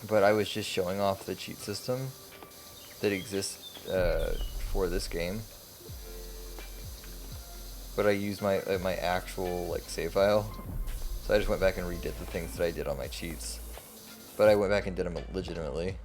But I was just showing off the cheat system that exists for this game. But I used my actual like save file, so I just went back and redid the things that I did on my cheats. But I went back and did them legitimately.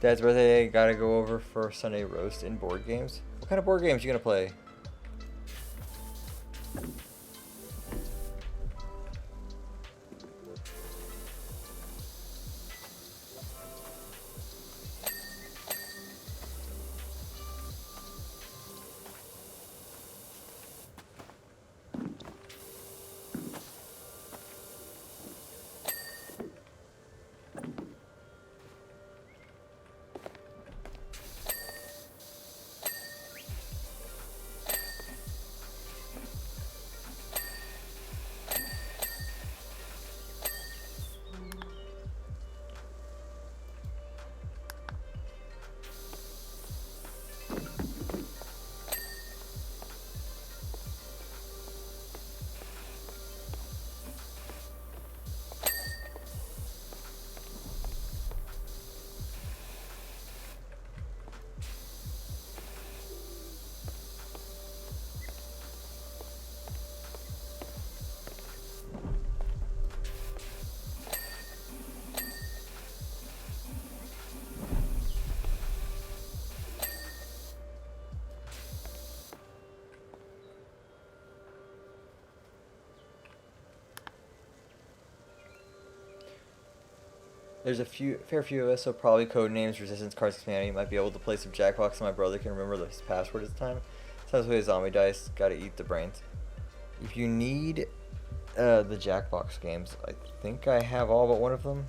Dad's birthday, gotta go over for Sunday roast and board games. What kind of board games you gonna play? There's a fair few of us, so probably Codenames, Resistance, Cards of Humanity. Might be able to play some Jackbox, so my brother can remember his password this time. Sometimes we play Zombie Dice, gotta eat the brains. If you need the Jackbox games, I think I have all but one of them.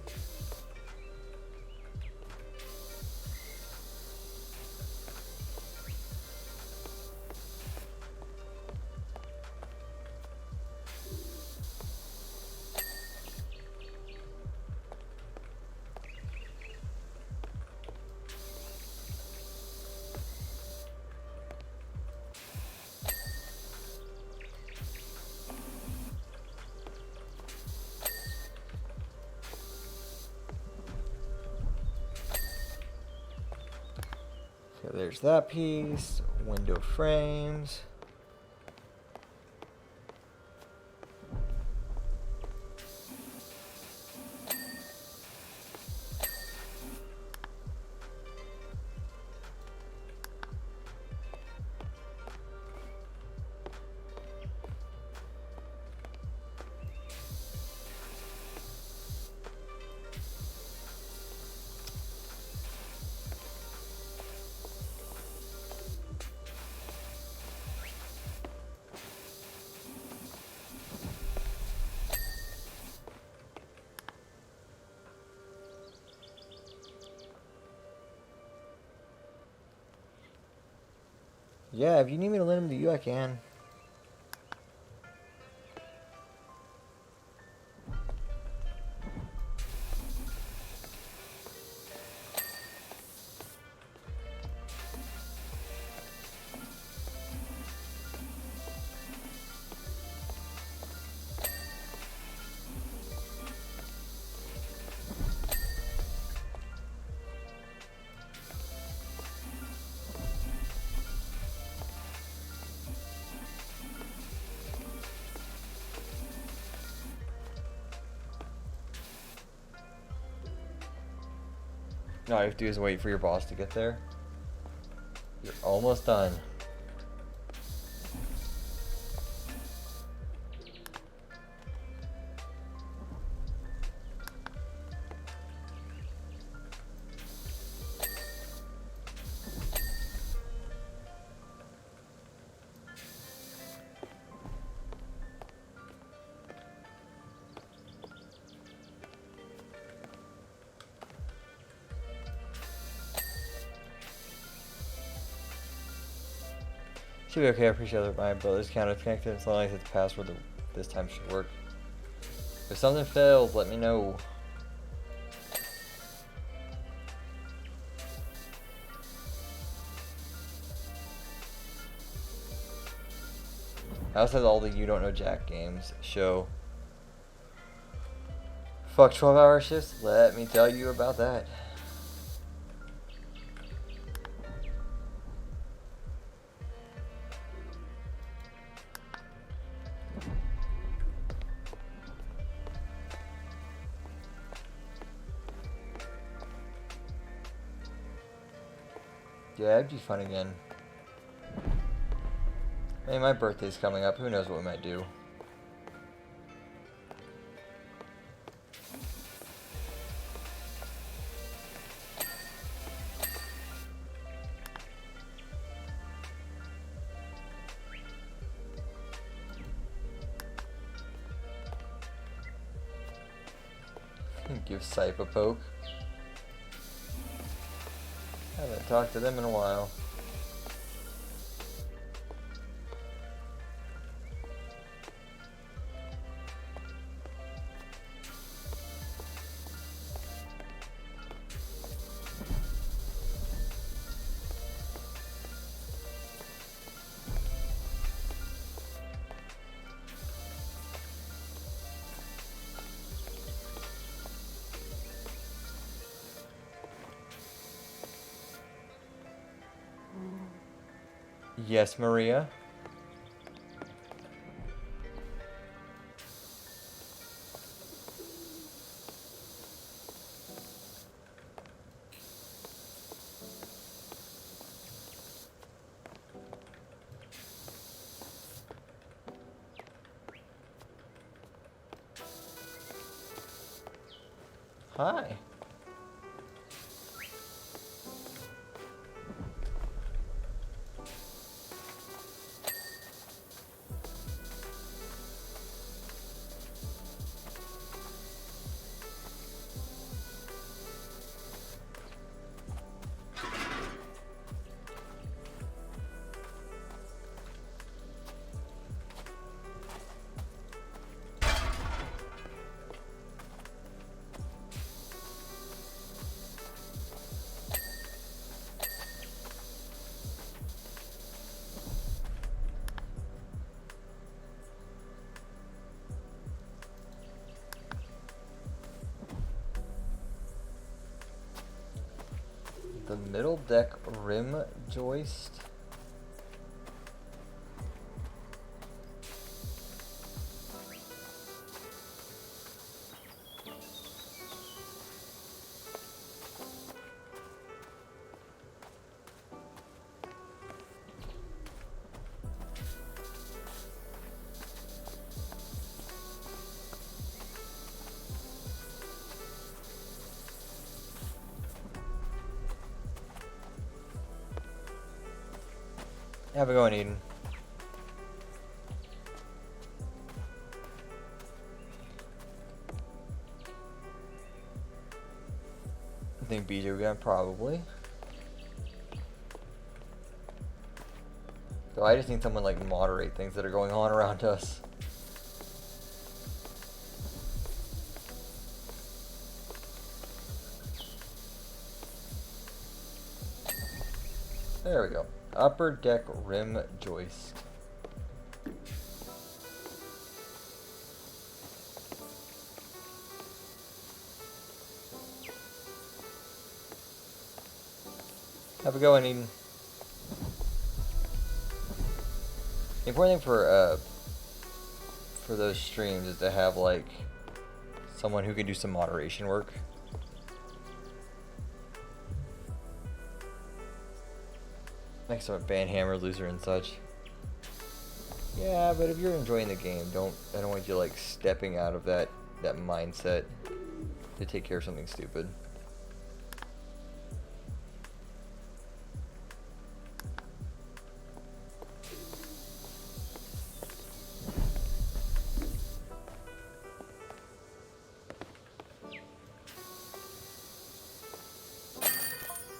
Okay, there's that piece. Window frames. Yeah, if you need me to lend him to you, I can. No, all you have to do is wait for your boss to get there. You're almost done. Should be okay. I appreciate that my brother's account is connected. As long as it's password, this time should work. If something fails, let me know. I also have all the You Don't Know Jack games show. Fuck 12-hour shifts. Let me tell you about that. Yeah, it'd be fun again. Hey, my birthday's coming up. Who knows what we might do? Give Sipe a poke. Haven't talked to them in a while. Yes, Maria. Hi. The middle deck rim joist. Have a go, Eden. I think BJ got probably. So I just need someone like moderate things that are going on around us. There we go. Upper deck rim joist. Have a go, Eden. The important thing for those streams is to have like someone who can do some moderation work. Next to a Banhammer loser and such. Yeah, but if you're enjoying the game, I don't want you like stepping out of that mindset to take care of something stupid.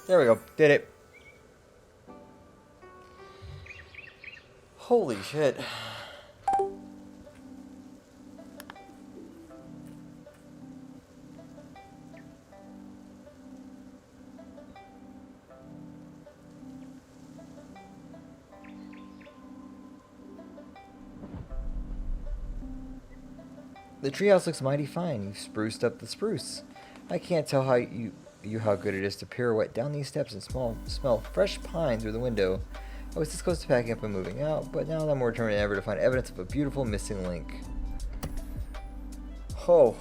There we go. Did it. Holy shit. The treehouse looks mighty fine. You've spruced up the spruce. I can't tell how good it is to pirouette down these steps and smell fresh pine through the window. I was this close to packing up and moving out, but now I'm more determined than ever to find evidence of a beautiful missing link. Oh.